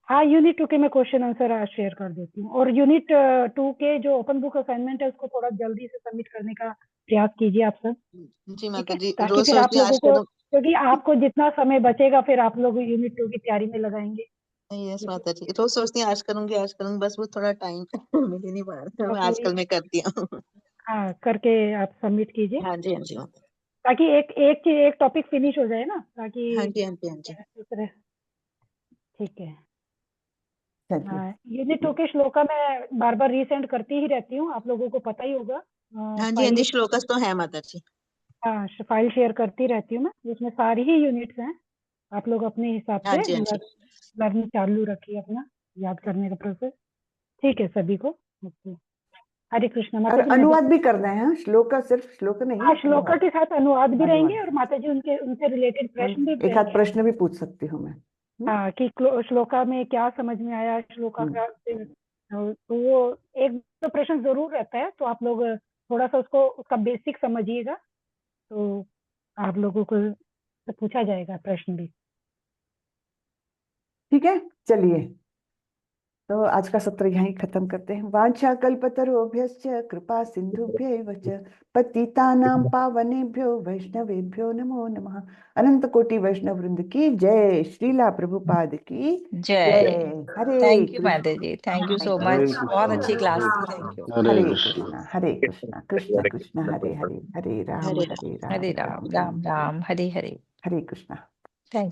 C: हाँ यूनिट 2 के मैं क्वेश्चन आंसर आज शेयर कर देती हूँ, और यूनिट 2 के जो ओपन बुक असाइनमेंट है उसको थोड़ा जल्दी से सबमिट करने का प्रयास कीजिए आप सब।
D: जी माता जी,
C: ताकि
D: रोज
C: फिर आप
D: सोचती हूँ
C: लोगों
D: आज
C: को,
D: करूँ।
C: क्योंकि आपको जितना समय बचेगा फिर आप लोग यूनिट 2 की तैयारी में लगाएंगे।
D: यस माता जी, रोज सोचती हूँ आज करूंगी, बस वो थोड़ा टाइम मिल ही नहीं पा रहा, मैं आजकल में करती हूँ।
C: हाँ करके आप सबमिट कीजिए।
D: हाँ जी, हाँ जी माता।
C: ताकि एक टॉपिक फिनिश हो जाए ना, ताकि
D: हाँ जी, हाँ जी, हाँ जी।
C: दूसरे। ठीक है।
A: चलिए।
C: हाँ यूनिट 2 के श्लोका मैं बार बार रीसेंड करती ही रहती हूँ, आप लोगों को पता ही होगा।
D: हाँ जी, हाँ जी, श्लोकस तो है माता जी।
C: हाँ फाइल शेयर करती रहती हूँ मैं, जिसमें सारी ही यूनिट्स हैं। आप लोग अपने हिसाब
D: हाँ
C: से
D: जी, हाँ जी।
C: लर्निंग चालू रखिए अपना, याद करने का प्रोसेस। ठीक है सभी को। ओके। हरे कृष्णा माता
A: और
C: जी। मैं
A: अनुवाद भी करना है। हाँ, श्लोक का सिर्फ श्लोक नहीं,
C: हाँ श्लोका
A: अनुवाद।
C: के साथ अनुवाद भी
A: अनुवाद।
C: रहेंगे, और माता जी उनसे रिलेटेड प्रश्न भी
A: एक आध
C: रहेंगे।
A: प्रश्न भी पूछ सकती हूँ मैं।
C: हाँ कि श्लोका में क्या समझ में आया, श्लोका का तो वो एक तो प्रश्न जरूर रहता है, तो आप लोग थोड़ा सा उसका बेसिक समझिएगा, तो आप लोगों को पूछा जाएगा प्रश्न भी।
A: ठीक है, चलिए तो आज का सत्र यहीं खत्म करते हैं। वांछा कल्पतरुभ्यश्च कृपा सिंधुभ्यैव च पतितानां पावनेभ्यो वैष्णवेभ्यो नमो नमः। अनंत कोटि वैष्णव वृंद की जय। श्रीला प्रभुपाद की जय। Hare
G: thank you
A: Krishna.
G: माता जी, thank you so
I: Hare
G: much, बहुत अच्छी क्लास थी, thank you.
A: Hare Krishna Hare Krishna Krishna Krishna Hare Hare Hare Ram
D: Hare
A: Hare Ram
G: Hare
A: Ram
G: Ram Ram Ram Hare Hare.
A: Hare Krishna.
G: Thank you.